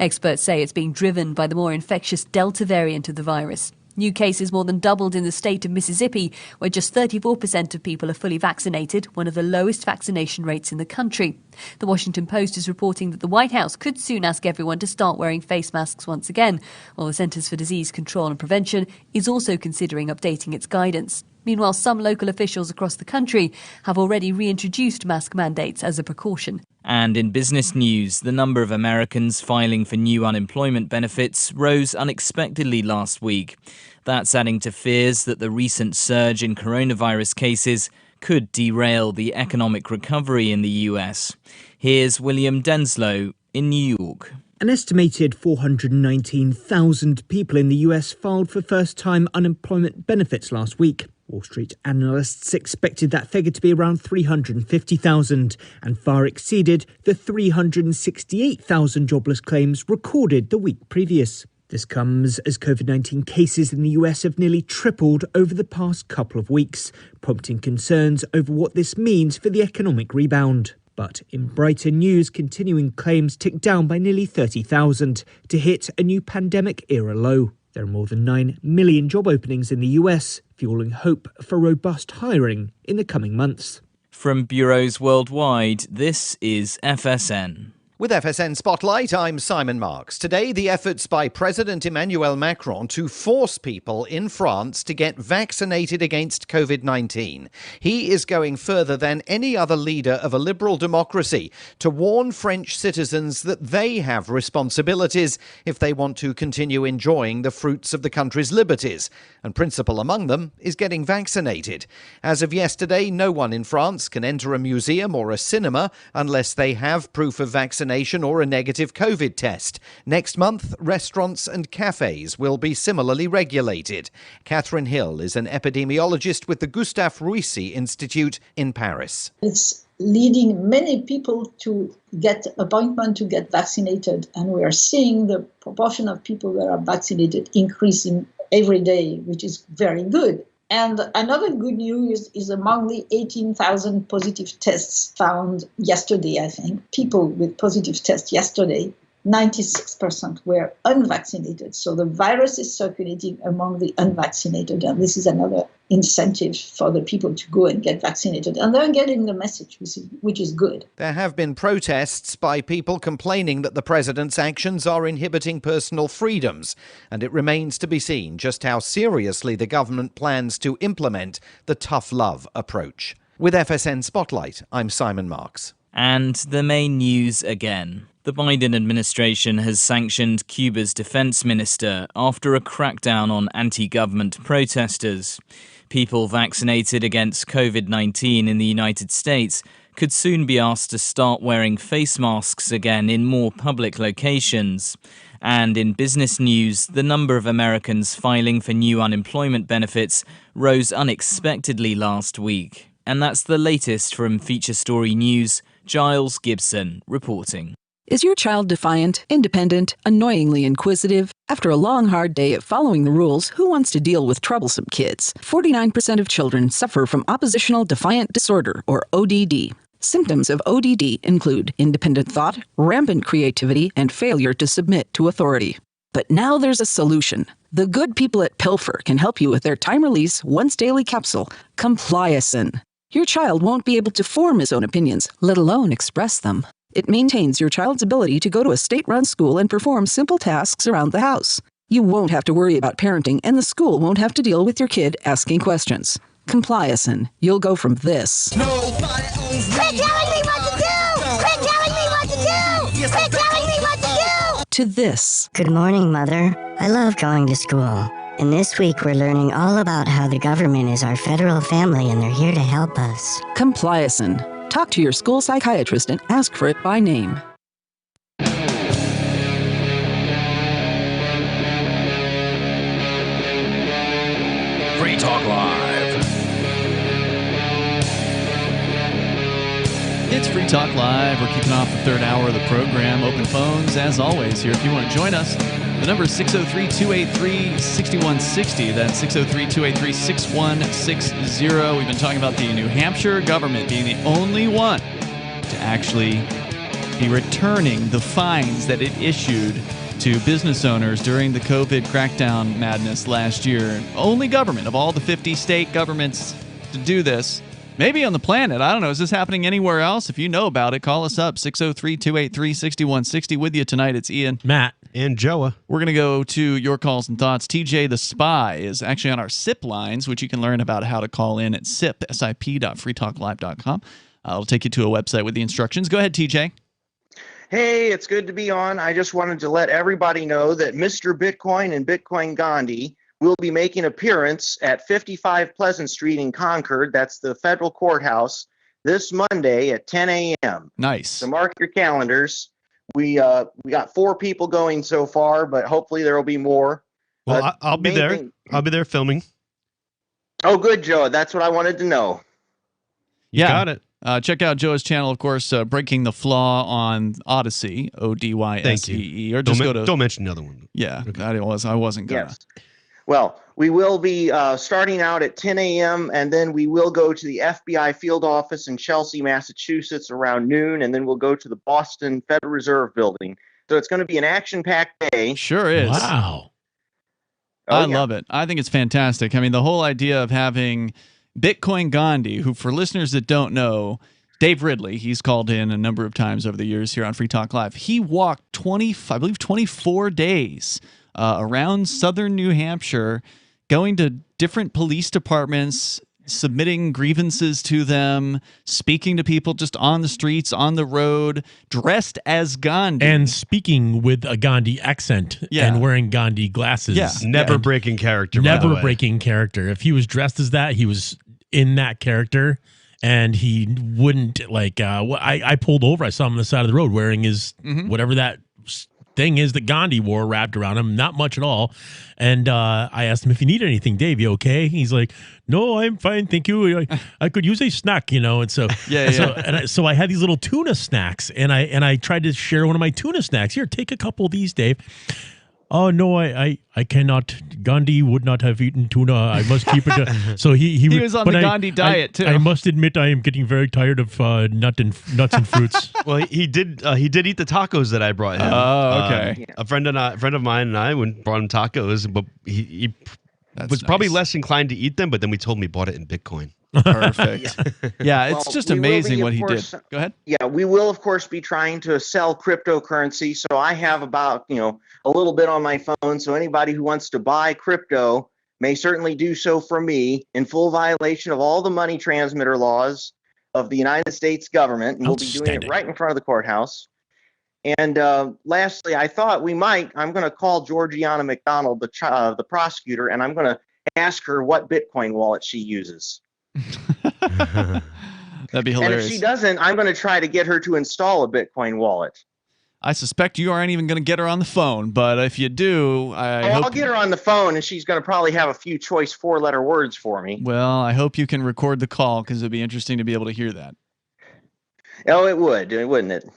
Experts say it's being driven by the more infectious Delta variant of the virus. New cases more than doubled in the state of Mississippi, where just 34% of people are fully vaccinated, one of the lowest vaccination rates in the country. The Washington Post is reporting that the White House could soon ask everyone to start wearing face masks once again, while the Centers for Disease Control and Prevention is also considering updating its guidance. Meanwhile, some local officials across the country have already reintroduced mask mandates as a precaution. And in business news, the number of Americans filing for new unemployment benefits rose unexpectedly last week. That's adding to fears that the recent surge in coronavirus cases could derail the economic recovery in the US. Here's William Denslow in New York. An estimated 419,000 people in the US filed for first-time unemployment benefits last week. Wall Street analysts expected that figure to be around 350,000 and far exceeded the 368,000 jobless claims recorded the week previous. This comes as COVID-19 cases in the US have nearly tripled over the past couple of weeks, prompting concerns over what this means for the economic rebound. But in brighter news, continuing claims ticked down by nearly 30,000 to hit a new pandemic-era low. There are more than 9 million job openings in the US, fueling hope for robust hiring in the coming months. From bureaus worldwide, this is FSN. With FSN Spotlight, I'm Simon Marks. Today, the efforts by President Emmanuel Macron to force people in France to get vaccinated against COVID-19. He is going further than any other leader of a liberal democracy to warn French citizens that they have responsibilities if they want to continue enjoying the fruits of the country's liberties. And principal among them is getting vaccinated. As of yesterday, no one in France can enter a museum or a cinema unless they have proof of vaccination or a negative COVID test. Next month, restaurants and cafes will be similarly regulated. Catherine Hill is an epidemiologist with the Gustave Roussy Institute in Paris. It's leading many people to get appointment to get vaccinated, and we are seeing the proportion of people that are vaccinated increasing every day, which is very good. And another good news is among the 18,000 positive tests found yesterday, I think, people with positive tests yesterday, 96% were unvaccinated. So the virus is circulating among the unvaccinated, and this is another incentive for the people to go and get vaccinated. And they're getting the message, which is good. There have been protests by people complaining that the president's actions are inhibiting personal freedoms, and it remains to be seen just how seriously the government plans to implement the tough love approach. With FSN Spotlight, I'm Simon Marks. And the main news again. The Biden administration has sanctioned Cuba's defense minister after a crackdown on anti-government protesters. People vaccinated against COVID-19 in the United States could soon be asked to start wearing face masks again in more public locations. And in business news, the number of Americans filing for new unemployment benefits rose unexpectedly last week. And that's the latest from Feature Story News. Giles Gibson reporting. Is your child defiant, independent, annoyingly inquisitive? After a long, hard day of following the rules, who wants to deal with troublesome kids? 49% of children suffer from oppositional defiant disorder, or ODD. Symptoms of ODD include independent thought, rampant creativity, and failure to submit to authority. But now there's a solution. The good people at Pilfer can help you with their time-release, once-daily capsule, Compliacin. Your child won't be able to form his own opinions, let alone express them. It maintains your child's ability to go to a state-run school and perform simple tasks around the house. You won't have to worry about parenting, and the school won't have to deal with your kid asking questions. Compliacin. You'll go from this. Quit telling me what to do! Quit telling me what to do! Quit telling me what to do! To this. Good morning, Mother. I love going to school. And this week we're learning all about how the government is our federal family and they're here to help us. Compliacin. Talk to your school psychiatrist and ask for it by name. Free Talk Live. It's Free Talk Live. We're kicking off the third hour of the program. Open phones, as always, here if you want to join us. The number is 603-283-6160. That's 603-283-6160. We've been talking about the New Hampshire government being the only one to actually be returning the fines that it issued to business owners during the COVID crackdown madness last year. Only government of all the 50 state governments to do this. Maybe on the planet. I don't know. Is this happening anywhere else? If you know about it, call us up. 603-283-6160. With you tonight, it's Ian, Matt, and Joa. We're going to go to your calls and thoughts. TJ the Spy is actually on our SIP lines, which you can learn about how to call in at sip.freetalklive.com. It'll take you to a website with the instructions. Go ahead, TJ. Hey, it's good to be on. I just wanted to let everybody know that Mr. Bitcoin and Bitcoin Gandhi will be making an appearance at 55 Pleasant Street in Concord. That's the federal courthouse this Monday at 10 a.m. Nice. So mark your calendars. We got 4 people going so far, but hopefully there will be more. Well, I'll be there. I'll be there filming. Oh, good, Joe. That's what I wanted to know. Yeah. Got it. Check out Joe's channel, of course, Breaking the Flaw on Odyssey, Odyssee. Thank you. Or just don't mention the other one. Yeah, okay. I wasn't gonna. Yes. Well, we will be starting out at 10 a.m., and then we will go to the FBI field office in Chelsea, Massachusetts around noon, and then we'll go to the Boston Federal Reserve building. So it's going to be an action-packed day. Sure is. Wow. I love it. I think it's fantastic. I mean, the whole idea of having Bitcoin Gandhi, who, for listeners that don't know, Dave Ridley, he's called in a number of times over the years here on Free Talk Live. He walked 24 days around southern New Hampshire, going to different police departments, submitting grievances to them, speaking to people just on the streets, on the road, dressed as Gandhi. And speaking with a Gandhi accent and wearing Gandhi glasses. Yeah. Never breaking character. Never breaking character. If he was dressed as that, he was in that character. And he wouldn't, I pulled over. I saw him on the side of the road wearing his whatever that thing is that Gandhi wore wrapped around him. Not much at all. And I asked him if he needed anything. Dave, you okay? He's like, no, I'm fine. Thank you. I could use a snack, And so, so I had these little tuna snacks, and I tried to share one of my tuna snacks. Here, take a couple of these, Dave. Oh, no, I cannot. Gandhi would not have eaten tuna. I must keep it. So he was on the Gandhi diet, too. I must admit I am getting very tired of nuts and fruits. Well, he did eat the tacos that I brought him. Oh, okay. A friend of mine and I brought him tacos, but he was probably less inclined to eat them, but then we told him he bought it in Bitcoin. Perfect. Yeah, it's Well, just we will amazing be, what of he course, did. Go ahead. Yeah, we will, of course, be trying to sell cryptocurrency. So I have about, a little bit on my phone. So anybody who wants to buy crypto may certainly do so from me in full violation of all the money transmitter laws of the United States government. And we'll be doing it right in front of the courthouse. And lastly, I thought I'm going to call Georgiana McDonald, the prosecutor, and I'm going to ask her what Bitcoin wallet she uses. That'd be hilarious. And if she doesn't, I'm going to try to get her to install a Bitcoin wallet. I suspect you aren't even going to get her on the phone, but if you do, I'll get her on the phone, and she's going to probably have a few choice 4-letter words for me. Well, I hope you can record the call, because it'd be interesting to be able to hear that. Oh, it would, wouldn't it?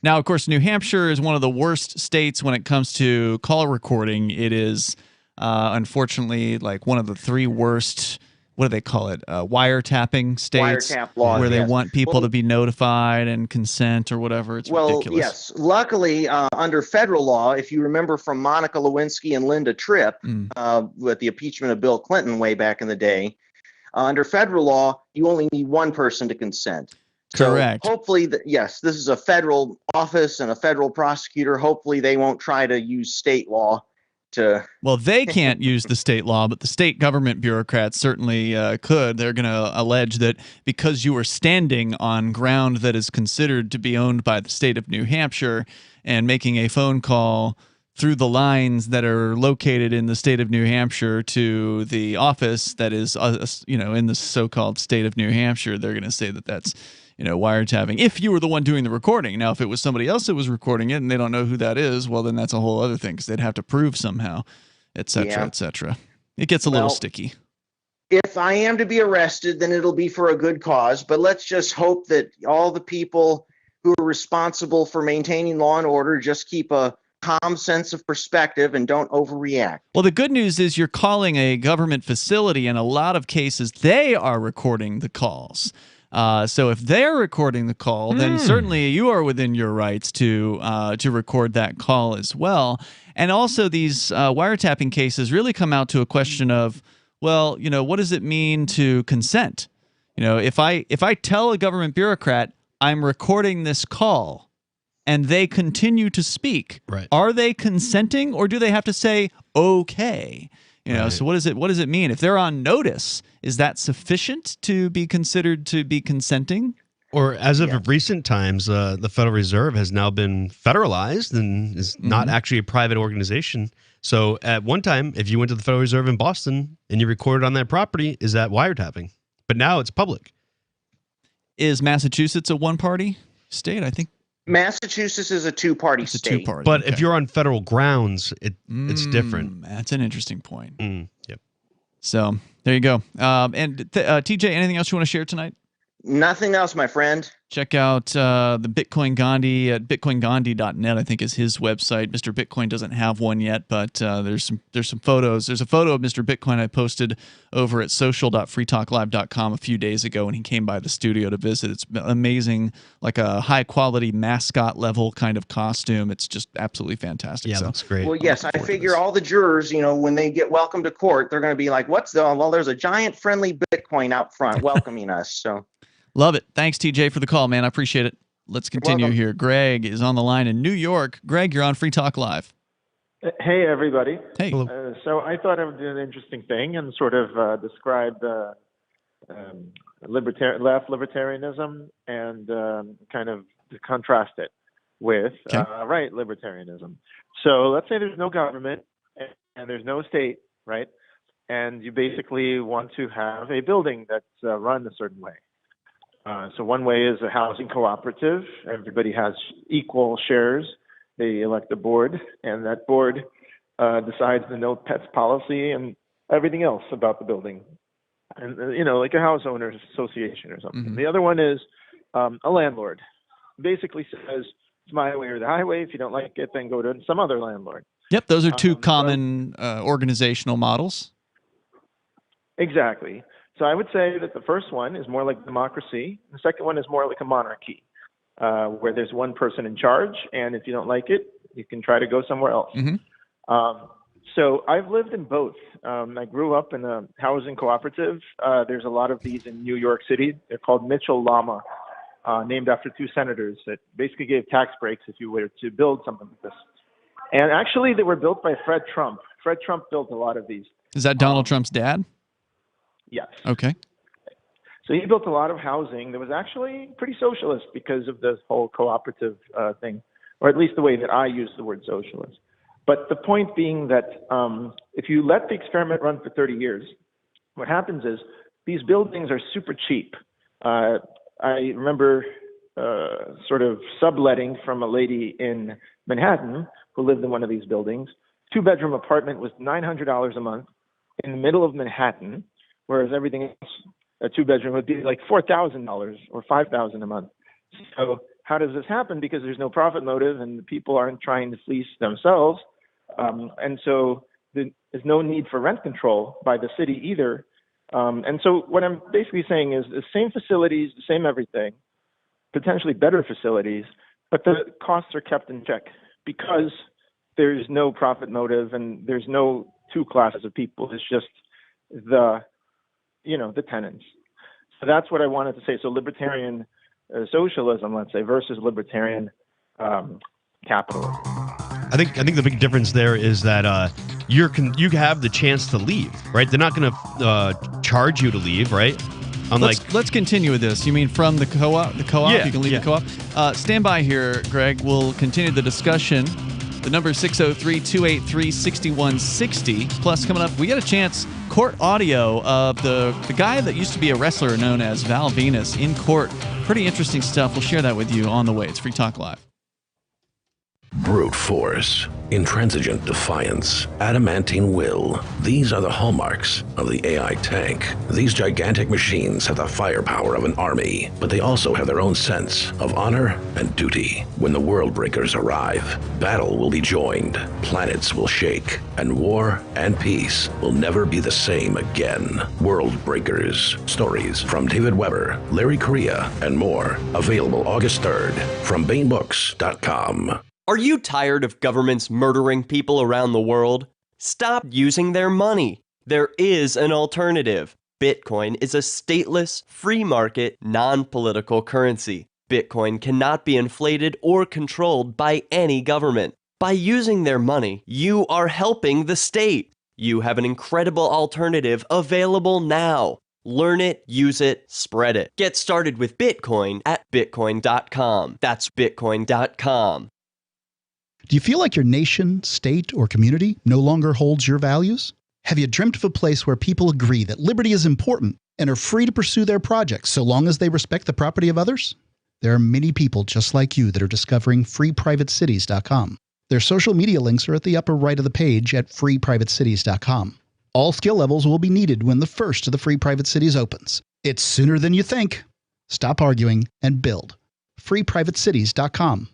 Now, of course, New Hampshire is one of the worst states when it comes to call recording. It is, unfortunately, like one of the 3 worst. What do they call it? Wiretapping states, Wiretap laws, where they yes. want people to be notified and consent or whatever. It's ridiculous. Yes. Luckily, under federal law, if you remember from Monica Lewinsky and Linda Tripp with the impeachment of Bill Clinton way back in the day, under federal law, you only need one person to consent. Correct. So hopefully, yes, this is a federal office and a federal prosecutor. Hopefully they won't try to use state law. Well, they can't use the state law, but the state government bureaucrats certainly could. They're going to allege that because you are standing on ground that is considered to be owned by the state of New Hampshire and making a phone call through the lines that are located in the state of New Hampshire to the office that is, in the so-called state of New Hampshire, they're going to say that that's wiretapping. If you were the one doing the recording. Now, if it was somebody else that was recording it and they don't know who that is, well, then that's a whole other thing, because they'd have to prove somehow, et cetera, et cetera. It gets a little sticky. If I am to be arrested, then it'll be for a good cause. But let's just hope that all the people who are responsible for maintaining law and order just keep a calm sense of perspective and don't overreact. Well, the good news is you're calling a government facility. In a lot of cases, they are recording the calls. So if they're recording the call, then certainly you are within your rights to record that call as well. And also, these wiretapping cases really come out to a question of, well, what does it mean to consent? If I tell a government bureaucrat I'm recording this call, and they continue to speak, are they consenting, or do they have to say okay? So what does it mean? If they're on notice, is that sufficient to be considered to be consenting? Or as of recent times, the Federal Reserve has now been federalized and is not actually a private organization. So at one time, if you went to the Federal Reserve in Boston and you recorded on that property, is that wiretapping? But now it's public. Is Massachusetts a one-party state? I think Massachusetts is a two-party state. Two-party. But if you're on federal grounds, it's different. That's an interesting point. Yep. So there you go. And TJ, anything else you want to share tonight? Nothing else, my friend. Check out the Bitcoin Gandhi at bitcoingandhi.net, I think is his website. Mr. Bitcoin doesn't have one yet, but there's some photos. There's a photo of Mr. Bitcoin I posted over at social.freetalklive.com a few days ago when he came by the studio to visit. It's amazing, like a high-quality mascot level kind of costume. It's just absolutely fantastic. Yeah, that's great. Well, yes, I figure all the jurors, when they get welcome to court, they're going to be like, well, there's a giant friendly Bitcoin out front welcoming us. So. Love it. Thanks, TJ, for the call, man. I appreciate it. Let's continue here. Greg is on the line in New York. Greg, you're on Free Talk Live. Hey, everybody. Hey. So I thought I would do an interesting thing and sort of describe left libertarianism and kind of contrast it with right libertarianism. So let's say there's no government and there's no state, right? And you basically want to have a building that's run a certain way. So one way is a housing cooperative. Everybody has equal shares. They elect a board, and that board decides the no pets policy and everything else about the building. And, like a house owners association or something. Mm-hmm. The other one is a landlord. Basically says, it's my way or the highway. If you don't like it, then go to some other landlord. Yep, those are two common organizational models. Exactly. So I would say that the first one is more like democracy. The second one is more like a monarchy, where there's one person in charge, and if you don't like it, you can try to go somewhere else. Mm-hmm. So I've lived in both. I grew up in a housing cooperative. There's a lot of these in New York City. They're called Mitchell-Lama, named after two senators that basically gave tax breaks if you were to build something like this. And actually, they were built by Fred Trump. Fred Trump built a lot of these. Is that Donald Trump's dad? Yes. Okay. So he built a lot of housing that was actually pretty socialist because of the whole cooperative thing, or at least the way that I use the word socialist. But the point being that if you let the experiment run for 30 years, what happens is these buildings are super cheap. I remember sort of subletting from a lady in Manhattan who lived in one of these buildings. 2-bedroom apartment was $900 a month in the middle of Manhattan, whereas everything else, a 2-bedroom would be like $4,000 or $5,000 a month. So how does this happen? Because there's no profit motive and the people aren't trying to fleece themselves. And so there's no need for rent control by the city either. And so what I'm basically saying is the same facilities, the same everything, potentially better facilities, but the costs are kept in check because there's no profit motive and there's no two classes of people. It's just the tenants. So that's what I wanted to say. So libertarian socialism, let's say, versus libertarian capitalism. I think the big difference there is that you have the chance to leave, right? They're not going to charge you to leave, right? Let's continue with this. You mean from the co-op? The co-op? Yeah, you can leave the co-op? Stand by here, Greg. We'll continue the discussion. The number is 603-283-6160. Plus, coming up, we get a chance, court audio of the guy that used to be a wrestler known as Val Venus in court. Pretty interesting stuff. We'll share that with you on the way. It's Free Talk Live. Brute force, intransigent defiance, adamantine will. These are the hallmarks of the AI tank. These gigantic machines have the firepower of an army, but they also have their own sense of honor and duty. When the world breakers arrive, battle will be joined, planets will shake, and war and peace will never be the same again. World Breakers. Stories from David Weber, Larry Correia, and more. Available August 3rd from BaneBooks.com. Are you tired of governments murdering people around the world? Stop using their money. There is an alternative. Bitcoin is a stateless, free market, non-political currency. Bitcoin cannot be inflated or controlled by any government. By using their money, you are helping the state. You have an incredible alternative available now. Learn it, use it, spread it. Get started with Bitcoin at Bitcoin.com. That's Bitcoin.com. Do you feel like your nation, state, or community no longer holds your values? Have you dreamt of a place where people agree that liberty is important and are free to pursue their projects so long as they respect the property of others? There are many people just like you that are discovering freeprivatecities.com. Their social media links are at the upper right of the page at freeprivatecities.com. All skill levels will be needed when the first of the Free Private Cities opens. It's sooner than you think. Stop arguing and build. freeprivatecities.com.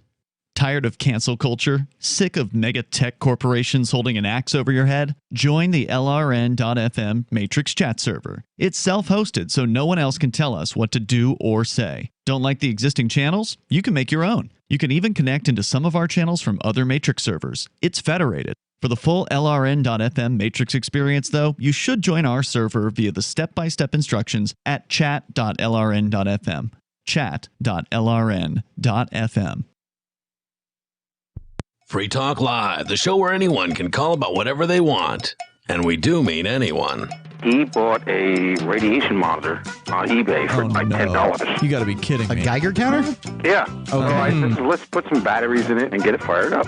Tired of cancel culture? Sick of mega tech corporations holding an axe over your head? Join the LRN.FM Matrix chat server. It's self-hosted, so no one else can tell us what to do or say. Don't like the existing channels? You can make your own. You can even connect into some of our channels from other Matrix servers. It's federated. For the full LRN.FM Matrix experience, though, you should join our server via the step-by-step instructions at chat.lrn.fm. Chat.lrn.fm. Free Talk Live, the show where anyone can call about whatever they want. And we do mean anyone. He bought a radiation monitor on eBay for $10. You got to be kidding me. A Geiger counter? Yeah. So I said, let's put some batteries in it and get it fired up.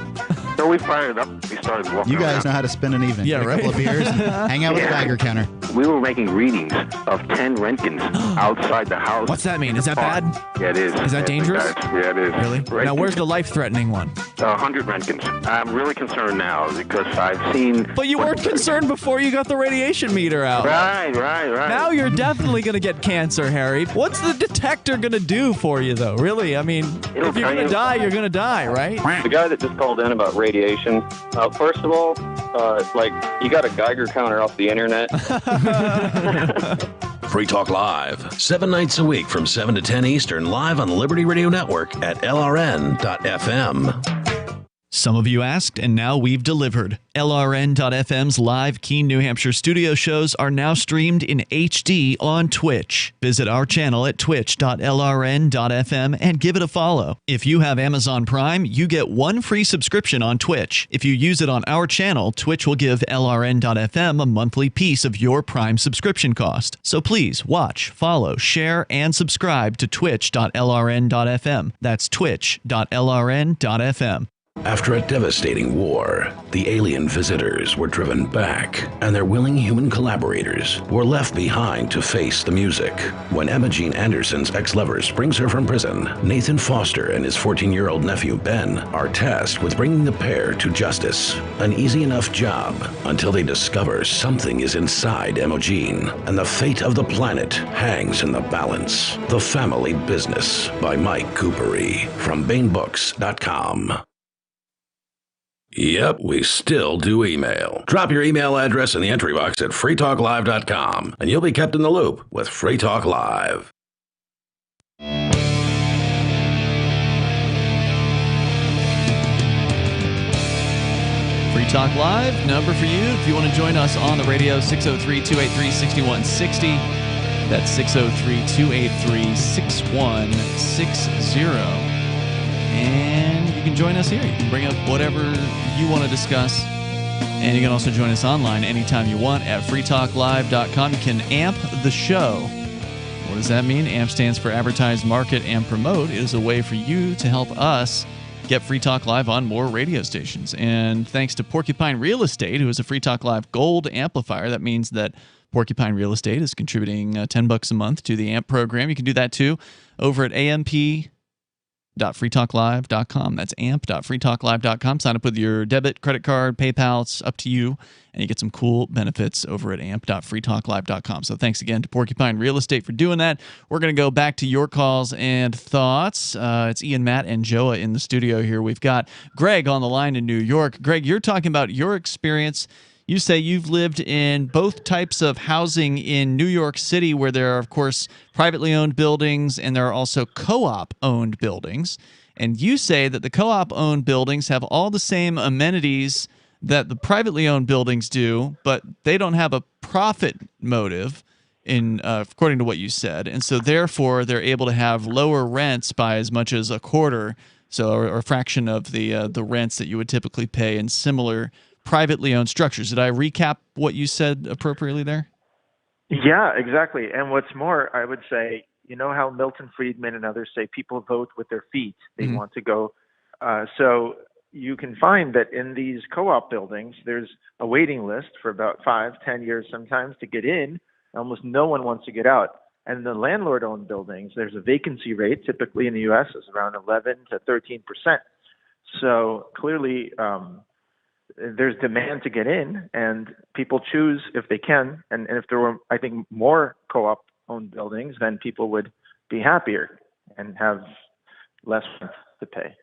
So we fired it up. We started walking You guys around. know how to spend an evening. Yeah, Get a right? couple of beers and hang out with a Geiger counter. We were making readings of 10 Roentgens outside the house. What's that mean? Is that bad? Yeah, it is. Is that dangerous? Yeah, it is. Really? Right. Now, where's the life-threatening one? 100 Roentgens. I'm really concerned now because I've seen... But you weren't concerned before you got the radiation meter out. Right. Now you're definitely going to get cancer, Harry. What's the detector going to do for you, though? Really? I mean, if you're going to die, you're going to die, right? The guy that just called in about radiation, first of all, you got a Geiger counter off the internet. Free Talk Live, 7 nights a week from 7 to 10 Eastern, live on the Liberty Radio Network at LRN.FM. Some of you asked, and now we've delivered. LRN.FM's live Keene, New Hampshire studio shows are now streamed in HD on Twitch. Visit our channel at twitch.lrn.fm and give it a follow. If you have Amazon Prime, you get 1 free subscription on Twitch. If you use it on our channel, Twitch will give LRN.FM a monthly piece of your Prime subscription cost. So please watch, follow, share, and subscribe to twitch.lrn.fm. That's twitch.lrn.fm. After a devastating war, the alien visitors were driven back, and their willing human collaborators were left behind to face the music. When Emma Jean Anderson's ex-lover springs her from prison, Nathan Foster and his 14-year-old nephew Ben are tasked with bringing the pair to justice. An easy enough job until they discover something is inside Emma Jean, and the fate of the planet hangs in the balance. The Family Business by Mike Coopery from BaneBooks.com. Yep, we still do email. Drop your email address in the entry box at freetalklive.com, and you'll be kept in the loop with Free Talk Live. Free Talk Live, number for you if you want to join us on the radio, 603-283-6160. That's 603-283-6160. And you can join us here. You can bring up whatever you want to discuss. And you can also join us online anytime you want at freetalklive.com. You can amp the show. What does that mean? AMP stands for Advertise, Market, and Promote. It is a way for you to help us get Free Talk Live on more radio stations. And thanks to Porcupine Real Estate, who is a Free Talk Live Gold amplifier, that means that Porcupine Real Estate is contributing $10 a month to the AMP program. You can do that too over at amp.freetalklive.com. That's amp.freetalklive.com. Sign up with your debit, credit card, PayPal. It's up to you. And you get some cool benefits over at amp.freetalklive.com. So thanks again to Porcupine Real Estate for doing that. We're going to go back to your calls and thoughts. It's Ian, Matt, and Joa in the studio here. We've got Greg on the line in New York. Greg, you're talking about your experience. You say you've lived in both types of housing in New York City, where there are, of course, privately owned buildings and there are also co-op owned buildings. And you say that the co-op owned buildings have all the same amenities that the privately owned buildings do, but they don't have a profit motive, according to what you said. And so therefore, they're able to have lower rents by as much as a quarter, or a fraction of the rents that you would typically pay in similar privately owned structures. Did I recap what you said appropriately there? Yeah, exactly. And what's more, I would say, you know how Milton Friedman and others say people vote with their feet. They want to go. So you can find that in these co-op buildings, there's a waiting list for about 5-10 years sometimes to get in. Almost no one wants to get out. And the landlord-owned buildings, there's a vacancy rate, typically in the U.S., is around 11 to 13%. So clearly, there's demand to get in, and people choose if they can. And if there were, I think, more co-op owned buildings, then people would be happier and have less rent to pay.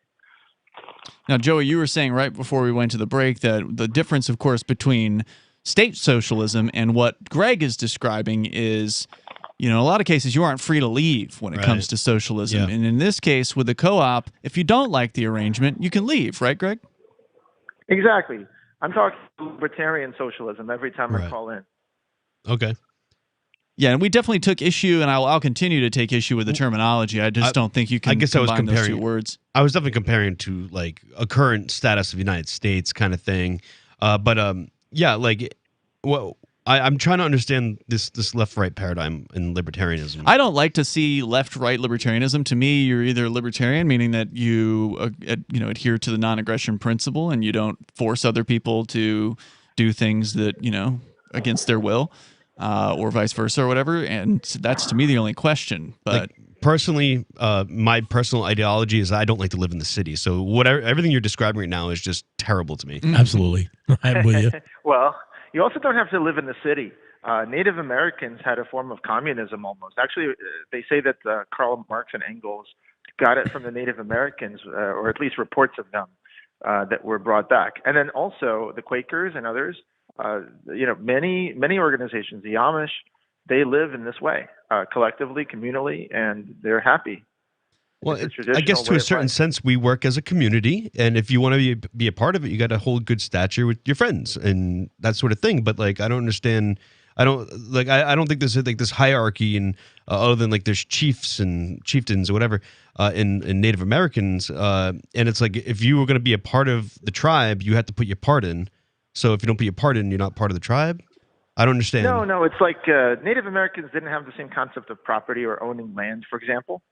Now, Joey, you were saying right before we went to the break that the difference, of course, between state socialism and what Greg is describing is, in a lot of cases, you aren't free to leave when it comes to socialism. Yeah. And in this case, with the co-op, if you don't like the arrangement, you can leave, right, Greg? Exactly. I'm talking libertarian socialism every time I call in. Okay. Yeah, and we definitely took issue, and I'll continue to take issue with the terminology. I just don't think you can combine those two words. I was definitely comparing to like a current status of the United States kind of thing. Yeah, like, well, I'm trying to understand this left-right paradigm in libertarianism. I don't like to see left-right libertarianism. To me, you're either libertarian, meaning that you adhere to the non-aggression principle and you don't force other people to do things that against their will. Or vice versa or whatever, and that's to me the only question. But personally, my personal ideology is I don't like to live in the city. So everything you're describing right now is just terrible to me. Absolutely, I'm with you. Well, you also don't have to live in the city. Native Americans had a form of communism almost. Actually, they say that Karl Marx and Engels got it from the Native Americans, or at least reports of them that were brought back. And then also the Quakers and others. Many organizations, the Amish, they live in this way, collectively, communally, and they're happy. Well, I guess to a certain sense, we work as a community, and if you want to be a part of it, you got to hold good stature with your friends and that sort of thing. But like, I don't understand. I don't think there's like this hierarchy, and other than like there's chiefs and chieftains or whatever in Native Americans, and it's like if you were going to be a part of the tribe, you had to put your part in. So if you don't put your part in, you're not part of the tribe? I don't understand. No, it's like Native Americans didn't have the same concept of property or owning land, for example.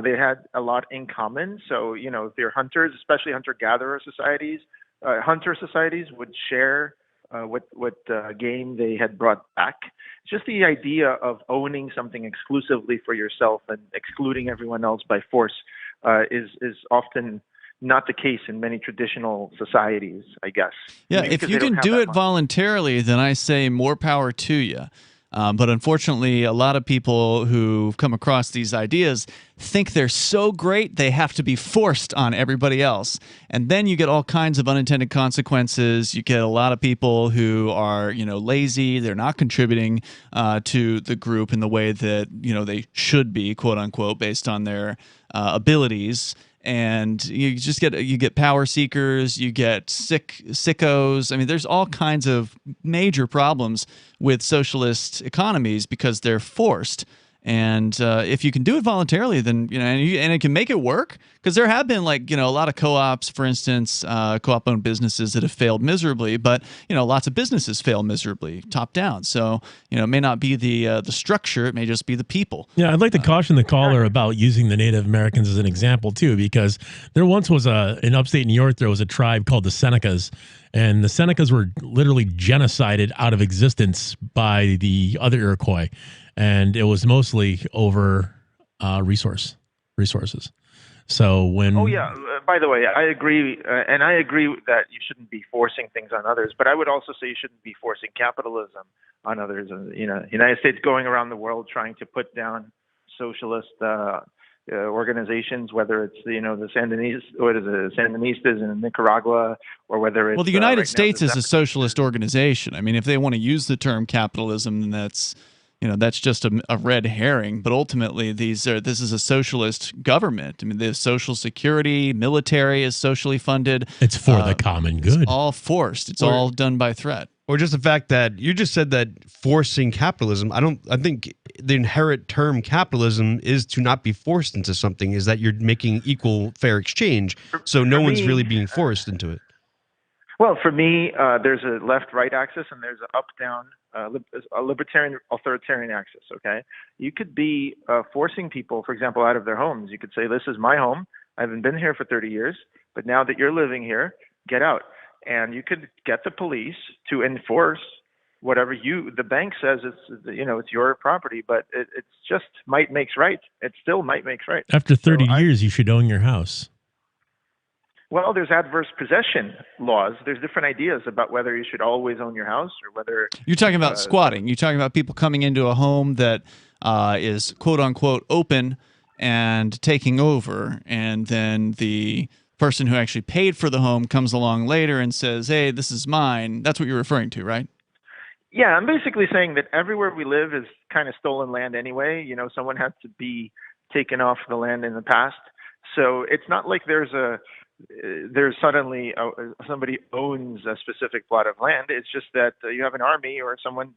They had a lot in common. So, if they're hunters, especially hunter-gatherer societies, hunter societies would share what game they had brought back. It's just the idea of owning something exclusively for yourself and excluding everyone else by force is often not the case in many traditional societies, I guess. Yeah, if you can do it voluntarily, then I say more power to you. But unfortunately, a lot of people who've come across these ideas think they're so great they have to be forced on everybody else. And then you get all kinds of unintended consequences. You get a lot of people who are, lazy. They're not contributing to the group in the way that, they should be, quote unquote, based on their abilities. And you get power seekers, you get sickos. I mean, there's all kinds of major problems with socialist economies because they're forced. And if you can do it voluntarily, then and it can make it work, because there have been a lot of co-ops, for instance, co-op-owned businesses that have failed miserably. But lots of businesses fail miserably, top down. So it may not be the structure; it may just be the people. Yeah, I'd like to caution the caller about using the Native Americans as an example too, because there once was in upstate New York there was a tribe called the Senecas. And the Senecas were literally genocided out of existence by the other Iroquois. And it was mostly over resources. So when... Oh, yeah. By the way, I agree. And I agree that you shouldn't be forcing things on others. But I would also say you shouldn't be forcing capitalism on others. The United States going around the world trying to put down socialist organizations, whether it's the Sandinistas in Nicaragua, or whether it's the United States is a socialist organization. I mean, if they want to use the term capitalism, then that's just a red herring. But ultimately, this is a socialist government. I mean, the Social Security, military is socially funded. It's for the common good. It's all forced. It's all done by threat. Or just the fact that you just said that forcing capitalism, I think the inherent term capitalism is to not be forced into something, is that you're making equal fair exchange. So no one's really being forced into it. Well, for me, there's a left-right axis and there's an up-down, a libertarian, authoritarian axis, okay? You could be forcing people, for example, out of their homes. You could say, this is my home. I haven't been here for 30 years, but now that you're living here, get out. And you could get the police to enforce whatever the bank says it's your property, but it's just might makes right. It still might makes right. After 30 years, you should own your house. Well, there's adverse possession laws. There's different ideas about whether you should always own your house or whether... You're talking about squatting. You're talking about people coming into a home that is quote-unquote open and taking over, and then the person who actually paid for the home comes along later and says, hey, this is mine. That's what you're referring to, right? Yeah, I'm basically saying that everywhere we live is kind of stolen land anyway. Someone had to be taken off the land in the past. So it's not like there's a there's suddenly somebody owns a specific plot of land. It's just that you have an army or someone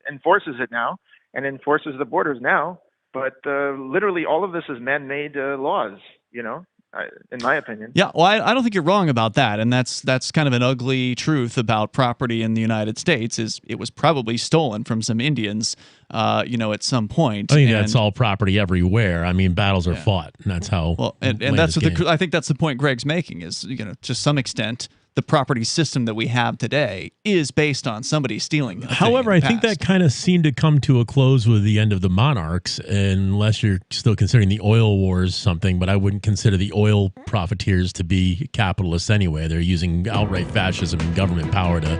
enforces it now and enforces the borders now. But literally all of this is man-made laws, in my opinion. Yeah, well, I don't think you're wrong about that, and that's kind of an ugly truth about property in the United States. Is it was probably stolen from some Indians, at some point. I think that's all property everywhere. I mean, battles are fought, and that's how. Well, and that's what I think that's the point Greg's making is, to some extent, the property system that we have today is based on somebody stealing. However, I think that kind of seemed to come to a close with the end of the monarchs, unless you're still considering the oil wars something, but I wouldn't consider the oil profiteers to be capitalists anyway. They're using outright fascism and government power to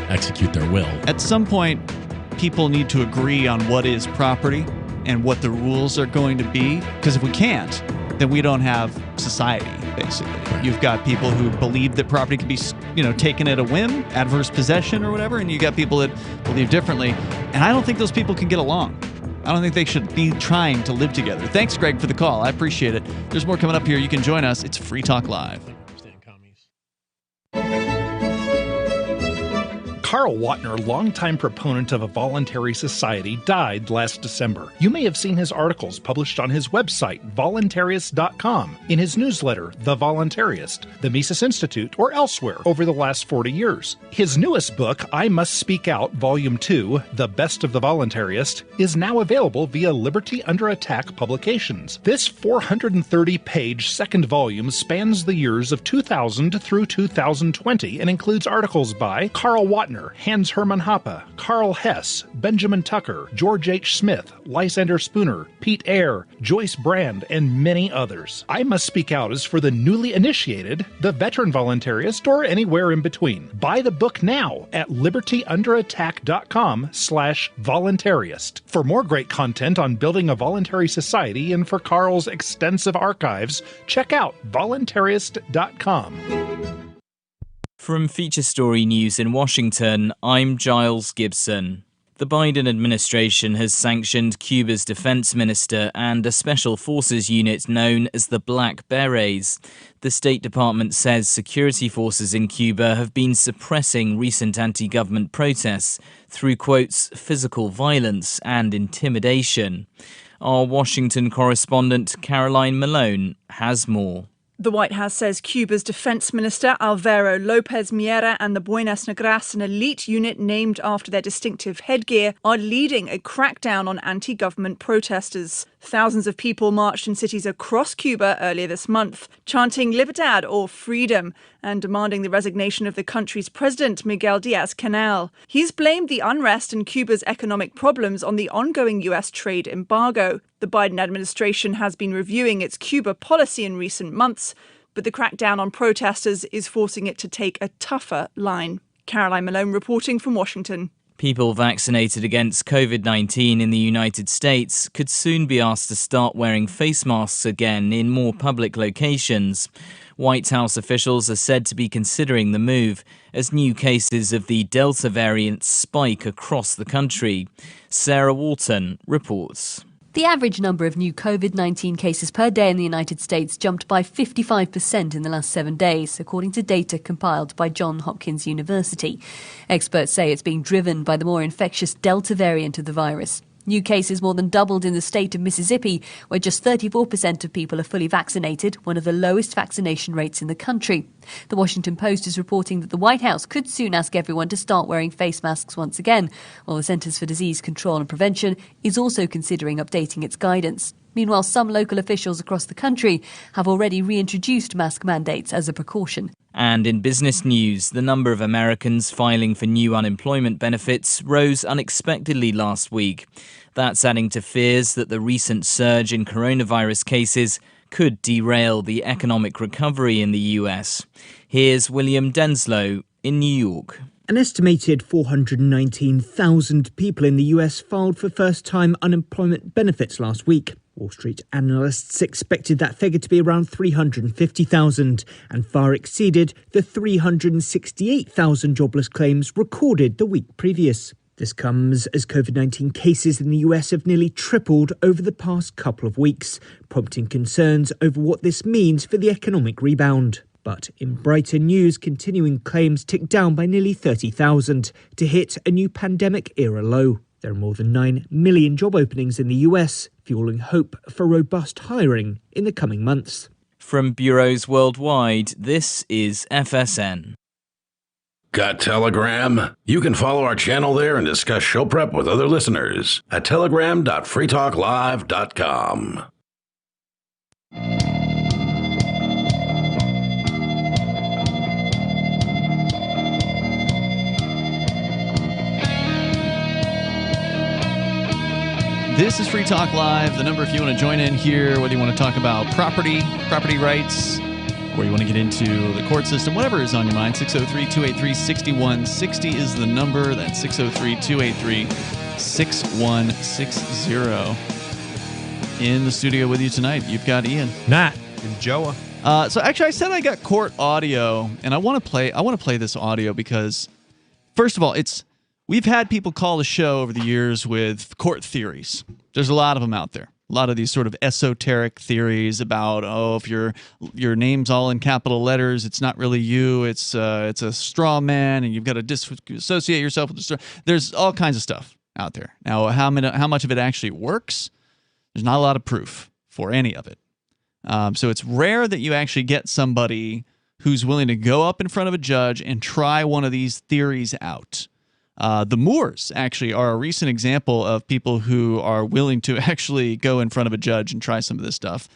execute their will. At some point, people need to agree on what is property and what the rules are going to be, because if we can't, then we don't have society, basically. Right. You've got people who believe that property can be, taken at a whim, adverse possession or whatever, and you got people that believe differently. And I don't think those people can get along. I don't think they should be trying to live together. Thanks, Greg, for the call. I appreciate it. There's more coming up here. You can join us. It's Free Talk Live. Carl Watner, longtime proponent of a voluntary society, died last December. You may have seen his articles published on his website, voluntarist.com, in his newsletter, The Voluntarist, the Mises Institute, or elsewhere over the last 40 years. His newest book, I Must Speak Out, Volume 2, The Best of the Voluntarist, is now available via Liberty Under Attack Publications. This 430-page second volume spans the years of 2000 through 2020 and includes articles by Carl Watner, Hans Hermann Hoppe, Carl Hess, Benjamin Tucker, George H. Smith, Lysander Spooner, Pete Eyre, Joyce Brand, and many others. I Must Speak Out is for the newly initiated, the veteran voluntarist, or anywhere in between. Buy the book now at libertyunderattack.com/voluntarist. For more great content on building a voluntary society and for Carl's extensive archives, check out voluntarist.com. From Feature Story News in Washington, I'm Giles Gibson. The Biden administration has sanctioned Cuba's defense minister and a special forces unit known as the Black Berets. The State Department says security forces in Cuba have been suppressing recent anti-government protests through, quotes, physical violence and intimidation. Our Washington correspondent Caroline Malone has more. The White House says Cuba's defense minister, Alvaro Lopez Miera, and the Buenas Negras, an elite unit named after their distinctive headgear, are leading a crackdown on anti-government protesters. Thousands of people marched in cities across Cuba earlier this month, chanting Libertad or freedom and demanding the resignation of the country's president, Miguel Diaz-Canel. He's blamed the unrest and Cuba's economic problems on the ongoing U.S. trade embargo. The Biden administration has been reviewing its Cuba policy in recent months, but the crackdown on protesters is forcing it to take a tougher line. Caroline Malone reporting from Washington. People vaccinated against COVID-19 in the United States could soon be asked to start wearing face masks again in more public locations. White House officials are said to be considering the move as new cases of the Delta variant spike across the country. Sarah Walton reports. The average number of new COVID-19 cases per day in the United States jumped by 55% in the last 7 days, according to data compiled by Johns Hopkins University. Experts say it's being driven by the more infectious Delta variant of the virus. New cases more than doubled in the state of Mississippi, where just 34% of people are fully vaccinated, one of the lowest vaccination rates in the country. The Washington Post is reporting that the White House could soon ask everyone to start wearing face masks once again, while the Centers for Disease Control and Prevention is also considering updating its guidance. Meanwhile, some local officials across the country have already reintroduced mask mandates as a precaution. And in business news, the number of Americans filing for new unemployment benefits rose unexpectedly last week. That's adding to fears that the recent surge in coronavirus cases could derail the economic recovery in the US. Here's William Denslow in New York. An estimated 419,000 people in the US filed for first-time unemployment benefits last week. Wall Street analysts expected that figure to be around 350,000 and far exceeded the 368,000 jobless claims recorded the week previous. This comes as COVID-19 cases in the US have nearly tripled over the past couple of weeks, prompting concerns over what this means for the economic rebound. But in brighter news, continuing claims ticked down by nearly 30,000 to hit a new pandemic-era low. There are more than 9 million job openings in the US, fueling hope for robust hiring in the coming months. From bureaus worldwide, this is FSN. Got Telegram? You can follow our channel there and discuss show prep with other listeners at telegram.freetalklive.com. This is Free Talk Live. The number if you want to join in here, whether you want to talk about property rights, or you want to get into the court system, whatever is on your mind, 603-283-6160 is the number. That's 603-283-6160. In the studio with you tonight, you've got Ian, Matt, and Joa. So actually, I said I got court audio, and I want to play this audio because, first of all, we've had people call the show over the years with court theories. There's a lot of them out there. A lot of these sort of esoteric theories about, if your name's all in capital letters, it's not really you. It's a straw man, and you've got to disassociate yourself with the straw. There's all kinds of stuff out there. Now, how much of it actually works? There's not a lot of proof for any of it. So it's rare that you actually get somebody who's willing to go up in front of a judge and try one of these theories out. The Moores actually are a recent example of people who are willing to actually go in front of a judge and try some of this stuff.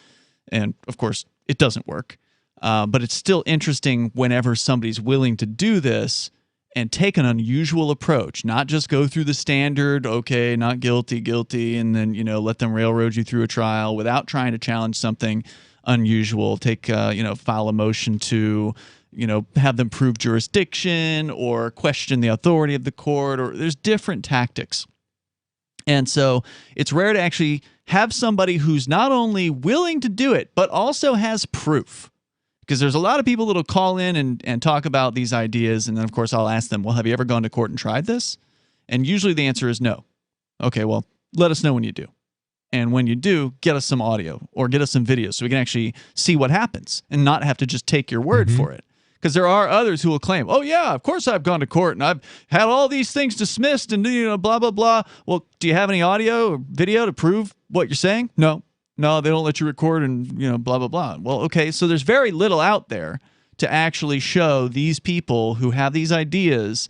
And, of course, it doesn't work. But it's still interesting whenever somebody's willing to do this and take an unusual approach, not just go through the standard, okay, not guilty, and then, let them railroad you through a trial without trying to challenge something unusual. File a motion to have them prove jurisdiction or question the authority of the court, or there's different tactics. And so it's rare to actually have somebody who's not only willing to do it, but also has proof. Because there's a lot of people that'll call in and talk about these ideas, and then, of course, I'll ask them, well, have you ever gone to court and tried this? And usually the answer is no. Okay, well, let us know when you do. And when you do, get us some audio or get us some videos so we can actually see what happens and not have to just take your word for it. Because there are others who will claim, oh, yeah, of course I've gone to court and I've had all these things dismissed and, blah, blah, blah. Well, do you have any audio or video to prove what you're saying? No, they don't let you record and, blah, blah, blah. Well, okay, so there's very little out there to actually show these people who have these ideas,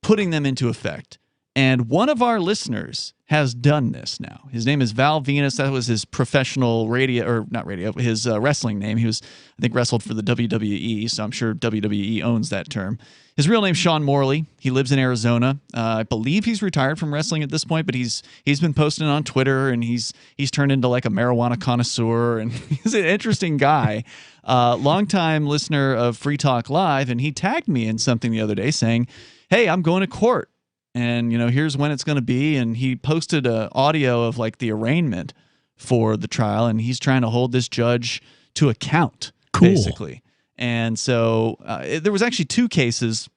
putting them into effect. And one of our listeners has done this now. His name is Val Venus. That was his professional his wrestling name. He was, I think, wrestled for the WWE, so I'm sure WWE owns that term. His real name's Sean Morley. He lives in Arizona. I believe he's retired from wrestling at this point, but he's been posting on Twitter, and he's turned into like a marijuana connoisseur, and he's an interesting guy. Longtime listener of Free Talk Live, and he tagged me in something the other day saying, hey, I'm going to court. And, here's when it's going to be. And he posted an audio of like the arraignment for the trial. And he's trying to hold this judge to account, basically. And so there was actually two cases.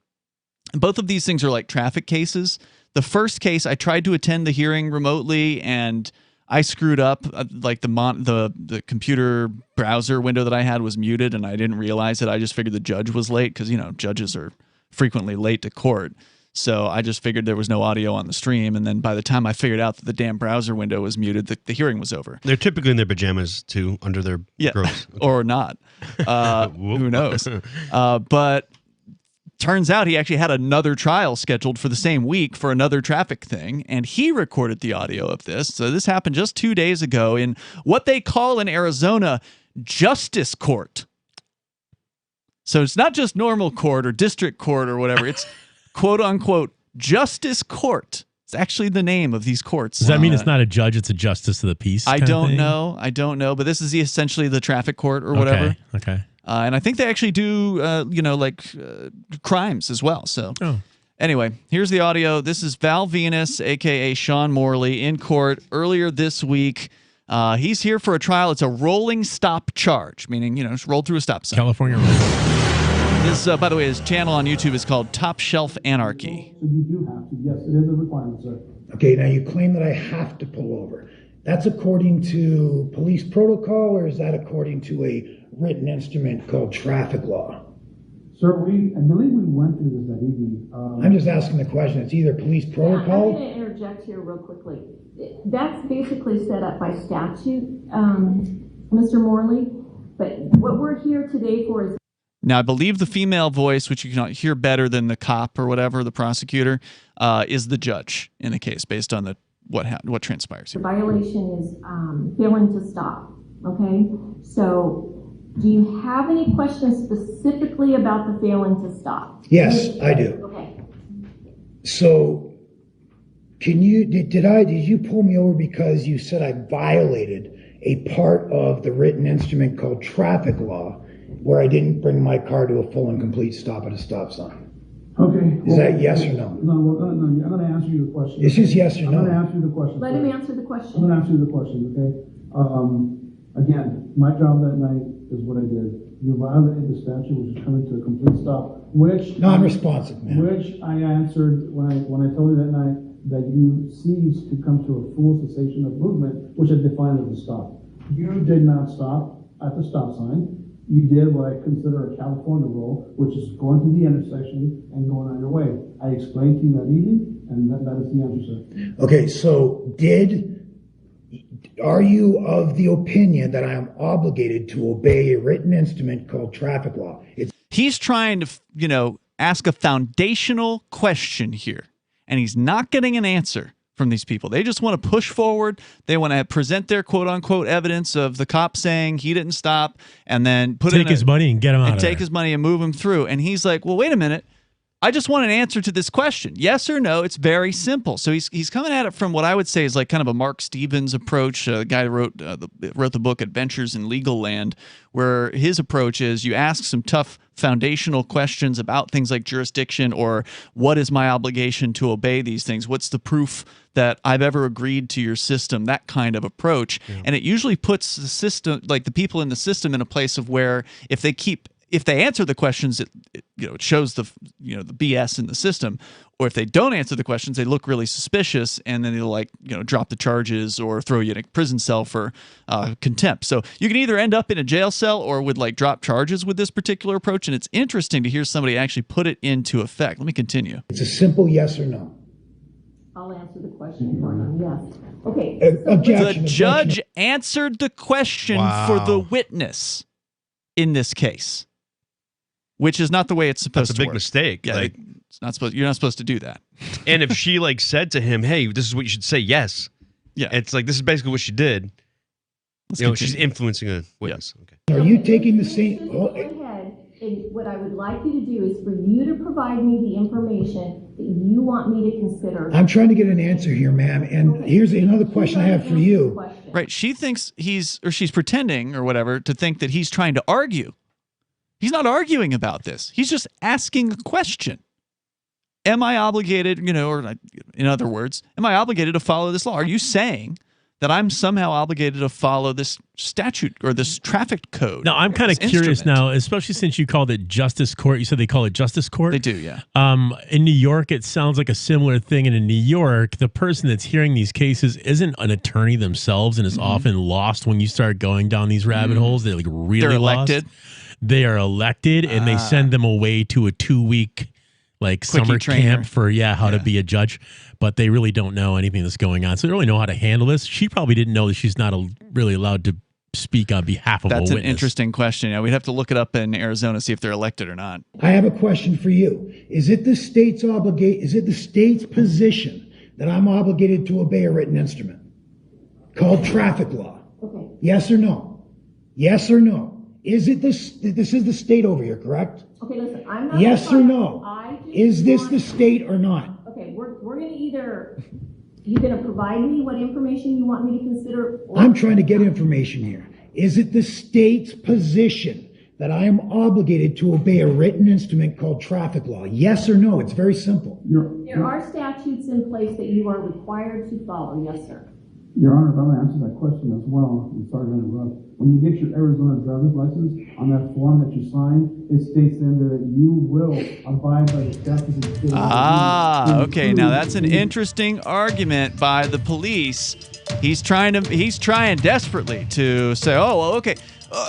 Both of these things are like traffic cases. The first case, I tried to attend the hearing remotely and I screwed up. Like the computer browser window that I had was muted and I didn't realize it. I just figured the judge was late because, judges are frequently late to court. So I just figured there was no audio on the stream, and then by the time I figured out that the damn browser window was muted, the hearing was over. They're typically in their pajamas, too, under their robes. Or not. Who knows? But turns out he actually had another trial scheduled for the same week for another traffic thing, and he recorded the audio of this. So this happened just 2 days ago in what they call in Arizona justice court. So it's not just normal court or district court or whatever. It's quote-unquote justice court. It's actually the name of these courts. Does that mean it's not a judge, it's a justice of the peace? I don't know. But this is essentially the traffic court or whatever. Okay. And I think they actually do, crimes as well. So anyway, here's the audio. This is Val Venus, a.k.a. Sean Morley, in court earlier this week. He's here for a trial. It's a rolling stop charge, meaning, just roll through a stop sign. California. His, by the way, his channel on YouTube is called Top Shelf Anarchy. So you do have to. Yes, it is a requirement, sir. Okay, now you claim that I have to pull over. That's according to police protocol, or is that according to a written instrument called traffic law? Sir, I believe we went through this that evening. I'm just asking the question. It's either police protocol. I'm going to interject here real quickly. That's basically set up by statute, Mr. Morley. But what we're here today for is. Now, I believe the female voice, which you can hear better than the cop or whatever, the prosecutor, is the judge in the case based on what transpires. The violation is failing to stop. Okay, so. Do you have any questions specifically about the failing to stop? Yes, I do. Okay. So, did you pull me over because you said I violated a part of the written instrument called traffic law, where I didn't bring my car to a full and complete stop at a stop sign? Okay. Is that yes or no? No, I'm going to answer you the question. It's just yes or no. I'm going to answer you the question. Let him answer the question. I'm going to answer you the question, okay? Again, my job that night is what I did. You violated the statute, which is coming to a complete stop, which non-responsive, man. Which I answered when I told you that night that you ceased to come to a full cessation of movement, which I defined as a stop. You did not stop at the stop sign. You did what I consider a California rule, which is going to the intersection and going on your way. I explained to you that evening, and that is the answer, sir. Okay, so are you of the opinion that I am obligated to obey a written instrument called traffic law? He's trying to, ask a foundational question here, and he's not getting an answer from these people. They just want to push forward. They want to present their quote-unquote evidence of the cop saying he didn't stop, and then take his money and get him out of there. Take his money and move him through. And he's like, well, wait a minute. I just want an answer to this question. Yes or no? It's very simple. So he's coming at it from what I would say is like kind of a Mark Stevens approach, the guy who wrote the book Adventures in Legal Land, where his approach is you ask some tough foundational questions about things like jurisdiction or what is my obligation to obey these things? What's the proof that I've ever agreed to your system? That kind of approach. Yeah. And it usually puts the system, like the people in the system, in a place of where if they answer the questions, it shows the BS in the system, or if they don't answer the questions, they look really suspicious, and then they'll drop the charges or throw you in a prison cell for contempt. So you can either end up in a jail cell or would drop charges with this particular approach. And it's interesting to hear somebody actually put it into effect. Let me continue. It's a simple yes or no. I'll answer the question for you. Yes. Okay. The judge answered the question for the witness in this case. Which is not the way it's supposed to work. That's a big mistake. Yeah, it's not supposed. You're not supposed to do that. And if she said to him, "Hey, this is what you should say," yes. Yeah. It's this is basically what she did. She's influencing a witness. Yes. Okay. Are you taking the same? Go ahead. And what I would like you to do is for you to provide me the information that you want me to consider. I'm trying to get an answer here, ma'am. And here's another question I have for you. Right. She thinks she's pretending or whatever to think that he's trying to argue. He's not arguing about this. He's just asking a question. Am I obligated, or in other words, am I obligated to follow this law? Are you saying that I'm somehow obligated to follow this statute or this traffic code? Now, I'm kind of curious now, especially since you called it Justice Court. You said they call it Justice Court? They do, yeah. In New York, it sounds like a similar thing. And in New York, the person that's hearing these cases isn't an attorney themselves and is often lost when you start going down these rabbit holes. They're really They're elected. Lost. They are elected, and they send them away to a 2-week summer camp for how to be a judge. But they really don't know anything that's going on, so they don't really know how to handle this. She probably didn't know that she's not really allowed to speak on behalf of a witness. That's an interesting question. Yeah, we'd have to look it up in Arizona, see if they're elected or not. I have a question for you. Is it the state's position that I'm obligated to obey a written instrument called traffic law? Okay. Yes or no? Yes or no? Is it this is the state over here, correct? Okay, listen, I'm not. Yes or no? Is this the state or not? Okay, we're going to either, you're going to provide me what information you want me to consider? I'm trying to get information here. Is it the state's position that I am obligated to obey a written instrument called traffic law? Yes or no? It's very simple. There are statutes in place that you are required to follow. Yes, sir. Your Honor, if I'm going to answer that question as well, I'm sorry to interrupt. When you get your Arizona driver's license, on that form that you sign, it states in there that you will abide by the statutes of the state. Okay. Now that's an interesting argument by the police. He's trying desperately to say, oh, well, okay,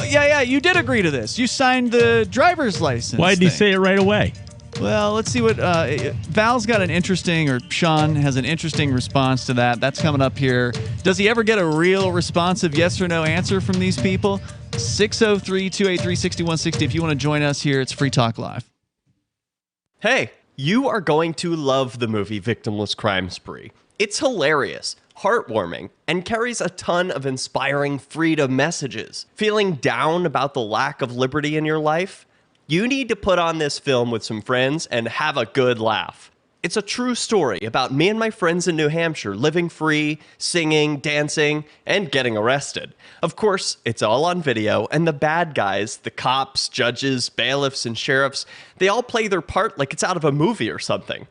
Yeah, you did agree to this. You signed the driver's license. Why did he say it right away? Well, let's see what Val's got an interesting, or Sean has an interesting response to that. That's coming up here. Does he ever get a real responsive yes or no answer from these people? 603-283-6160. If you want to join us here, it's Free Talk Live. Hey, you are going to love the movie Victimless Crime Spree. It's hilarious, heartwarming, and carries a ton of inspiring freedom messages. Feeling down about the lack of liberty in your life? You need to put on this film with some friends and have a good laugh. It's a true story about me and my friends in New Hampshire living free, singing, dancing, and getting arrested. Of course, it's all on video, and the bad guys, the cops, judges, bailiffs, and sheriffs, they all play their part like it's out of a movie or something.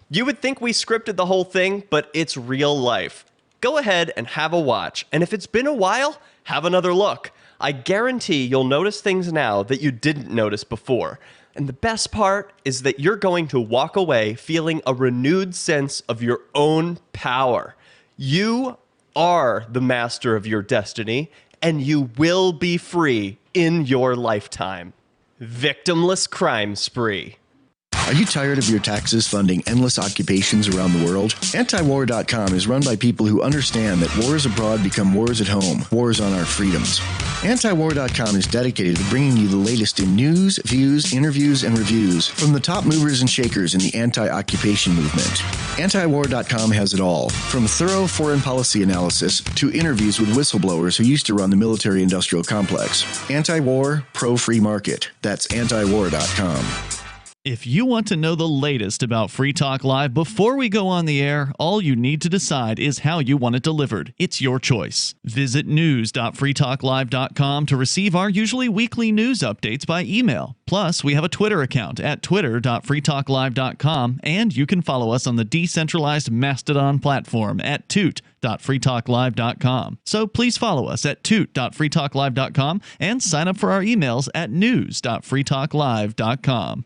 You would think we scripted the whole thing, but it's real life. Go ahead and have a watch, and if it's been a while, have another look. I guarantee you'll notice things now that you didn't notice before. And the best part is that you're going to walk away feeling a renewed sense of your own power. You are the master of your destiny, and you will be free in your lifetime. Victimless Crime Spree. Are you tired of your taxes funding endless occupations around the world? Antiwar.com is run by people who understand that wars abroad become wars at home, wars on our freedoms. Antiwar.com is dedicated to bringing you the latest in news, views, interviews, and reviews from the top movers and shakers in the anti-occupation movement. Antiwar.com has it all, from thorough foreign policy analysis to interviews with whistleblowers who used to run the military-industrial complex. Anti-war, pro-free market. That's antiwar.com. If you want to know the latest about Free Talk Live before we go on the air, all you need to decide is how you want it delivered. It's your choice. Visit news.freetalklive.com to receive our usually weekly news updates by email. Plus, we have a Twitter account at twitter.freetalklive.com, and you can follow us on the decentralized Mastodon platform at toot.freetalklive.com. So please follow us at toot.freetalklive.com and sign up for our emails at news.freetalklive.com.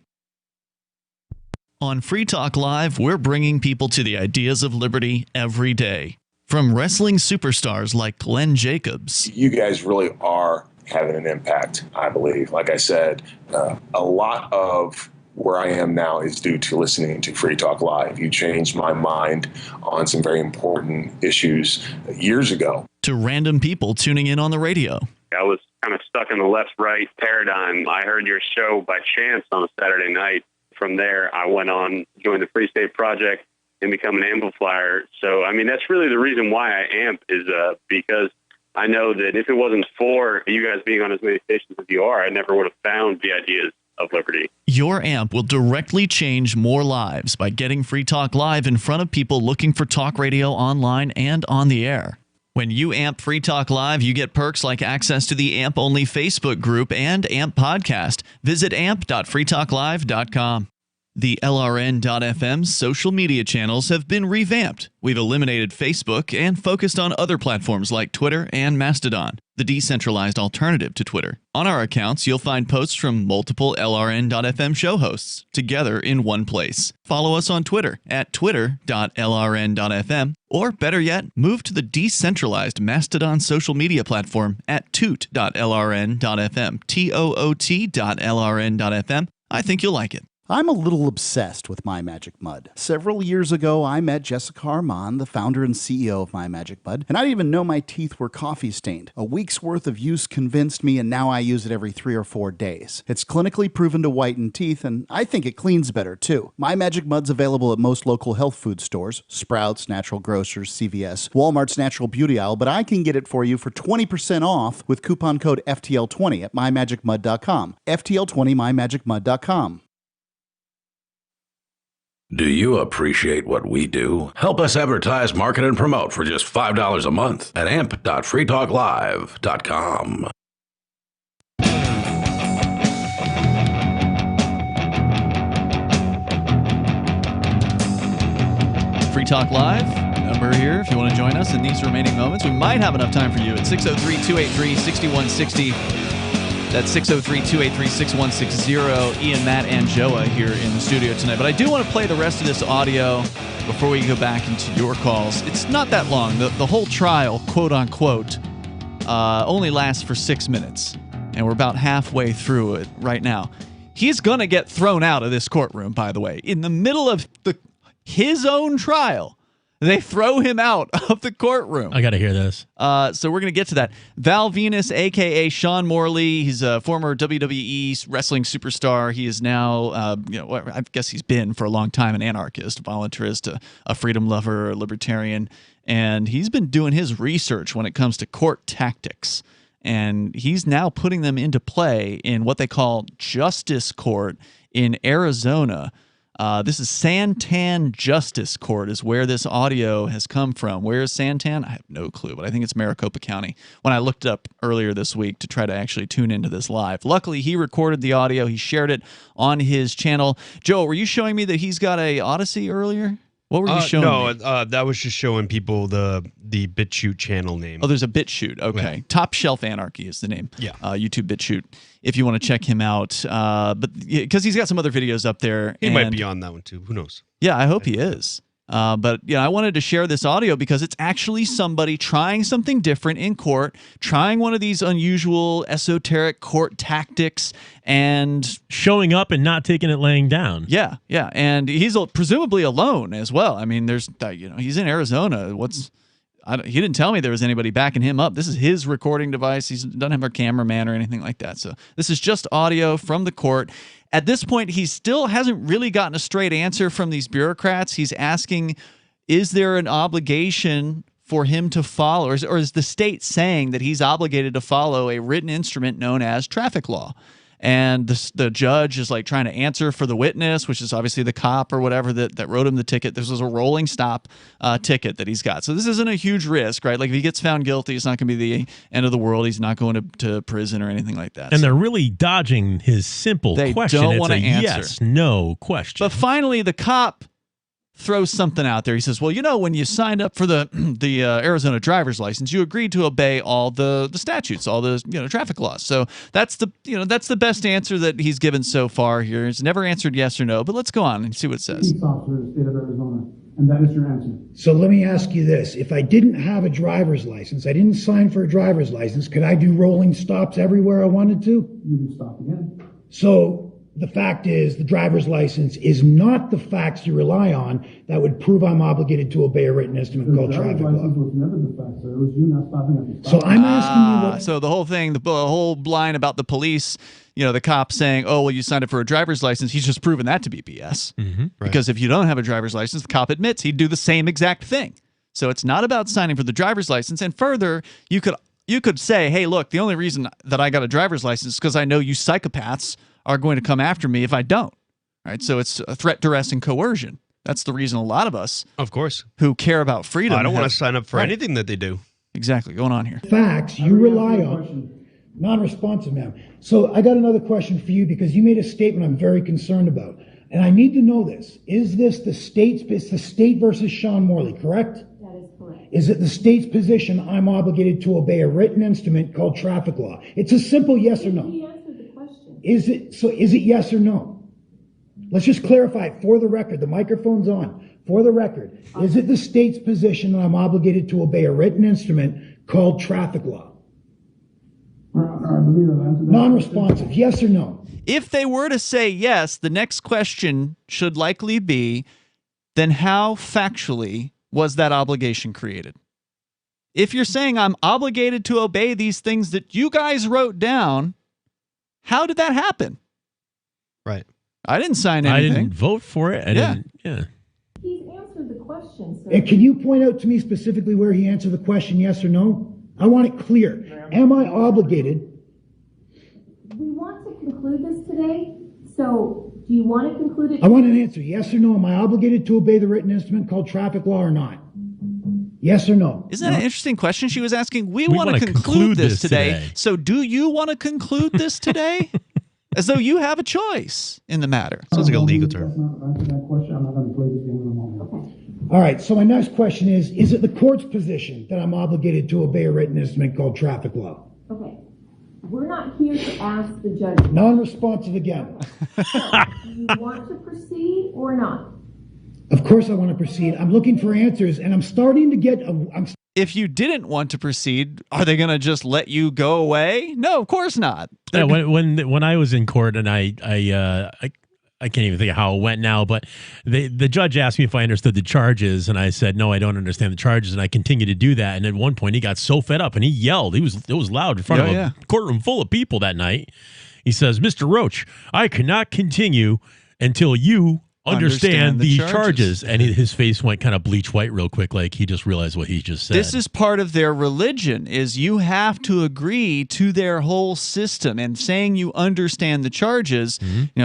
On Free Talk Live, we're bringing people to the ideas of liberty every day. From wrestling superstars like Glenn Jacobs. You guys really are having an impact, I believe. Like I said, a lot of where I am now is due to listening to Free Talk Live. You changed my mind on some very important issues years ago. To random people tuning in on the radio. I was kind of stuck in the left-right paradigm. I heard your show by chance on a Saturday night. From there, I went on, joined the Free State Project, and become an amplifier. So, I mean, that's really the reason why I amp is because I know that if it wasn't for you guys being on as many stations as you are, I never would have found the ideas of liberty. Your amp will directly change more lives by getting Free Talk Live in front of people looking for talk radio online and on the air. When you amp Free Talk Live, you get perks like access to the AMP-only Facebook group and AMP podcast. Visit amp.freetalklive.com. The LRN.FM's social media channels have been revamped. We've eliminated Facebook and focused on other platforms like Twitter and Mastodon, the decentralized alternative to Twitter. On our accounts, you'll find posts from multiple LRN.FM show hosts together in one place. Follow us on Twitter at twitter.lrn.fm, or better yet, move to the decentralized Mastodon social media platform at toot.lrn.fm, toot.lrn.fm. I think you'll like it. I'm a little obsessed with My Magic Mud. Several years ago, I met Jessica Armand, the founder and CEO of My Magic Mud, and I didn't even know my teeth were coffee stained. A week's worth of use convinced me, and now I use it every 3 or 4 days. It's clinically proven to whiten teeth, and I think it cleans better, too. My Magic Mud's available at most local health food stores, Sprouts, Natural Grocers, CVS, Walmart's Natural Beauty Aisle, but I can get it for you for 20% off with coupon code FTL20 at mymagicmud.com. FTL20 mymagicmud.com. Do you appreciate what we do? Help us advertise, market, and promote for just $5 a month at amp.freetalklive.com. Free Talk Live, number here if you want to join us in these remaining moments. We might have enough time for you at 603-283-6160. That's 603-283-6160. Ian, Matt, and Joa here in the studio tonight. But I do want to play the rest of this audio before we go back into your calls. It's not that long. The whole trial, quote-unquote, only lasts for 6 minutes. and we're about halfway through it right now. He's going to get thrown out of this courtroom, by the way. In the middle of his own trial, they throw him out of the courtroom. I got to hear this. So we're going to get to that. Val Venus, a.k.a. Sean Morley, he's a former WWE wrestling superstar. He is now, I guess he's been for a long time an anarchist, a voluntarist, a freedom lover, a libertarian. And he's been doing his research when it comes to court tactics. And he's now putting them into play in what they call Justice Court in Arizona. This is Santan Justice Court is where this audio has come from. Where is Santan? I have no clue, but I think it's Maricopa County. When I looked it up earlier this week to try to actually tune into this live. Luckily, he recorded the audio. He shared it on his channel. Joe, were you showing me that he's got a Odyssey earlier? What were you showing me? That was just showing people the BitChute channel name. Oh, there's a BitChute. Okay. Yeah. Top Shelf Anarchy is the name. Yeah. YouTube BitChute, if you want to check him out. But because he's got some other videos up there. He might be on that one too. Who knows? Yeah, I hope he is. But I wanted to share this audio because it's actually somebody trying something different in court, trying one of these unusual esoteric court tactics and showing up and not taking it laying down. Yeah. And he's presumably alone as well. I mean, there's, he's in Arizona. He didn't tell me there was anybody backing him up. This is his recording device. He doesn't have a cameraman or anything like that. So this is just audio from the court. At this point, he still hasn't really gotten a straight answer from these bureaucrats. He's asking, is there an obligation for him to follow, or is the state saying that he's obligated to follow a written instrument known as traffic law? And the judge is like trying to answer for the witness, which is obviously the cop or whatever that wrote him the ticket. This was a rolling stop ticket that he's got. So this isn't a huge risk, right? Like if he gets found guilty, it's not going to be the end of the world. He's not going to prison or anything like that. And they're really dodging his simple question. They don't want to answer. Yes, no question. But finally, the cop throws something out there. He says, well, when you signed up for the Arizona driver's license, you agreed to obey all the statutes, all the traffic laws. So that's the best answer that he's given so far here. He's never answered yes or no, but let's go on and see what it says. Police officer of the state of Arizona, and that is your answer. So let me ask you this. If I didn't have a driver's license, I didn't sign for a driver's license, could I do rolling stops everywhere I wanted to? You can stop again. So the fact is, the driver's license is not the facts you rely on that would prove I'm obligated to obey a written instrument called traffic law. The driver's license was never the fact, sir. It was you not stopping at the stop. So I'm asking you So the whole thing, the whole line about the police, the cop saying, oh, well, you signed up for a driver's license, he's just proven that to be BS. Mm-hmm, right. Because if you don't have a driver's license, the cop admits he'd do the same exact thing. So it's not about signing for the driver's license. And further, you could say, hey, look, the only reason that I got a driver's license is because I know you psychopaths are going to come after me if I don't. Right? So it's a threat, duress, and coercion. That's the reason a lot of us, of course, who care about freedom, I don't want to sign up for anything that they do. Exactly. Going on here. Facts you rely on. Non-responsive, ma'am. So I got another question for you because you made a statement I'm very concerned about. And I need to know this. Is this it's the state versus Sean Morley, correct? That is correct. Is it the state's position I'm obligated to obey a written instrument called traffic law? It's a simple yes or no. He answered the question. Is it yes or no? Let's just clarify it for the record. The microphone's on. For the record, is it the state's position that I'm obligated to obey a written instrument called traffic law? Non-responsive, yes or no? If they were to say yes, the next question should likely be, then how factually was that obligation created? If you're saying I'm obligated to obey these things that you guys wrote down, how did that happen? Right. I didn't sign anything. I didn't vote for it. Yeah. He's answered the question, sir. And can you point out to me specifically where he answered the question, yes or no? I want it clear. Am I obligated? We want to conclude this today, so do you want to conclude it? I want an answer, yes or no. Am I obligated to obey the written instrument called traffic law or not? Yes or no? Isn't that an interesting question she was asking? We want to conclude this today. So do you want to conclude this today? As though you have a choice in the matter. Sounds like a legal term. All right, so my next question is it the court's position that I'm obligated to obey a written instrument called traffic law? Okay. We're not here to ask the judge. Non-responsive again. Do you want to proceed or not? Of course I want to proceed. I'm looking for answers, and I'm starting to get if you didn't want to proceed, are they going to just let you go away? No, of course not. Yeah, when I was in court and I can't even think of how it went now, but the judge asked me if I understood the charges, and I said, no, I don't understand the charges, and I continued to do that. And at one point, he got so fed up, and he yelled. It was loud in front of a courtroom full of people that night. He says, Mr. Roach, I cannot continue until you understand the charges. And his face went kind of bleach white real quick, like he just realized what he just said. This is part of their religion, is you have to agree to their whole system. And saying you understand the charges,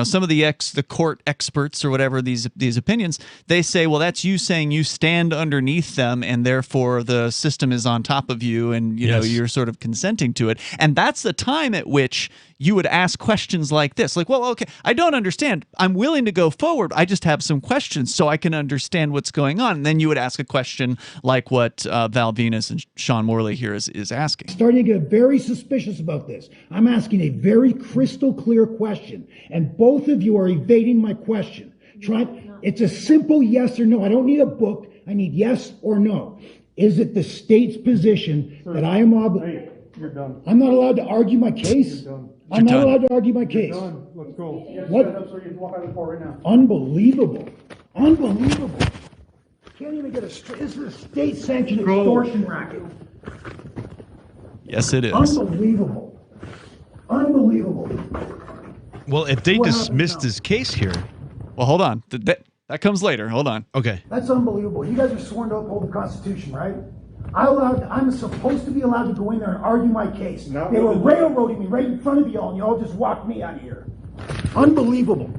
some of the court experts or whatever, these opinions, they say, well, that's you saying you stand underneath them, and therefore the system is on top of you, and you're sort of consenting to it. And that's the time at which you would ask questions like this, like, well, okay, I don't understand. I'm willing to go forward. I just have some questions so I can understand what's going on. And then you would ask a question like what Val Venus and Sean Morley here is asking. Starting to get very suspicious about this. I'm asking a very crystal clear question, and both of you are evading my question. It's a simple yes or no. I don't need a book. I need yes or no. Is it the state's position that I am obligated? You're done. I'm not allowed to argue my case? You're done. I'm not allowed to argue my case. You're done. Let's go. What? Stand up so you can walk out of the court right now. Unbelievable. Unbelievable. Can't even get a straight. This is a state-sanctioned extortion racket. Yes, it is. Unbelievable. Unbelievable. Well, if they dismissed his case here. Well, hold on. That comes later. Hold on. Okay. That's unbelievable. You guys are sworn to uphold the Constitution, right? I'm supposed to be allowed to go in there and argue my case. They were railroading me right in front of you all, and you all just walked me out of here. Unbelievable.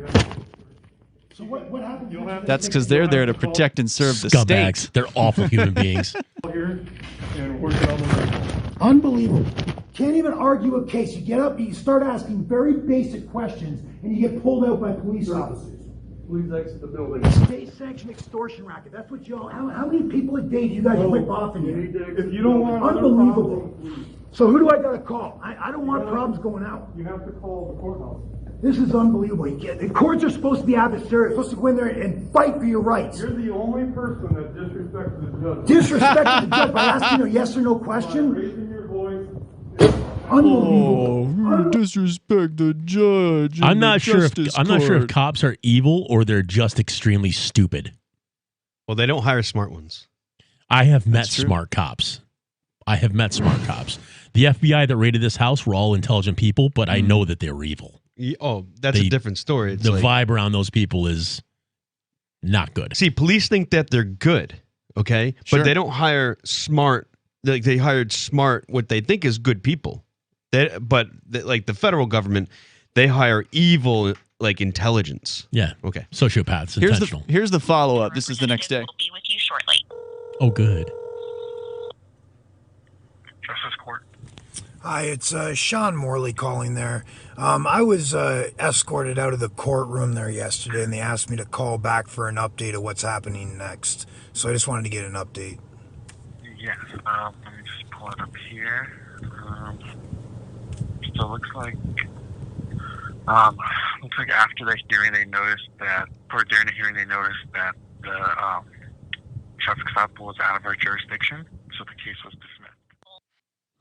So what happened? That's because they're there to protect and serve the Scumbags. state. They're awful human beings. Unbelievable. Can't even argue a case. You get up, you start asking very basic questions, and you get pulled out by police officers. Please exit the building. State-sanctioned extortion racket. That's what y'all. How many people a day do you guys rip off in here? If you don't want unbelievable. So who do I got to call? I don't want problems going out. You have to call the courthouse. This is unbelievable. The courts are supposed to be adversarial. Supposed to go in there and fight for your rights. You're the only person that disrespected the judge. Disrespected the judge by asking a yes or no question? Raising your voice. Unbelievable. You disrespect the judge. I'm not sure if cops are evil or they're just extremely stupid. Well, they don't hire smart ones. I have met smart cops. The FBI that raided this house were all intelligent people, but I know that they were evil. Oh, that's a different story. It's the vibe around those people is not good. See, police think that they're good, okay? But they don't hire smart. Like they hired smart, what they think is good people. Like the federal government, they hire evil, like intelligence. Yeah. Okay. Sociopaths, intentional. Here's the follow-up. This is the next day. Will be with you shortly. Oh, good. Justice Court. Hi, it's Sean Morley calling there. I was escorted out of the courtroom there yesterday, and they asked me to call back for an update of what's happening next. So I just wanted to get an update. Yes, let me just pull it up here. So it looks like after the hearing they noticed that, or during the hearing they noticed that the traffic stop was out of our jurisdiction, so the case was dismissed.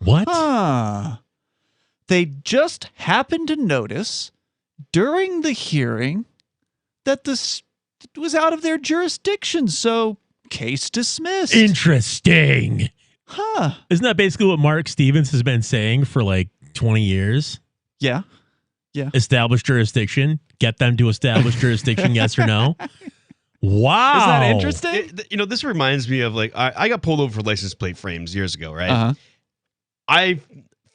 What? They just happened to notice during the hearing that this was out of their jurisdiction, so case dismissed. Interesting. Huh. Isn't that basically what Mark Stevens has been saying for like 20 years? Yeah. Yeah. Establish jurisdiction. Get them to establish jurisdiction, yes or no? Wow. Isn't that interesting? This reminds me of like, I got pulled over for license plate frames years ago, right? Uh-huh. I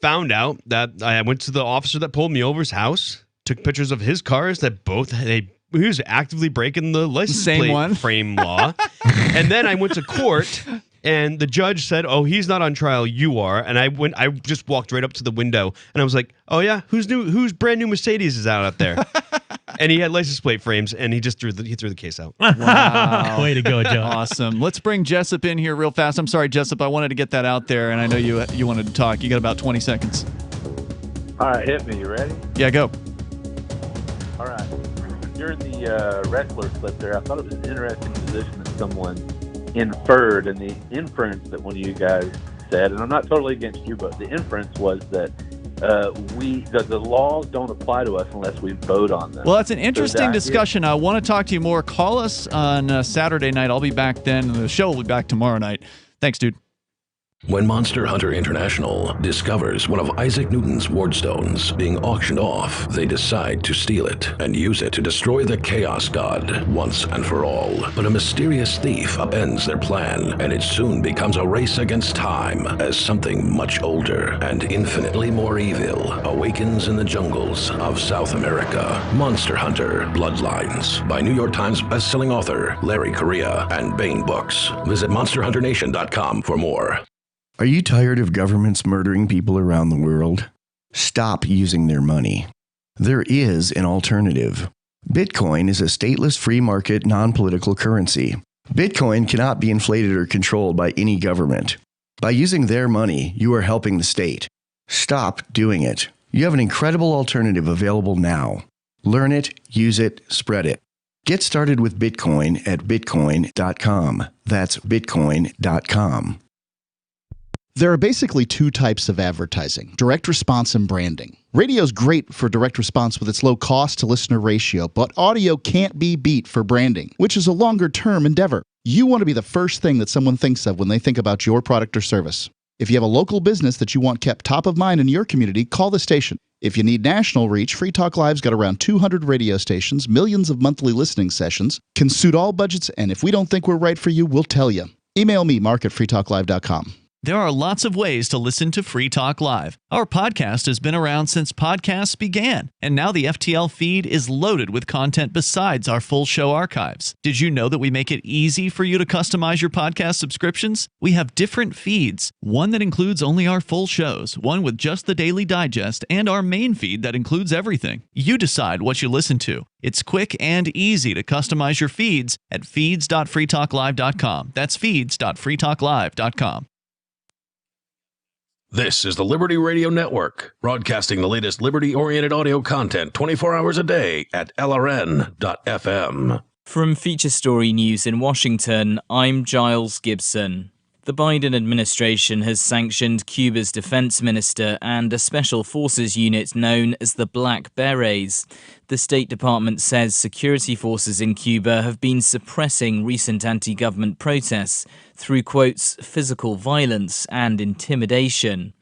found out that I went to the officer that pulled me over's house, took pictures of his cars that he was actively breaking the license plate frame law. And then I went to court and the judge said, "Oh, he's not on trial, you are." And I just walked right up to the window and I was like, "Oh yeah, whose brand new Mercedes is out there?" And he had license plate frames and he just threw the case out. Wow. Way to go, Joe. Awesome. Let's bring Jessup in here real fast. I'm sorry, Jessup, I wanted to get that out there and I know you wanted to talk. You got about 20 seconds. All right, hit me. You ready? Yeah, go. All right. During the wrestler clip there, I thought it was an interesting position that someone inferred, and the inference that one of you guys said, and I'm not totally against you, but the inference was that the laws don't apply to us unless we vote on them. Well, that's an interesting discussion. I want to talk to you more. Call us on Saturday night. I'll be back then, and the show will be back tomorrow night. Thanks, dude. When Monster Hunter International discovers one of Isaac Newton's wardstones being auctioned off, they decide to steal it and use it to destroy the Chaos God once and for all. But a mysterious thief upends their plan, and it soon becomes a race against time as something much older and infinitely more evil awakens in the jungles of South America. Monster Hunter Bloodlines by New York Times bestselling author Larry Correia and Baen Books. Visit monsterhunternation.com for more. Are you tired of governments murdering people around the world? Stop using their money. There is an alternative. Bitcoin is a stateless free market non-political currency. Bitcoin cannot be inflated or controlled by any government. By using their money, you are helping the state. Stop doing it. You have an incredible alternative available now. Learn it, use it, spread it. Get started with Bitcoin at bitcoin.com. That's bitcoin.com. There are basically two types of advertising, direct response and branding. Radio's great for direct response with its low cost to listener ratio, but audio can't be beat for branding, which is a longer term endeavor. You want to be the first thing that someone thinks of when they think about your product or service. If you have a local business that you want kept top of mind in your community, call the station. If you need national reach, Free Talk Live's got around 200 radio stations, millions of monthly listening sessions, can suit all budgets, and if we don't think we're right for you, we'll tell you. Email me, mark@freetalklive.com. There are lots of ways to listen to Free Talk Live. Our podcast has been around since podcasts began, and now the FTL feed is loaded with content besides our full show archives. Did you know that we make it easy for you to customize your podcast subscriptions? We have different feeds, one that includes only our full shows, one with just the Daily Digest, and our main feed that includes everything. You decide what you listen to. It's quick and easy to customize your feeds at feeds.freetalklive.com. That's feeds.freetalklive.com. This is the Liberty Radio Network, broadcasting the latest liberty-oriented audio content 24 hours a day at LRN.FM. From Feature Story News in Washington, I'm Giles Gibson. The Biden administration has sanctioned Cuba's defense minister and a special forces unit known as the Black Berets. The State Department says security forces in Cuba have been suppressing recent anti-government protests through, quotes, physical violence and intimidation.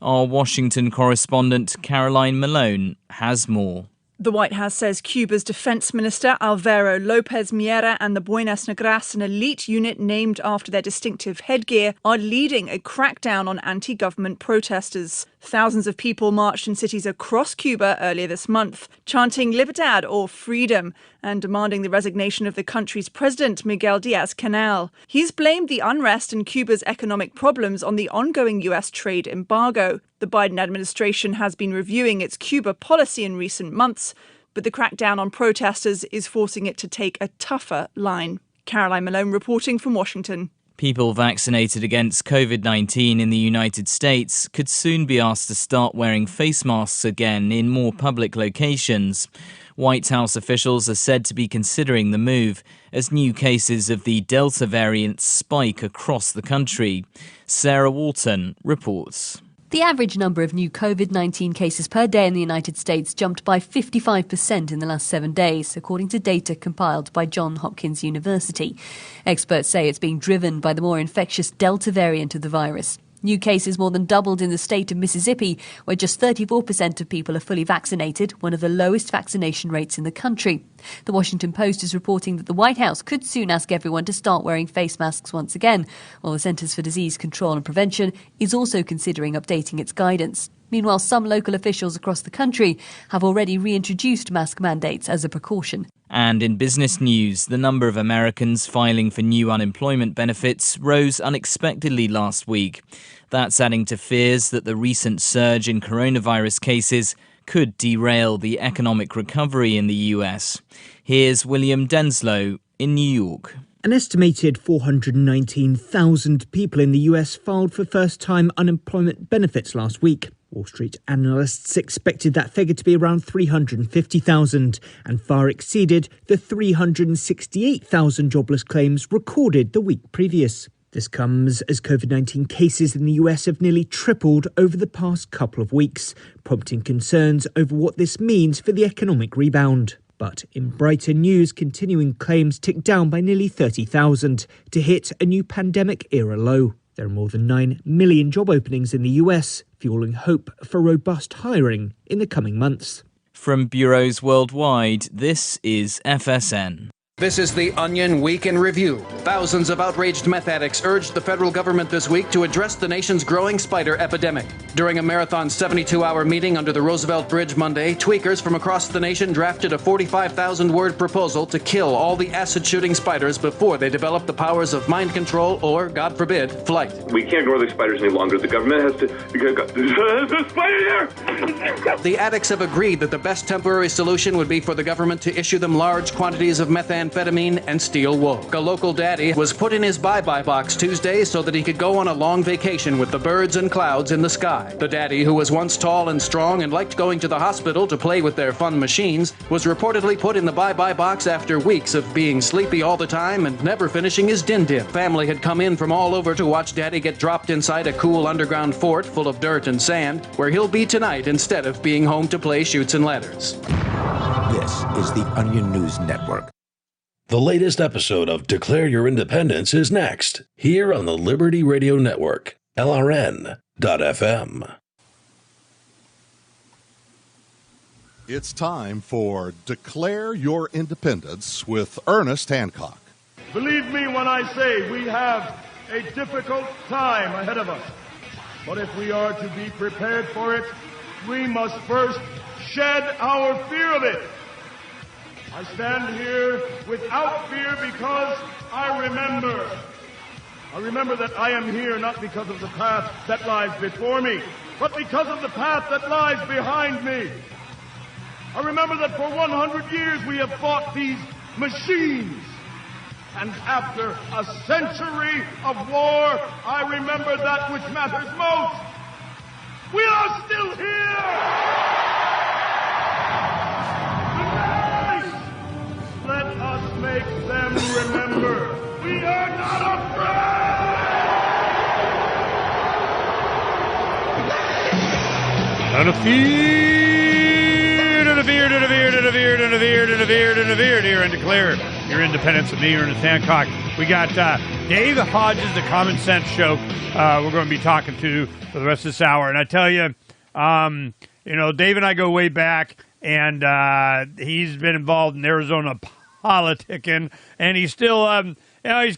Our Washington correspondent Caroline Malone has more. The White House says Cuba's defense minister, Alvaro Lopez Miera, and the Buenas Negras, an elite unit named after their distinctive headgear, are leading a crackdown on anti-government protesters. Thousands of people marched in cities across Cuba earlier this month, chanting Libertad or freedom and demanding the resignation of the country's president, Miguel Diaz-Canel. He's blamed the unrest and Cuba's economic problems on the ongoing U.S. trade embargo. The Biden administration has been reviewing its Cuba policy in recent months, but the crackdown on protesters is forcing it to take a tougher line. Caroline Malone reporting from Washington. People vaccinated against COVID-19 in the United States could soon be asked to start wearing face masks again in more public locations. White House officials are said to be considering the move as new cases of the Delta variant spike across the country. Sarah Walton reports. The average number of new COVID-19 cases per day in the United States jumped by 55% in the last 7 days, according to data compiled by Johns Hopkins University. Experts say it's being driven by the more infectious Delta variant of the virus. New cases more than doubled in the state of Mississippi, where just 34% of people are fully vaccinated, one of the lowest vaccination rates in the country. The Washington Post is reporting that the White House could soon ask everyone to start wearing face masks once again, while the Centers for Disease Control and Prevention is also considering updating its guidance. Meanwhile, some local officials across the country have already reintroduced mask mandates as a precaution. And in business news, the number of Americans filing for new unemployment benefits rose unexpectedly last week. That's adding to fears that the recent surge in coronavirus cases could derail the economic recovery in the US. Here's William Denslow in New York. An estimated 419,000 people in the US filed for first-time unemployment benefits last week. Wall Street analysts expected that figure to be around 350,000 and far exceeded the 368,000 jobless claims recorded the week previous. This comes as COVID-19 cases in the US have nearly tripled over the past couple of weeks, prompting concerns over what this means for the economic rebound. But in brighter news, continuing claims ticked down by nearly 30,000 to hit a new pandemic-era low. There are more than 9 million job openings in the US, fueling hope for robust hiring in the coming months. From bureaus worldwide, this is FSN. This is the Onion Week in Review. Thousands of outraged meth addicts urged the federal government this week to address the nation's growing spider epidemic. During a marathon 72-hour meeting under the Roosevelt Bridge Monday, tweakers from across the nation drafted a 45,000-word proposal to kill all the acid-shooting spiders before they develop the powers of mind control or, God forbid, flight. We can't grow the spiders any longer. The government has to... There's a spider there! The addicts have agreed that the best temporary solution would be for the government to issue them large quantities of methamphetamine and steel wool. A local daddy was put in his bye-bye box Tuesday so that he could go on a long vacation with the birds and clouds in the sky. The daddy, who was once tall and strong and liked going to the hospital to play with their fun machines, was reportedly put in the bye-bye box after weeks of being sleepy all the time and never finishing his din-din. Family had come in from all over to watch daddy get dropped inside a cool underground fort full of dirt and sand, where he'll be tonight instead of being home to play Chutes and Ladders. This is the Onion News Network. The latest episode of Declare Your Independence is next, here on the Liberty Radio Network, LRN.FM. It's time for Declare Your Independence with Ernest Hancock. Believe me when I say we have a difficult time ahead of us. But if we are to be prepared for it, we must first shed our fear of it. I stand here without fear because I remember that I am here not because of the path that lies before me, but because of the path that lies behind me. I remember that for 100 years we have fought these machines. And after a century of war, I remember that which matters most. We are still here! Let us make them remember we are not afraid! To the fear, to the fear, to the fear, to the fear, to the fear, to the fear, to the fear, dear, and declare your independence of me, Ernest Hancock. We got Dave Hodges, the Common Sense Show, we're going to be talking to for the rest of this hour. And I tell you, Dave and I go way back, and he's been involved in Arizona politicking, and he's still, he's